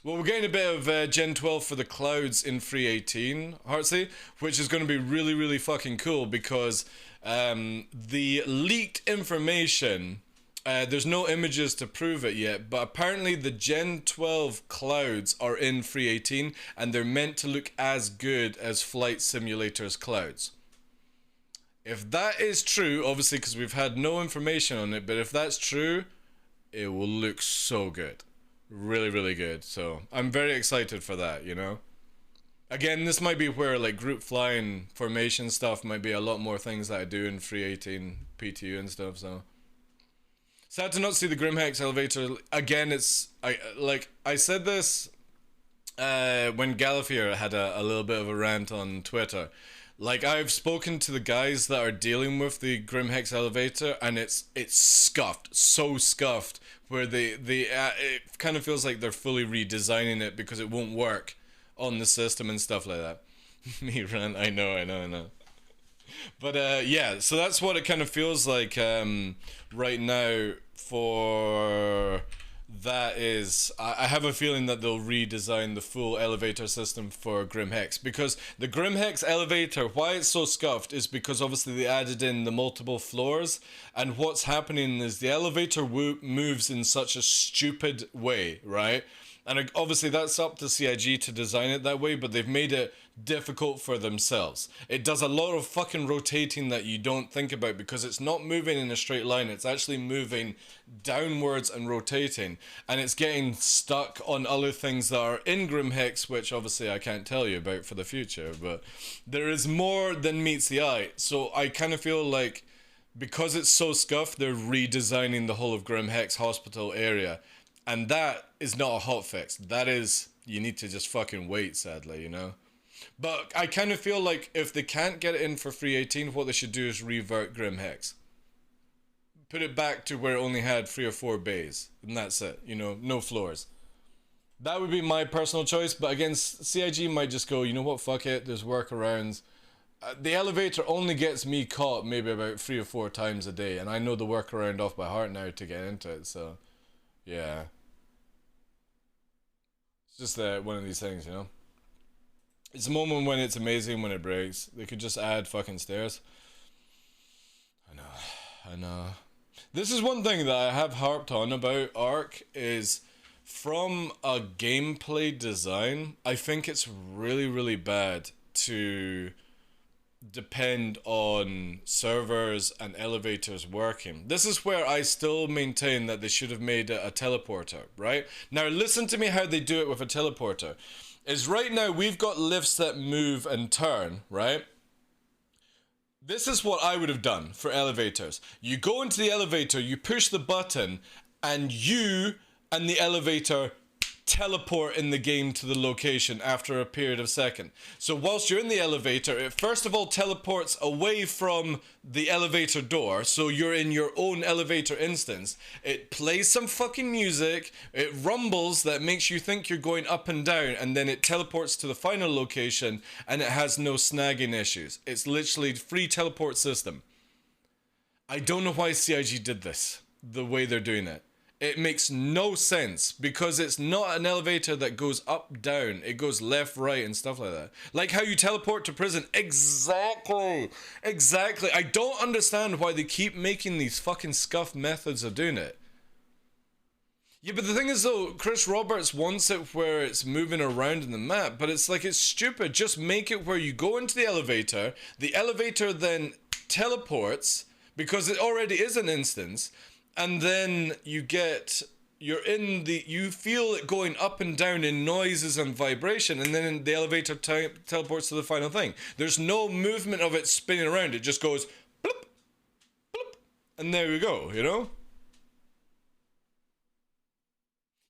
A: Well, we're getting a bit of Gen 12 for the clouds in 318, Heartsy, which is going to be really, really fucking cool because the leaked information, there's no images to prove it yet, but apparently the Gen 12 clouds are in 318 and they're meant to look as good as Flight Simulator's clouds. If that is true, obviously because we've had no information on it, but if that's true, it will look so good. Really, really good. So I'm very excited for that, you know? Again, this might be where like group flying formation stuff might be a lot more things that I do in 318 PTU and stuff, so. Sad to not see the Grimhex elevator. Again, I said this when Galafier had a little bit of a rant on Twitter. Like, I've spoken to the guys that are dealing with the Grimhex elevator, and it's scuffed, so scuffed, where it kind of feels like they're fully redesigning it because it won't work on the system and stuff like that. Me rant, I know. But yeah, so that's what it kind of feels like right now for that is, I have a feeling that they'll redesign the full elevator system for Grimhex, because the Grimhex elevator, why it's so scuffed is because obviously they added in the multiple floors, and what's happening is the elevator moves in such a stupid way, right? And obviously that's up to CIG to design it that way, but they've made it difficult for themselves. It does a lot of fucking rotating that you don't think about because it's not moving in a straight line, it's actually moving downwards and rotating, and it's getting stuck on other things that are in Grimhex, which obviously I can't tell you about for the future, but there is more than meets the eye. So I kind of feel like because it's so scuffed, they're redesigning the whole of Grimhex hospital area. And that is not a hotfix. That is, you need to just fucking wait, sadly, you know? But I kind of feel like if they can't get it in for 318, what they should do is revert Grimhex. Put it back to where it only had 3 or 4 bays. And that's it, you know, no floors. That would be my personal choice, but again, CIG might just go, you know what, fuck it, there's workarounds. The elevator only gets me caught maybe about 3 or 4 times a day, and I know the workaround off by heart now to get into it, so... yeah. It's just one of these things, you know? It's a moment when it's amazing when it breaks. They could just add fucking stairs. I know. This is one thing that I have harped on about Ark is from a gameplay design, I think it's really, really bad to depend on servers and elevators working. This is where I still maintain that they should have made a teleporter, right? Now listen to me how they do it with a teleporter. Is right now we've got lifts that move and turn, right? This is what I would have done for elevators. You go into the elevator, you push the button, and you and the elevator teleport in the game to the location after a period of second. So whilst you're in the elevator, it first of all teleports away from the elevator door, so you're in your own elevator instance. It plays some fucking music, it rumbles that makes you think you're going up and down, and then it teleports to the final location, and it has no snagging issues. It's literally free teleport system. I don't know why CIG did this, the way they're doing it. It makes no sense because it's not an elevator that goes up, down. It goes left, right, and stuff like that. Like how you teleport to prison. Exactly. Exactly. I don't understand why they keep making these fucking scuffed methods of doing it. Yeah, but the thing is though, Chris Roberts wants it where it's moving around in the map, but it's like, it's stupid. Just make it where you go into the elevator then teleports, because it already is an instance, and then you feel it going up and down in noises and vibration, and then the elevator teleports to the final thing. There's no movement of it spinning around, it just goes bloop, bloop, and there we go, you know?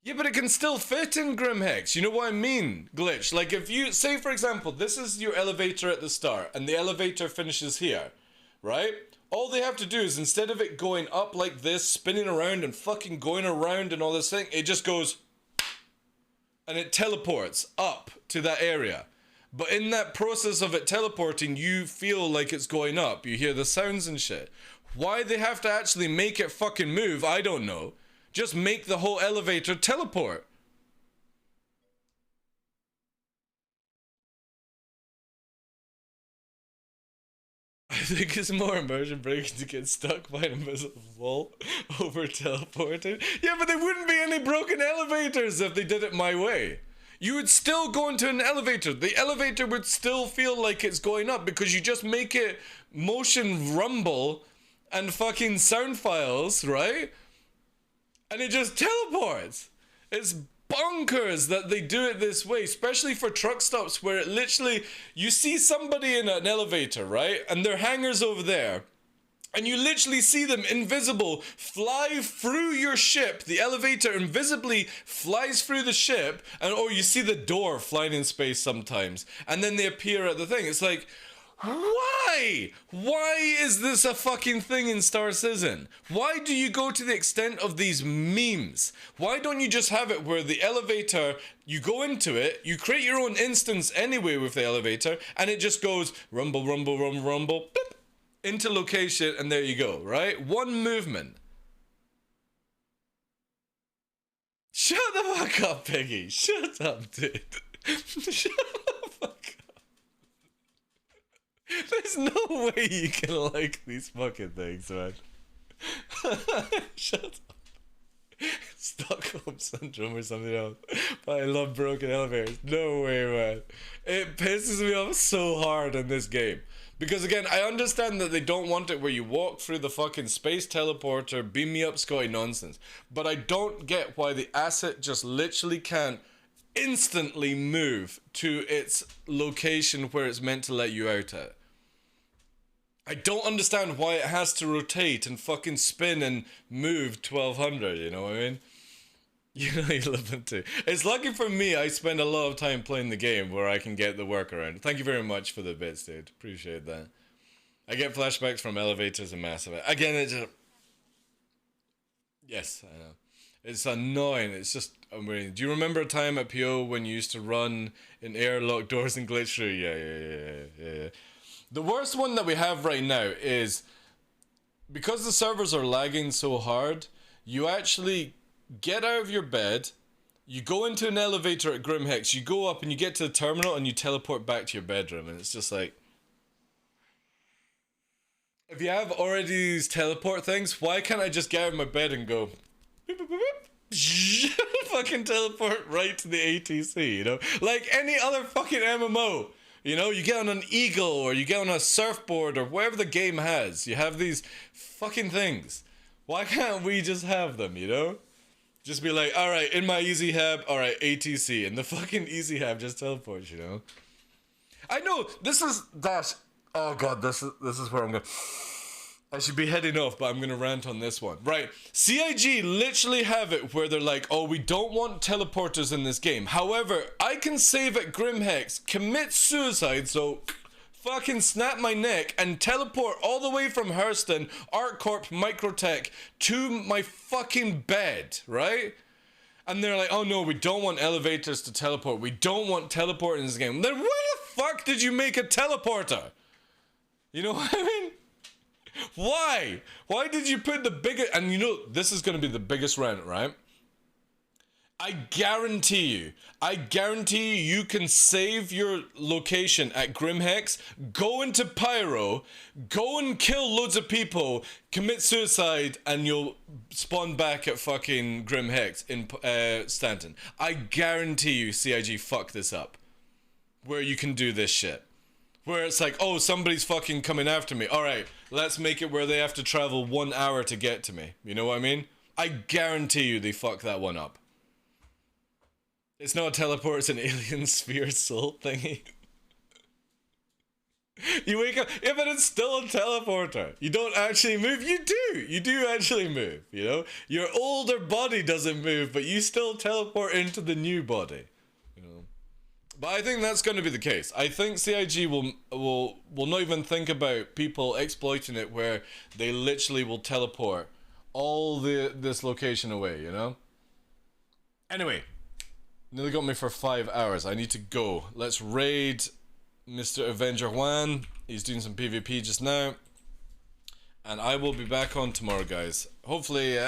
A: Yeah, but it can still fit in Grimhex, you know what I mean, Glitch? Like if you, say for example, this is your elevator at the start, and the elevator finishes here, right? All they have to do is, instead of it going up like this, spinning around and fucking going around and all this thing, it just goes, and it teleports up to that area. But in that process of it teleporting, you feel like it's going up. You hear the sounds and shit. Why they have to actually make it fucking move, I don't know. Just make the whole elevator teleport. I think it's more immersion breaking to get stuck by an invisible wall over teleporting. Yeah, but there wouldn't be any broken elevators if they did it my way. You would still go into an elevator. The elevator would still feel like it's going up because you just make it motion rumble and fucking sound files, right? And it just teleports. It's bonkers that they do it this way, especially for truck stops where it literally, you see somebody in an elevator, right? And their hangar's over there. And you literally see them invisible fly through your ship. The elevator invisibly flies through the ship, and or you see the door flying in space sometimes. And then they appear at the thing. It's like, why? Why is this a fucking thing in Star Citizen? Why do you go to the extent of these memes? Why don't you just have it where the elevator, you go into it, you create your own instance anyway with the elevator, and it just goes rumble, rumble, rumble, rumble, boop, into location, and there you go, right? One movement. Shut the fuck up, Piggy. Shut up, dude. Shut the fuck up. There's no way you can like these fucking things, man. Shut up. Stockholm Syndrome or something else. But I love broken elevators. No way, man. It pisses me off so hard in this game. Because again, I understand that they don't want it where you walk through the fucking space teleporter, beam me up Scotty nonsense. But I don't get why the asset just literally can't instantly move to its location where it's meant to let you out at. I don't understand why it has to rotate and fucking spin and move 1200, you know what I mean? You know you love them too. It's lucky for me I spend a lot of time playing the game where I can get the workaround. Thank you very much for the bits, dude. Appreciate that. I get flashbacks from elevators and Mass Effect. Again, it's just... Yes, I know. It's annoying. It's just annoying. Do you remember a time at PO when you used to run in airlock doors and glitch through? Yeah. The worst one that we have right now is, because the servers are lagging so hard, you actually get out of your bed, you go into an elevator at Grimhex, you go up and you get to the terminal and you teleport back to your bedroom, and it's just like... If you have already these teleport things, why can't I just get out of my bed and go... Beep, beep, beep, beep, fucking teleport right to the ATC, you know? Like any other fucking MMO. You know, you get on an eagle or you get on a surfboard or whatever the game has. You have these fucking things. Why can't we just have them, you know? Just be like, alright, in my easy hab, alright, ATC. And the fucking easy hab just teleports, you know? I know, this is... Oh god, this is where I'm going... I should be heading off, but I'm gonna rant on this one. Right, CIG literally have it where they're like, oh, we don't want teleporters in this game. However, I can save at Grimhex, commit suicide, so fucking snap my neck, and teleport all the way from Hurston, ArcCorp, Microtech, to my fucking bed, right? And they're like, oh no, we don't want elevators to teleport. We don't want teleport in this game. Then why the fuck did you make a teleporter? You know what I mean? Why? Why did you put the biggest... And you know, this is going to be the biggest rant, right? I guarantee you can save your location at Grimhex, go into Pyro, go and kill loads of people, commit suicide, and you'll spawn back at fucking Grimhex in Stanton. I guarantee you CIG fucked this up. Where you can do this shit. Where it's like, oh, somebody's fucking coming after me. Alright, let's make it where they have to travel 1 hour to get to me. You know what I mean? I guarantee you they fucked that one up. It's not a teleport, it's an alien sphere soul thingy. You wake up, yeah, but it's still a teleporter. You don't actually move. You do actually move, you know? Your older body doesn't move, but you still teleport into the new body, you know? But I think that's going to be the case. I think CIG will not even think about people exploiting it where they literally will teleport all this location away, you know? Anyway. Nearly got me for 5 hours. I need to go. Let's raid Mr. Avenger Juan. He's doing some PvP just now. And I will be back on tomorrow, guys. Hopefully,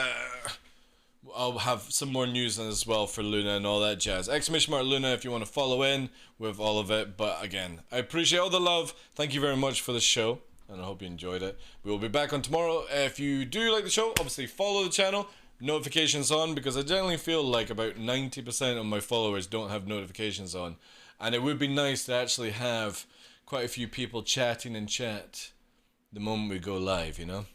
A: I'll have some more news as well for Luna and all that jazz. !Luna if you want to follow in with all of it. But again, I appreciate all the love. Thank you very much for the show. And I hope you enjoyed it. We will be back on tomorrow. If you do like the show, obviously follow the channel. Notifications on, because I generally feel like about 90% of my followers don't have notifications on, and it would be nice to actually have quite a few people chatting in chat the moment we go live, you know?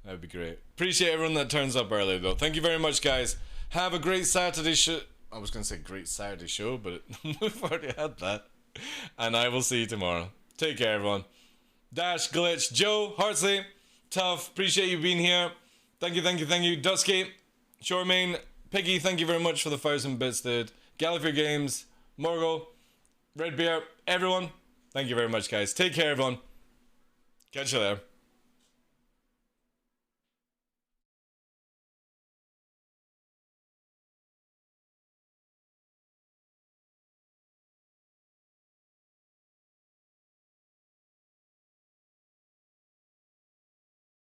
A: That would be great. Appreciate everyone that turns up early though. Thank you very much, guys. Have a great Saturday show. I was gonna say great Saturday show, but we've already had that. And I will see you tomorrow. Take care, everyone. Dash, Glitch, Joe, Heartsley, Tough, appreciate you being here. Thank you, Dusky, Shoremain, Piggy, thank you very much for the 1,000 bits, dude. Gallifrey Games, Morgo, Red Bear, everyone, thank you very much, guys. Take care, everyone. Catch you there.